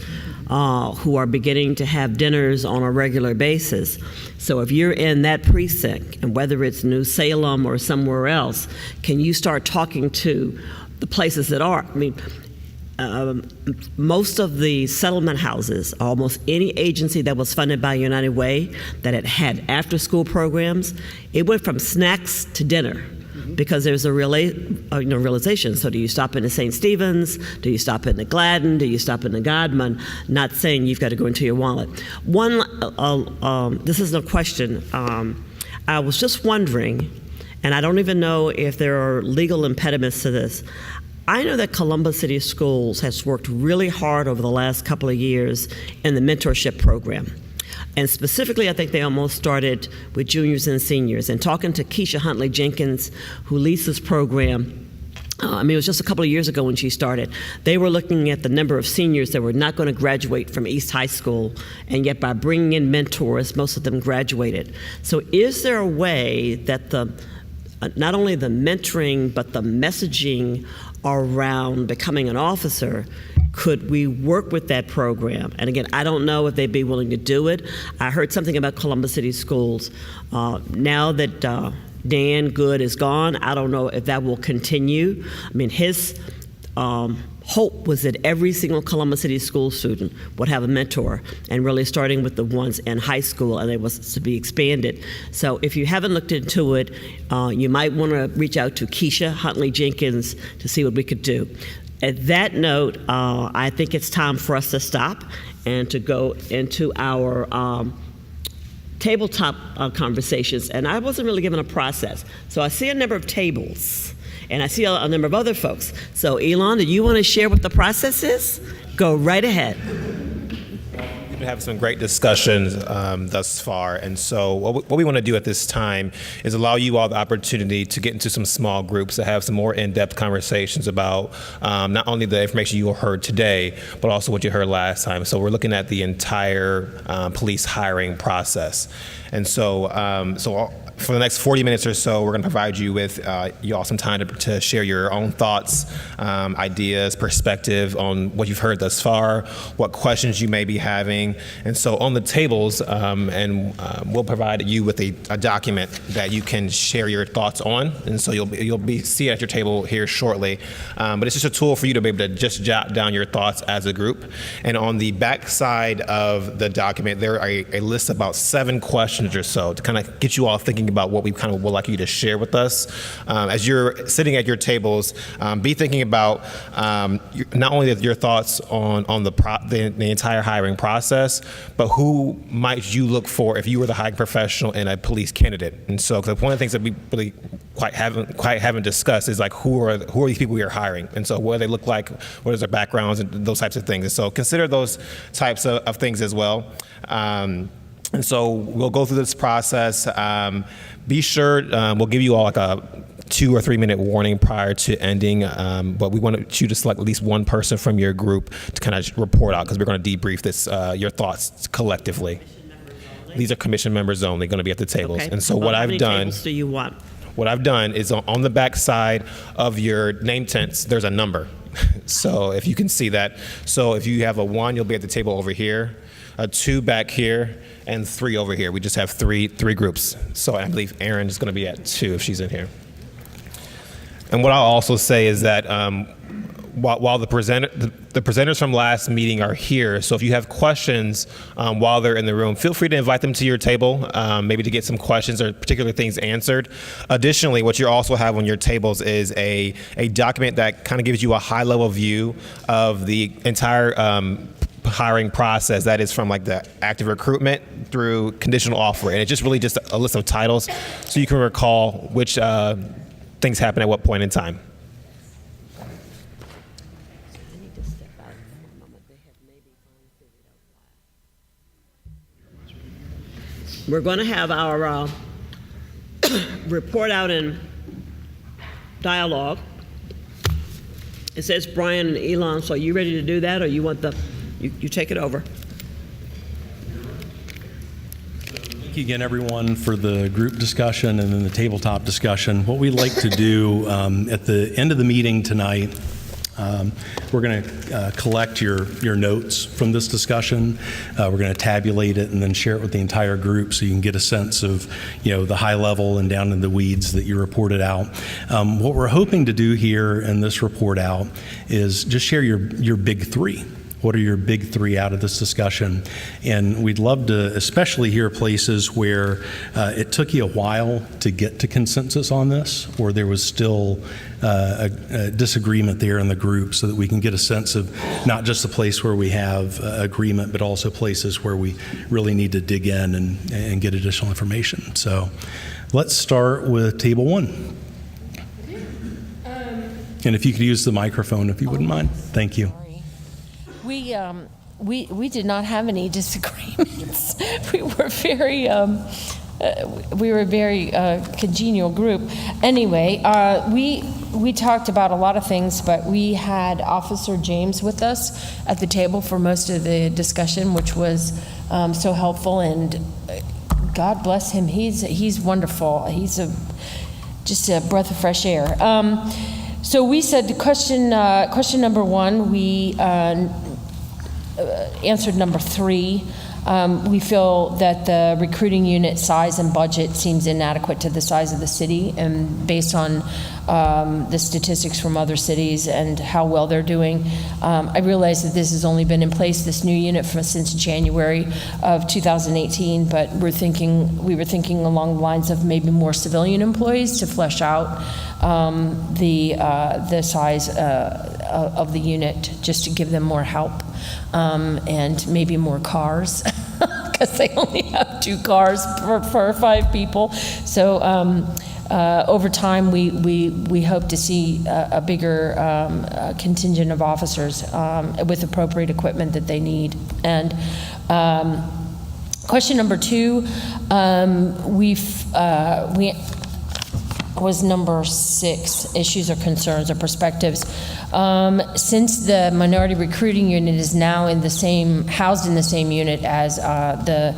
who are beginning to have dinners on a regular basis. So if you're in that precinct, and whether it's New Salem or somewhere else, can you start talking to the places that are? I mean, most of the settlement houses, almost any agency that was funded by United Way that had after-school programs, it went from snacks to dinner. Because there's a realization. So do you stop in the St. Stephen's? Do you stop in the Gladden? Do you stop in the Godman? Not saying you've got to go into your wallet. This is no question. I was just wondering, and I don't even know if there are legal impediments to this. I know that Columbus City Schools has worked really hard over the last couple of years in the mentorship program. And specifically, I think they almost started with juniors and seniors. And talking to Keisha Huntley-Jenkins, who leads this program, it was just a couple of years ago when she started. They were looking at the number of seniors that were not going to graduate from East High School, and yet by bringing in mentors, most of them graduated. So is there a way that not only the mentoring, but the messaging around becoming an officer, could we work with that program? And again, I don't know if they'd be willing to do it. I heard something about Columbus City Schools. Now that Dan Good is gone, I don't know if that will continue. I mean, his hope was that every single Columbus City School student would have a mentor, and really starting with the ones in high school, and it was to be expanded. So if you haven't looked into it, you might want to reach out to Keisha Huntley-Jenkins to see what we could do. At that note, I think it's time for us to stop and to go into our tabletop conversations. And I wasn't really given a process. So I see a number of tables, and I see a number of other folks. So Elon, do you want to share what the process is? Go right ahead. We've been having some great discussions thus far, and so what we want to do at this time is allow you all the opportunity to get into some small groups to have some more in-depth conversations about not only the information you heard today, but also what you heard last time. So we're looking at the entire police hiring process, and so for the next 40 minutes or so, we're going to provide you with you all some time to share your own thoughts, ideas, perspective on what you've heard thus far, what questions you may be having. And so on the tables, we'll provide you with a document that you can share your thoughts on. And so you'll see it at your table here shortly. But it's just a tool for you to be able to just jot down your thoughts as a group. And on the back side of the document, there are a list of about 7 questions or so to kind of get you all thinking about what we kind of would like you to share with us. As you're sitting at your tables, be thinking about not only your thoughts on the entire hiring process, but who might you look for if you were the hiring professional and a police candidate. And so, because one of the things that we really quite haven't discussed is like who are these people we are hiring, and so what do they look like, what is their backgrounds, and those types of things. And so consider those types of things as well. And so we'll go through this process. Be sure, we'll give you all like a 2 or 3 minute warning prior to ending, but we want you to select at least one person from your group to kind of report out, because we're going to debrief this, your thoughts collectively. These are commission members only going to be at the tables. Okay. And so Well, what how I've many done, tables do you want? what I've done is on the back side of your name tents, there's a number. So if you can see that. So if you have a 1, you'll be at the table over here, a 2 back here, and 3 over here. We just have three groups. So I believe Erin is going to be at 2 if she's in here. And what I'll also say is that while the presenters from last meeting are here, so if you have questions while they're in the room, feel free to invite them to your table, maybe to get some questions or particular things answered. Additionally, what you also have on your tables is a document that kind of gives you a high-level view of the entire hiring process. That is from like the active recruitment through conditional offer, and it's just really just a list of titles, so you can recall which things happen at what point in time. We're going to have our report out in dialogue. It says Brian and Elon, so are you ready to do that, or you want you take it over? Thank you again, everyone, for the group discussion and then the tabletop discussion. What we'd like to do at the end of the meeting tonight, we're going to collect your notes from this discussion. We're going to tabulate it and then share it with the entire group so you can get a sense of, the high level and down in the weeds that you reported out. What we're hoping to do here in this report out is just share your big 3. What are your big 3 out of this discussion? And we'd love to especially hear places where it took you a while to get to consensus on this, or there was still a disagreement there in the group, so that we can get a sense of not just the place where we have agreement, but also places where we really need to dig in and get additional information. So let's start with table 1. And if you could use the microphone, if you wouldn't mind. Thank you. We did not have any disagreements. We were a very congenial group. Anyway, we talked about a lot of things, but we had Officer James with us at the table for most of the discussion, which was so helpful. And God bless him. He's wonderful. He's just a breath of fresh air. So we said the question number 1. We answered number 3. We feel that the recruiting unit size and budget seems inadequate to the size of the city, and based on the statistics from other cities and how well they're doing. I realize that this has only been in place, this new unit, since January of 2018, but we were thinking along the lines of maybe more civilian employees to flesh out the size of the unit, just to give them more help, and maybe more cars, because they only have 2 cars for 5 people. So over time, we hope to see a bigger contingent of officers with appropriate equipment that they need. And question number 2, was number 6, issues or concerns or perspectives. Since the minority recruiting unit is now housed in the same unit as the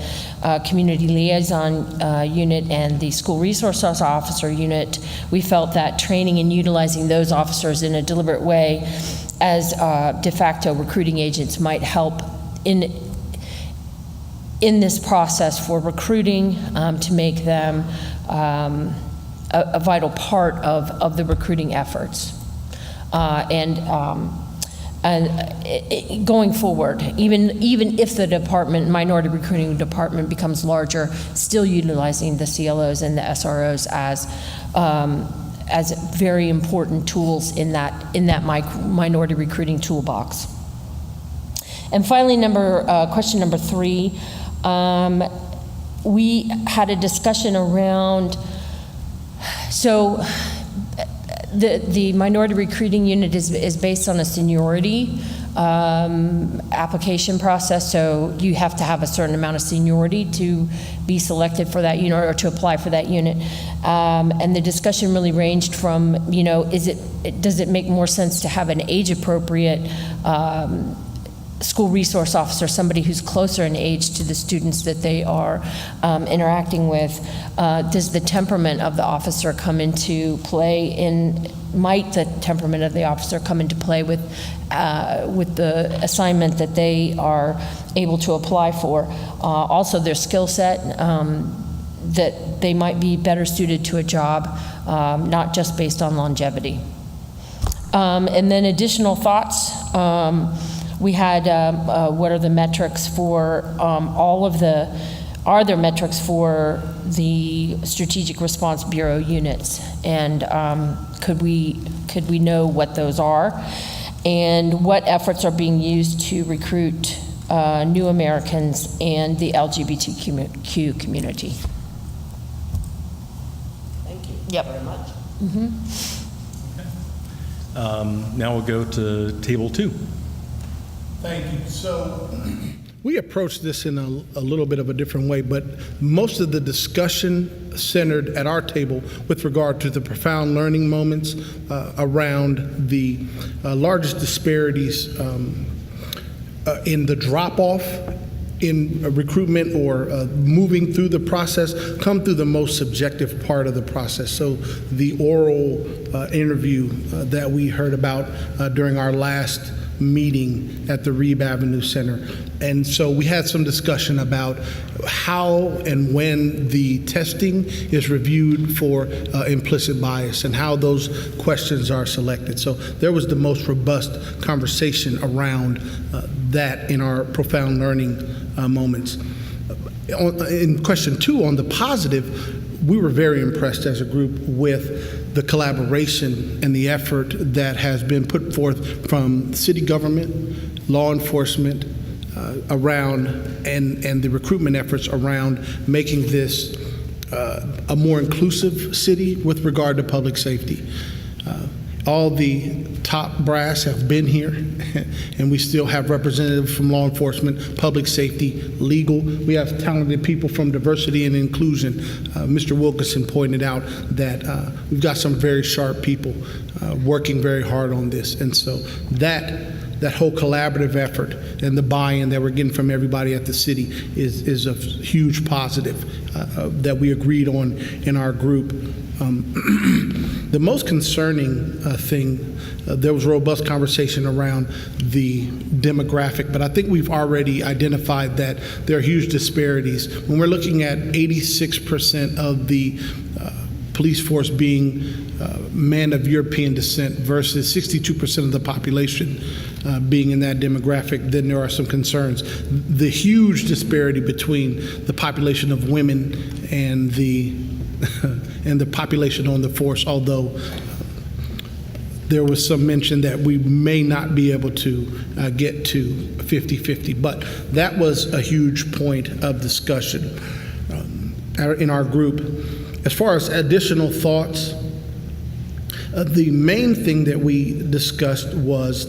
community liaison unit and the school resource officer unit, we felt that training and utilizing those officers in a deliberate way as de facto recruiting agents might help in this process for recruiting, to make them a vital part of the recruiting efforts. And going forward, even if the minority recruiting department becomes larger, still utilizing the CLOs and the SROs as very important tools in that minority recruiting toolbox. And finally, question number 3, we had a discussion around. So the minority recruiting unit is based on a seniority application process. So you have to have a certain amount of seniority to be selected for that unit or to apply for that unit. And the discussion really ranged from, does it make more sense to have an age-appropriate school resource officer, somebody who's closer in age to the students that they are interacting with. Does the temperament of the officer come into play might the temperament of the officer come into play with the assignment that they are able to apply for? Also their skill set, that they might be better suited to a job, not just based on longevity. And then additional thoughts. We had what are the metrics for are there metrics for the Strategic Response Bureau units? And could we know what those are? And what efforts are being used to recruit new Americans and the LGBTQ community? Thank you. Yep. Very much. Mm-hmm. Now we'll go to table 2. Thank you. So we approached this in a little bit of a different way, but most of the discussion centered at our table with regard to the profound learning moments around the largest disparities in the drop-off in recruitment or moving through the process come through the most subjective part of the process. So the oral interview that we heard about during our last meeting at the Reeb Avenue Center. And so we had some discussion about how and when the testing is reviewed for implicit bias and how those questions are selected. So there was the most robust conversation around that in our profound learning moments. In question 2, on the positive, we were very impressed as a group with the collaboration and the effort that has been put forth from city government, law enforcement, around and the recruitment efforts around making this a more inclusive city with regard to public safety. All the top brass have been here, and we still have representatives from law enforcement, public safety, legal. We have talented people from diversity and inclusion. Mr. Wilkinson pointed out that we've got some very sharp people working very hard on this. And so that whole collaborative effort and the buy-in that we're getting from everybody at the city is a huge positive that we agreed on in our group. The most concerning thing, there was robust conversation around the demographic, but I think we've already identified that there are huge disparities. When we're looking at 86% of the police force being men of European descent versus 62% of the population being in that demographic, then there are some concerns. The huge disparity between the population of women and the population on the force, although there was some mention that we may not be able to get to 50-50, but that was a huge point of discussion in our group. As far as additional thoughts, the main thing that we discussed was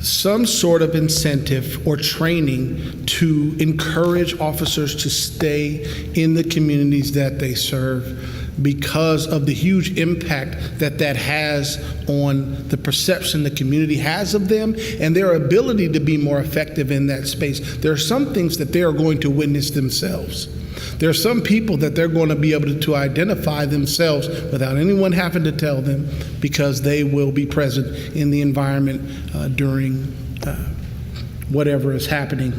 some sort of incentive or training to encourage officers to stay in the communities that they serve because of the huge impact that has on the perception the community has of them and their ability to be more effective in that space. There are some things that they are going to witness themselves. There are some people that they're going to be able to identify themselves without anyone having to tell them because they will be present in the environment during whatever is happening.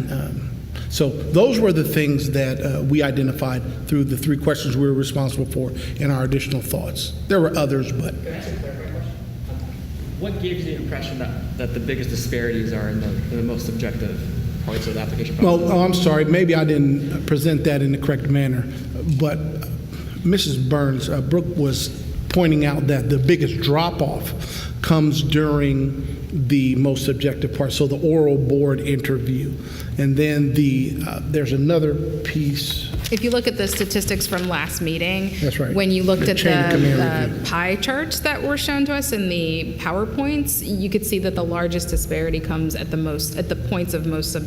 So those were the things that we identified through the 3 questions we were responsible for in our additional thoughts. There were others, but. Can I ask a clarifying question? What gives you the impression that the biggest disparities are in the most subjective points of the application process? Well, I'm sorry, maybe I didn't present that in the correct manner, but Mrs. Burns, Brooke was pointing out that the biggest drop-off comes during the most subjective part, so the oral board interview. And then there's another piece. If you look at the statistics from last meeting, That's right. When you looked The at chain of command the review. pie charts that were shown to us in the PowerPoints, you could see that the largest disparity comes at the points of most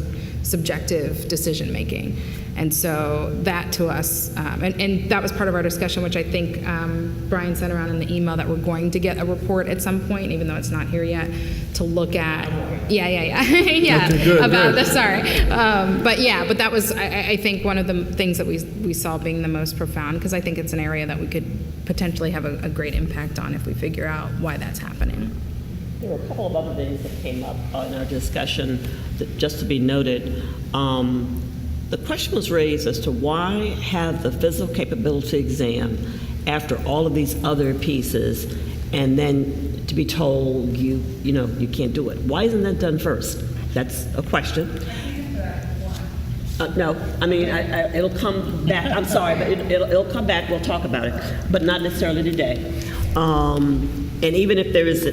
subjective decision making. And so that to us, and that was part of our discussion, which I think Brian sent around in the email, that we're going to get a report at some point, even though it's not here yet, to look at Yeah. Yeah. Okay, good, About good. sorry. But that was, I think, one of the things that we saw being the most profound, because I think it's an area that we could potentially have a great impact on if we figure out why that's happening. There were a couple of other things that came up in our discussion that, just to be noted. The question was raised as to why have the physical capability exam after all of these other pieces, and then to be told you can't do it. Why isn't that done first? That's a question. No, I mean, it'll come back. I'm sorry, but it'll come back. We'll talk about it, but not necessarily today. And even if there is,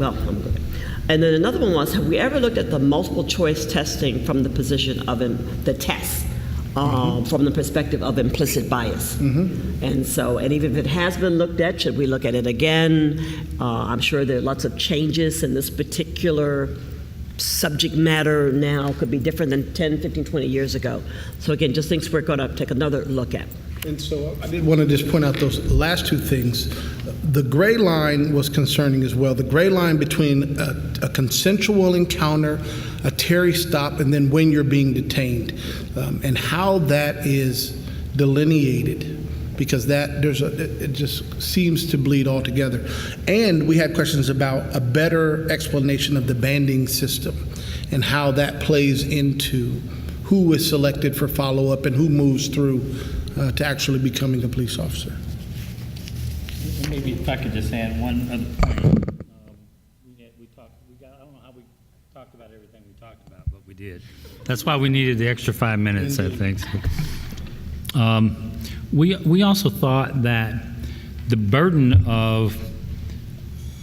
I'm good. And then another one was, have we ever looked at the multiple choice testing from the position of the test, from the perspective of implicit bias? And so, and even if it has been looked at, should we look at it again? I'm sure there are lots of changes in this particular subject matter now, could be different than 10, 15, 20 years ago. So again, just things we're going to take another look at. And so I did want to just point out those last two things. The gray line was concerning as well. The gray line between a consensual encounter, a Terry stop, and then when you're being detained, and how that is delineated, because it just seems to bleed all together. And we had questions about a better explanation of the banding system and how that plays into who is selected for follow-up and who moves through to actually becoming a police officer. Maybe if I could just add one other point. I don't know how we talked about everything we talked about, but we did. That's why we needed the extra 5 minutes, I think. We also thought that the burden of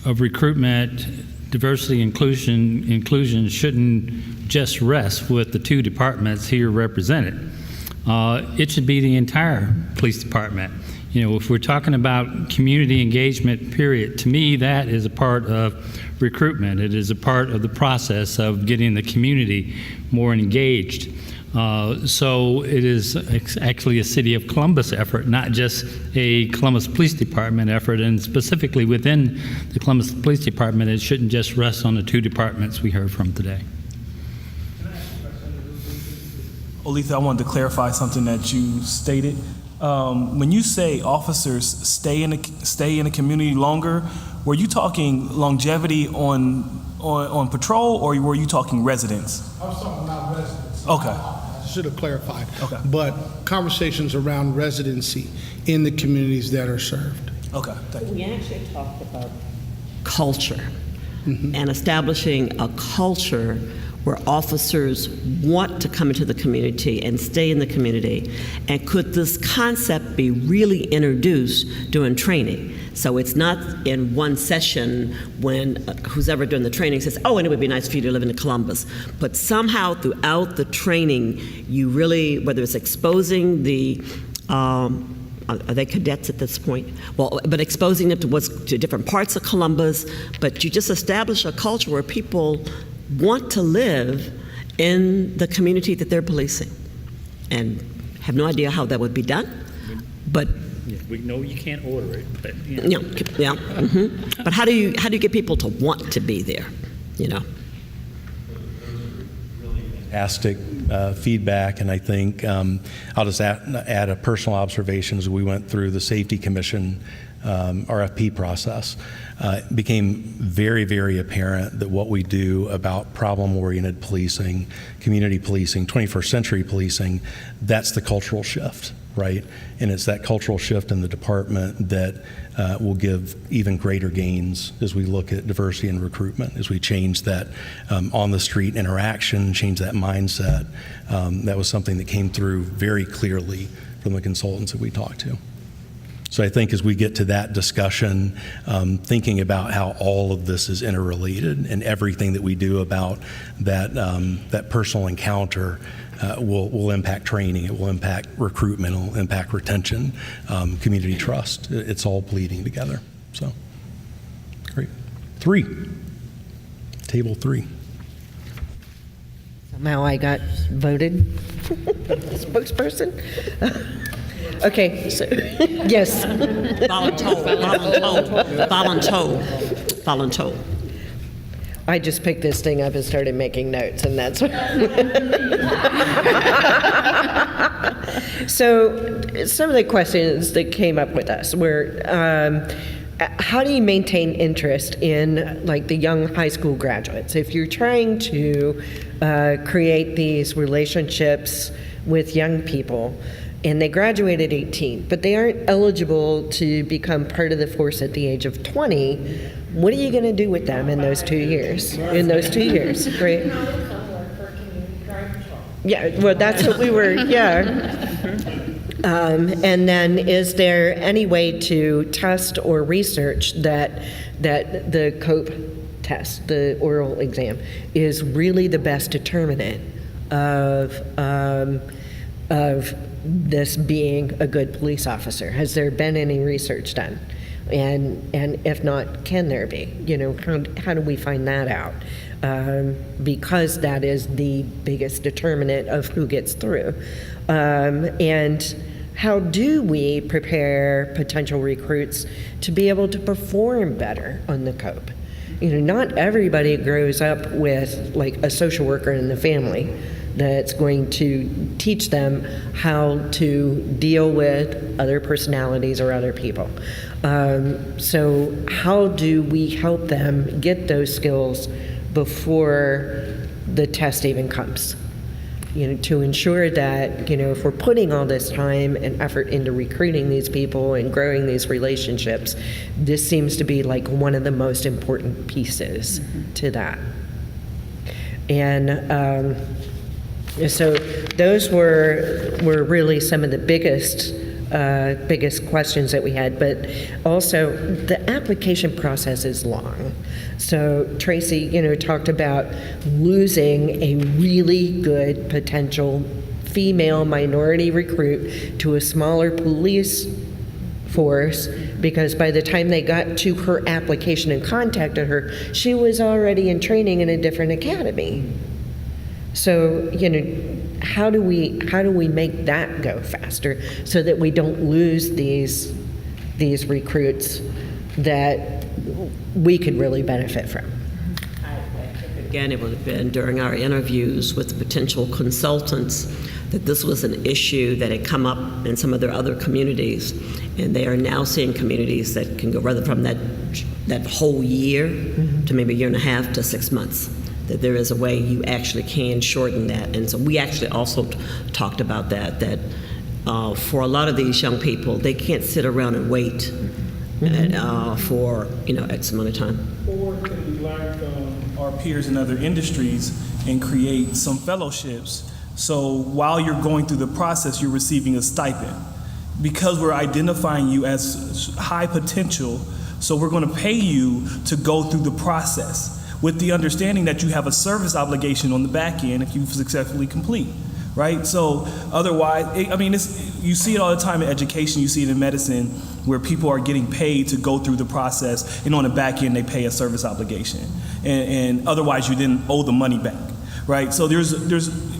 recruitment, diversity, inclusion shouldn't just rest with the two departments here represented. It should be the entire police department. If we're talking about community engagement, period, to me that is a part of recruitment. It is a part of the process of getting the community more engaged. So it is actually a City of Columbus effort, not just a Columbus Police Department effort, and specifically within the Columbus Police Department, it shouldn't just rest on the two departments we heard from today. Olitha, I wanted to clarify something that you stated. When you say officers stay in the community longer, were you talking longevity on patrol, or were you talking residents? I was talking about residents. Okay. Should have clarified. Okay. But conversations around residency in the communities that are served. Okay. Thank you. We actually talked about culture and establishing a culture where officers want to come into the community and stay in the community. And could this concept be really introduced during training? So it's not in one session when who's ever doing the training says, oh, and it would be nice for you to live in Columbus. But somehow throughout the training, you really, whether it's exposing the, are they cadets at this point? Well, but exposing them to different parts of Columbus, but you just establish a culture where people want to live in the community that they're policing, and have no idea how that would be done, but we know you can't order it, but But how do you get people to want to be there? Fantastic feedback, and I think I'll just add a personal observation as we went through the Safety Commission RFP process. It became very, very apparent that what we do about problem-oriented policing, community policing, 21st century policing, that's the cultural shift, right? And it's that cultural shift in the department that will give even greater gains as we look at diversity and recruitment, as we change that on-the-street interaction, change that mindset. That was something that came through very clearly from the consultants that we talked to. So I think as we get to that discussion, thinking about how all of this is interrelated and everything that we do about that personal encounter will impact training, it will impact recruitment, it will impact retention, community trust. It's all bleeding together. So, great. Table 3. Somehow I got voted spokesperson. Okay, so, yes. Voluntold. I just picked this thing up and started making notes, and that's what. So, some of the questions that came up with us were, how do you maintain interest in like the young high school graduates? If you're trying to create these relationships with young people, and they graduate at 18, but they aren't eligible to become part of the force at the age of 20, what are you going to do with them in those 2 years? Right? Yeah, well, that's what we were, yeah. And then is there any way to test or research that the COPE test, the oral exam, is really the best determinant of this being a good police officer? Has there been any research done? And if not, can there be? How do we find that out? Because that is the biggest determinant of who gets through. And how do we prepare potential recruits to be able to perform better on the COPE? Not everybody grows up with like a social worker in the family that's going to teach them how to deal with other personalities or other people. So how do we help them get those skills before the test even comes? To ensure that, if we're putting all this time and effort into recruiting these people and growing these relationships, this seems to be like one of the most important pieces to that. And so those were really some of the biggest questions that we had, but also the application process is long. So Tracy, talked about losing a really good potential female minority recruit to a smaller police force, because by the time they got to her application and contacted her, she was already in training in a different academy. So, how do we make that go faster so that we don't lose these recruits that we could really benefit from? Again, it would have been during our interviews with potential consultants that this was an issue that had come up in some of their other communities, and they are now seeing communities that can go rather from that whole year to maybe a year and a half to 6 months. That there is a way you actually can shorten that. And so we actually also talked about that for a lot of these young people, they can't sit around and wait for X amount of time. Or can we learn from our peers in other industries and create some fellowships, so while you're going through the process, you're receiving a stipend? Because we're identifying you as high potential, so we're going to pay you to go through the process, with the understanding that you have a service obligation on the back end if you successfully complete, right? So otherwise, you see it all the time in education, you see it in medicine, where people are getting paid to go through the process, and on the back end they pay a service obligation, and otherwise you didn't owe the money back, right? So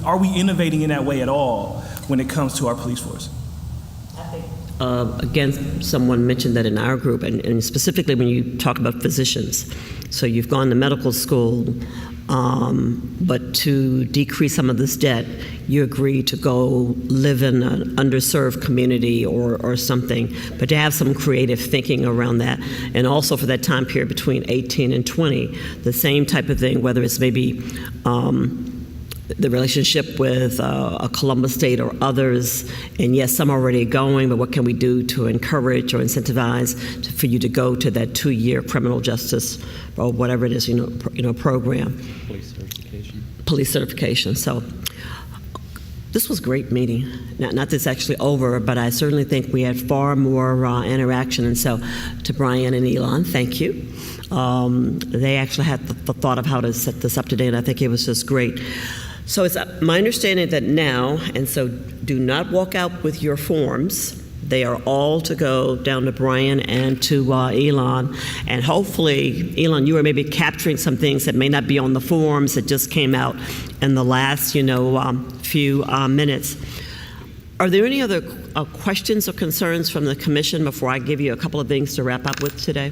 are we innovating in that way at all when it comes to our police force? Again, someone mentioned that in our group, and specifically when you talk about physicians. So you've gone to medical school, but to decrease some of this debt, you agree to go live in an underserved community or something, but to have some creative thinking around that. And also for that time period between 18 and 20, the same type of thing, whether it's maybe the relationship with a Columbus State or others, and yes, some are already going, but what can we do to encourage or incentivize for you to go to that 2-year criminal justice or whatever it is, program? Police certification. So this was a great meeting. Not that it's actually over, but I certainly think we had far more interaction. And so to Brian and Elon, thank you. They actually had the thought of how to set this up today, and I think it was just great. So it's my understanding that now, and so do not walk out with your forms. They are all to go down to Brian and to Elon. And hopefully, Elon, you are maybe capturing some things that may not be on the forms that just came out in the last, few minutes. Are there any other questions or concerns from the commission before I give you a couple of things to wrap up with today?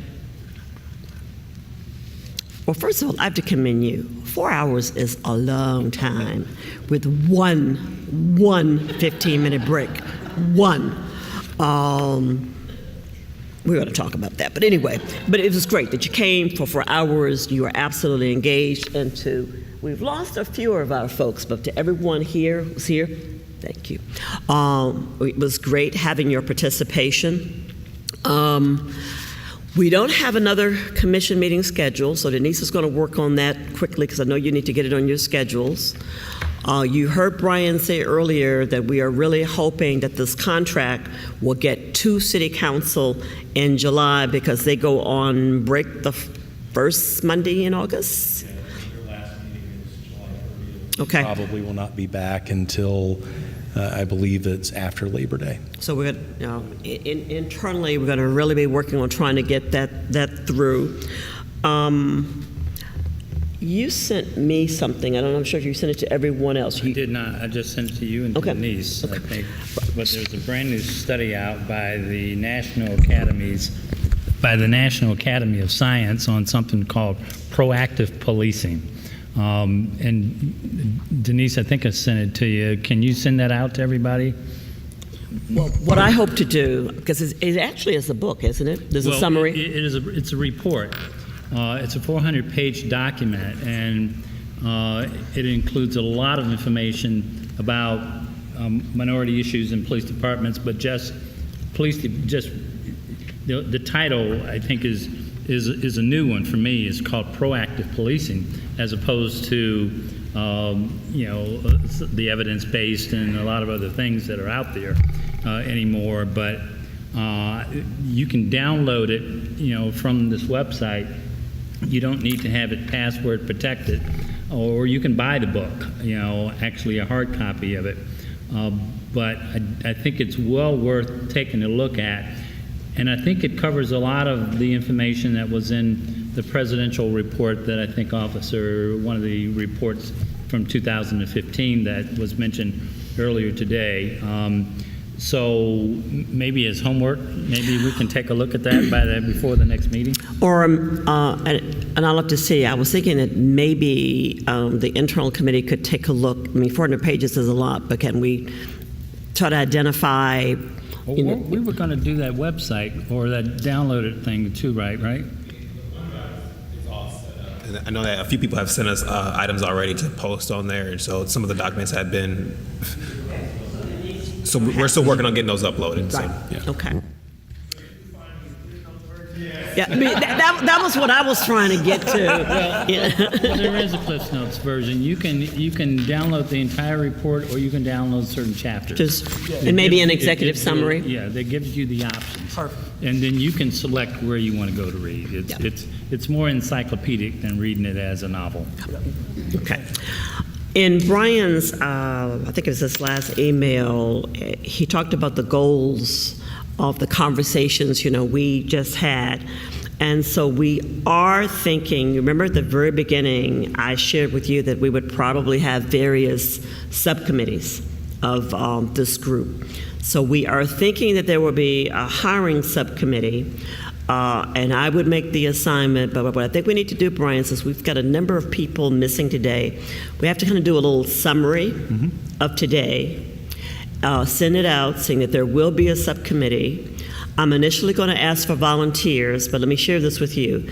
Well, first of all, I have to commend you. 4 hours is a long time with one 15-minute break. One. We're going to talk about that. But anyway, but it was great that you came for 4 hours. You were absolutely engaged. And we've lost a few of our folks, but to everyone here who's here, thank you. It was great having your participation. We don't have another commission meeting scheduled, so Denise is going to work on that quickly because I know you need to get it on your schedules. You heard Brian say earlier that we are really hoping that this contract will get to City Council in July because they go on break the first Monday in August. Yeah, their last meeting is July 30th. Okay. Probably will not be back until I believe it's after Labor Day. So we're going to, internally, we're going to really be working on trying to get that through. You sent me something. I don't know. I'm sure if you sent it to everyone else. I did not. I just sent it to you and to Denise, I think. But there's a brand new study out by the National Academy of Science on something called proactive policing. And Denise, I think I sent it to you. Can you send that out to everybody? Well, what I hope to do, because it actually is a book, isn't it? There's a summary. It's a report. It's a 400-page document, and it includes a lot of information about minority issues in police departments, but the title, I think, is a new one for me. It's called Proactive Policing, as opposed to the evidence-based and a lot of other things that are out there anymore. But you can download it, from this website. You don't need to have it password protected, or you can buy the book, actually a hard copy of it. But I think it's well worth taking a look at. And I think it covers a lot of the information that was in the presidential report that I think one of the reports from 2015 that was mentioned earlier today. So maybe as homework, maybe we can take a look at that before the next meeting. Or, and I'll have to see. I was thinking that maybe the internal committee could take a look. I mean, 400 pages is a lot, but can we try to identify? Well, we were going to do that website or that downloaded thing too, right? And I know that a few people have sent us items already to post on there, and so some of the documents have been. So we're still working on getting those uploaded. Right. So, yeah. Okay. Yeah, I mean, that was what I was trying to get to. Well, there is a Cliff Notes version. You can download the entire report, or you can download certain chapters. And maybe an executive summary. That gives you the options. Perfect. And then you can select where you want to go to read. It's more encyclopedic than reading it as a novel. Okay. In Brian's, I think it was his last email, he talked about the goals of the conversations, we just had. And so we are thinking, remember at the very beginning, I shared with you that we would probably have various subcommittees of this group. So we are thinking that there will be a hiring subcommittee, and I would make the assignment, but what I think we need to do, Brian, since we've got a number of people missing today, we have to kind of do a little summary of today, send it out saying that there will be a subcommittee. I'm initially going to ask for volunteers, but let me share this with you.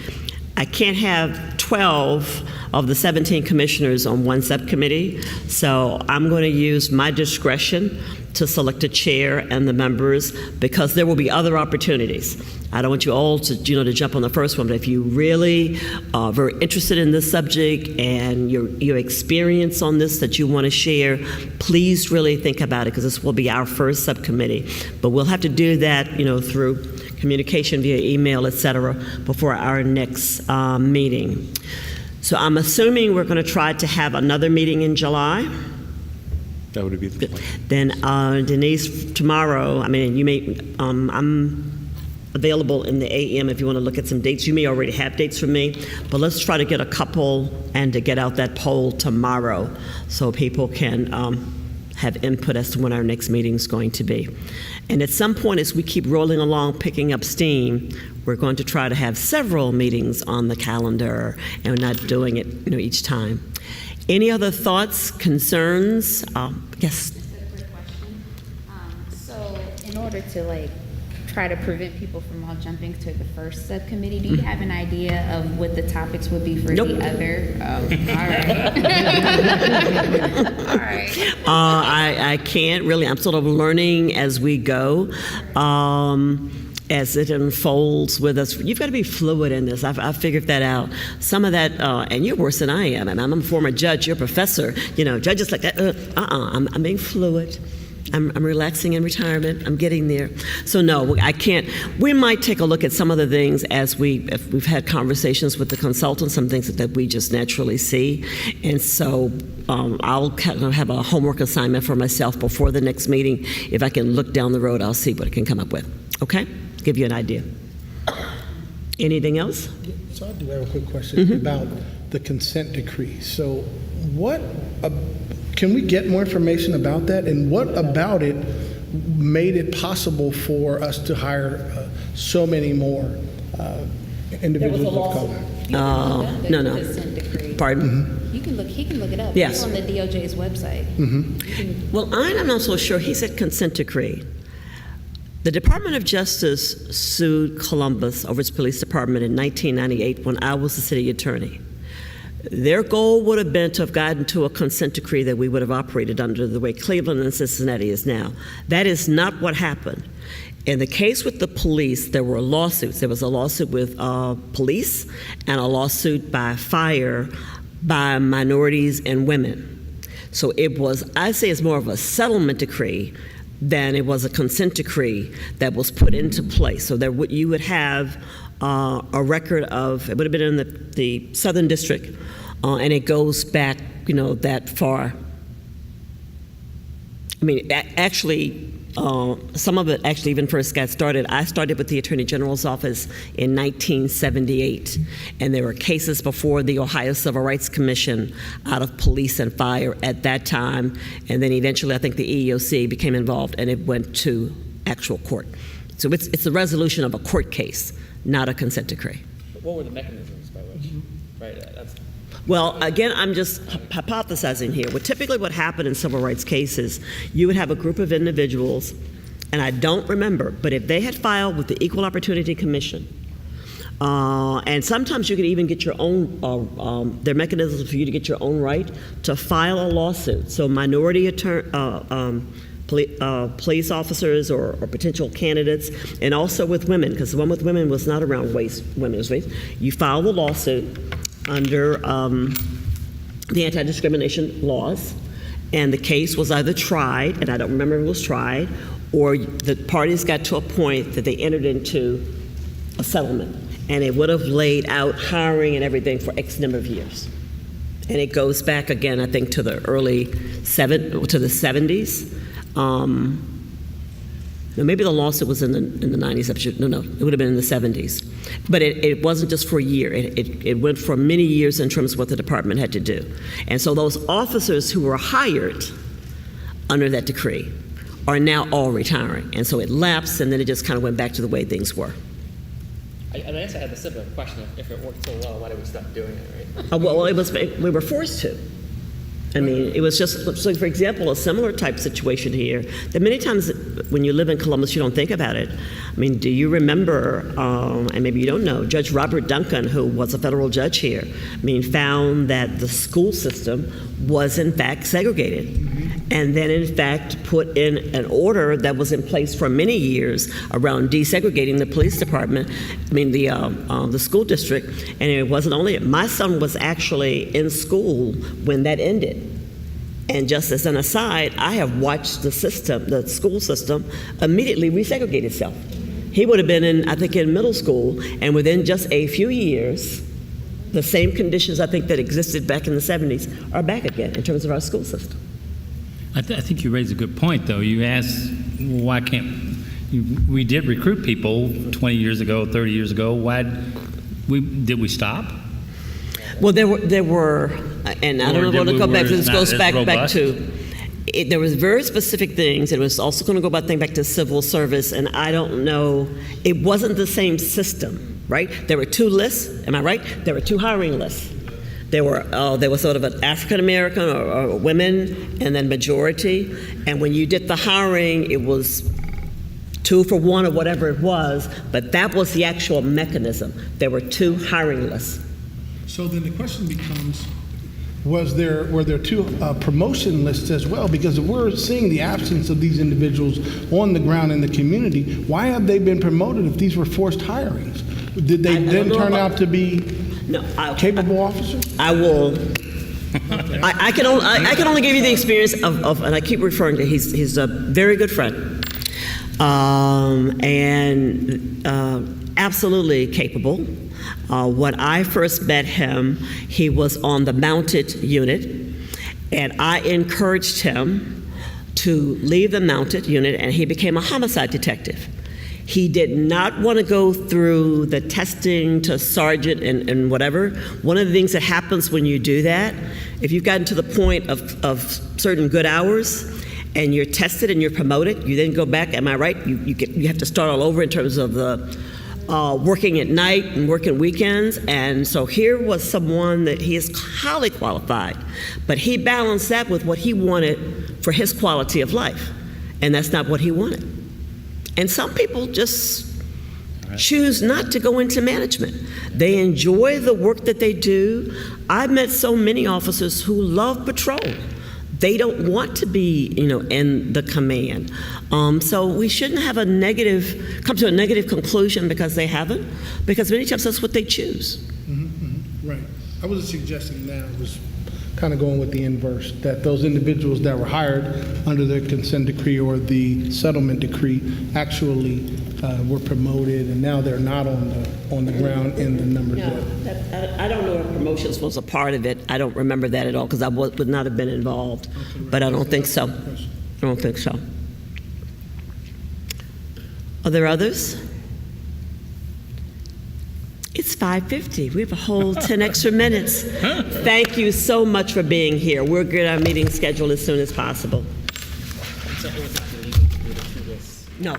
I can't have 12 of the 17 commissioners on one subcommittee, so I'm going to use my discretion to select a chair and the members because there will be other opportunities. I don't want you all to, to jump on the first one, but if you really are very interested in this subject and your experience on this that you want to share, please really think about it because this will be our first subcommittee. But we'll have to do that, through communication via email, et cetera, before our next meeting. So I'm assuming we're going to try to have another meeting in July. That would be the plan. Then Denise, tomorrow, I'm available in the AM if you want to look at some dates. You may already have dates for me, but let's try to get a couple and to get out that poll tomorrow so people can have input as to when our next meeting is going to be. And at some point, as we keep rolling along, picking up steam, we're going to try to have several meetings on the calendar, and we're not doing it, each time. Any other thoughts, concerns? Yes. So in order to try to prevent people from all jumping to the first subcommittee, do you have an idea of what the topics would be for the other? Oh, all right. All right. I can't really. I'm sort of learning as we go. As it unfolds with us, you've got to be fluid in this. I figured that out. Some of that, and you're worse than I am. I'm a former judge. You're a professor. Judges like that. I'm being fluid. I'm relaxing in retirement. I'm getting there. So no, I can't. We might take a look at some of the things if we've had conversations with the consultants, some things that we just naturally see. And so I'll kind of have a homework assignment for myself before the next meeting. If I can look down the road, I'll see what I can come up with. Okay? Give you an idea. Anything else? So I do have a quick question about the consent decree. So can we get more information about that? And what about it made it possible for us to hire so many more individuals of color? No. Pardon? He can look it up. Yes. It's on the DOJ's website. Well, I'm not so sure. He said consent decree. The Department of Justice sued Columbus over its police department in 1998 when I was the city attorney. Their goal would have been to have gotten to a consent decree that we would have operated under the way Cleveland and Cincinnati is now. That is not what happened. In the case with the police, there were lawsuits. There was a lawsuit with police and a lawsuit by fire by minorities and women. So it was, I say it's more of a settlement decree than it was a consent decree that was put into place. So that you would have a record of, it would have been in the Southern District, and it goes back, that far. I mean, actually, some of it actually even first got started. I started with the Attorney General's office in 1978, and there were cases before the Ohio Civil Rights Commission out of police and fire at that time, and then eventually I think the EEOC became involved, and it went to actual court. So it's a resolution of a court case, not a consent decree. What were the mechanisms by which? Right. Well, again, I'm just hypothesizing here. Typically what happened in civil rights cases, you would have a group of individuals, and I don't remember, but if they had filed with the Equal Opportunity Commission, and sometimes you could even get your own, there are mechanisms for you to get your own right to file a lawsuit. So minority police officers or potential candidates, and also with women, because the one with women was not around women's race. You file the lawsuit under the anti-discrimination laws, and the case was either tried, and I don't remember if it was tried, or the parties got to a point that they entered into a settlement, and it would have laid out hiring and everything for X number of years. And it goes back again, I think, to the early to the 70s. No, maybe the lawsuit was in the 90s. No, it would have been in the 70s. But it wasn't just for a year. It went for many years in terms of what the department had to do. And so those officers who were hired under that decree are now all retiring. And so it lapsed, and then it just kind of went back to the way things were. I guess I had the similar question. If it worked so well, why did we stop doing it, right? Well, we were forced to. I mean, it was just, so for example, a similar type situation here, that many times when you live in Columbus, you don't think about it. I mean, do you remember, and maybe you don't know, Judge Robert Duncan, who was a federal judge here, found that the school system was in fact segregated, and then in fact put in an order that was in place for many years around desegregating the police department, the school district, and it wasn't only, my son was actually in school when that ended. And just as an aside, I have watched the school system immediately resegregate itself. He would have been in middle school, and within just a few years, the same conditions I think that existed back in the 70s are back again in terms of our school system. I think you raise a good point, though. You asked, why can't we did recruit people 20 years ago, 30 years ago. Did we stop? Well, there were, and I don't know what to go back to. This goes back to, there was very specific things. It was also going to go back to civil service, and I don't know. It wasn't the same system, right? There were 2 lists. Am I right? There were 2 hiring lists. There was sort of an African American or women, and then majority. And when you did the hiring, it was 2 for 1 or whatever it was. But that was the actual mechanism. There were 2 hiring lists. So then the question becomes, were there 2 promotion lists as well? Because if we're seeing the absence of these individuals on the ground in the community, why have they been promoted if these were forced hirings? Did they then turn out to be capable officers? I will. I can only give you the experience of and I keep referring to. He's a very good friend, and absolutely capable. When I first met him, he was on the mounted unit, and I encouraged him to leave the mounted unit, and he became a homicide detective. He did not want to go through the testing to sergeant and whatever. One of the things that happens when you do that, if you've gotten to the point of certain good hours and you're tested and you're promoted, you then go back, am I right? You have to start all over in terms of the working at night and working weekends. And so here was someone that he is highly qualified, but he balanced that with what he wanted for his quality of life. And that's not what he wanted. And some people just choose not to go into management. They enjoy the work that they do. I've met so many officers who love patrol. They don't want to be, in the command. So we shouldn't have come to a negative conclusion because they haven't, because many times that's what they choose. Right. I wasn't suggesting that. I was kind of going with the inverse, that those individuals that were hired under the consent decree or the settlement decree actually were promoted, and now they're not on the ground in the numbers. No, I don't know if promotions was a part of it. I don't remember that at all because I would not have been involved. But I don't think so. I don't think so. Are there others? It's 5:50. We have a whole 10 extra minutes. Thank you so much for being here. We'll get our meeting scheduled as soon as possible. No.